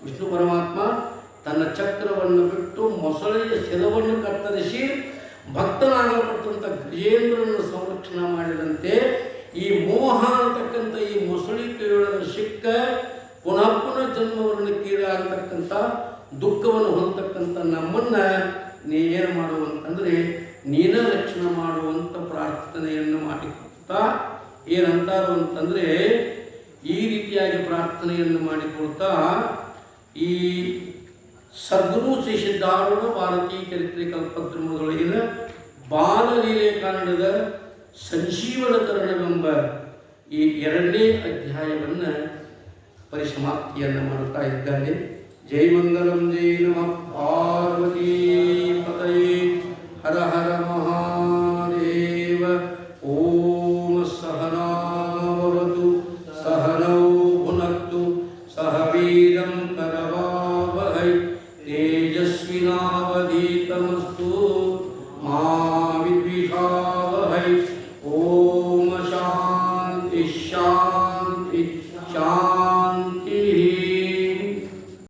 ವಿಷ್ಣು ಪರಮಾತ್ಮ ತನ್ನ ಚಕ್ರವನ್ನು ಬಿಟ್ಟು ಮೊಸಳೆಯ ಶಿರವನ್ನು ಕತ್ತರಿಸಿ ಭಕ್ತನಾಗಲ್ಪಟ್ಟಂಥ ಗಜೇಂದ್ರನ ಸಂರಕ್ಷಣೆ ಮಾಡಿದಂತೆ ಈ ಮೋಹ ಅಂತಕ್ಕಂಥ ಈ ಮೊಸಳಿ ಕೈಯೊಳಗೆ ಸಿಕ್ಕ ಪುನಃ ಜನ್ಮವನ್ನು ಕೀಳಾಗತಕ್ಕಂಥ ದುಃಖವನ್ನು ಹೊಂದತಕ್ಕಂಥ ನಮ್ಮನ್ನು ನೀ ಏನು ಮಾಡುವಂತಂದರೆ ನೀನ ರಕ್ಷಣೆ ಮಾಡುವಂಥ ಪ್ರಾರ್ಥನೆಯನ್ನು ಮಾಡಿಕೊಡ್ತಾ ಏನಂತಾರು ಅಂತಂದರೆ ಈ ರೀತಿಯಾಗಿ ಪ್ರಾರ್ಥನೆಯನ್ನು ಮಾಡಿಕೊಡ್ತಾ ಈ ಸದ್ಗುರು ಶ್ರೀ ಸಿದ್ಧಾರೂಢ ಭಾರತೀಯ ಚರಿತ್ರೆ ಕಲ್ಪದ್ರಮದೊಳಗಿನ ಬಾಲಲೀಲೆ ಕಾರಣದ ಸಂಜೀವನಕರಣವೆಂಬ ಈ 2ನೇ ಅಧ್ಯಾಯವನ್ನು ಪರಿಸಮಾಪ್ತಿಯನ್ನು ಮಾಡುತ್ತಾ ಇದ್ದಾರೆ. ಜೈ ಮಂಗಲಂ ಜೈ ನಮಃ ಪಾರ್ವತಿ.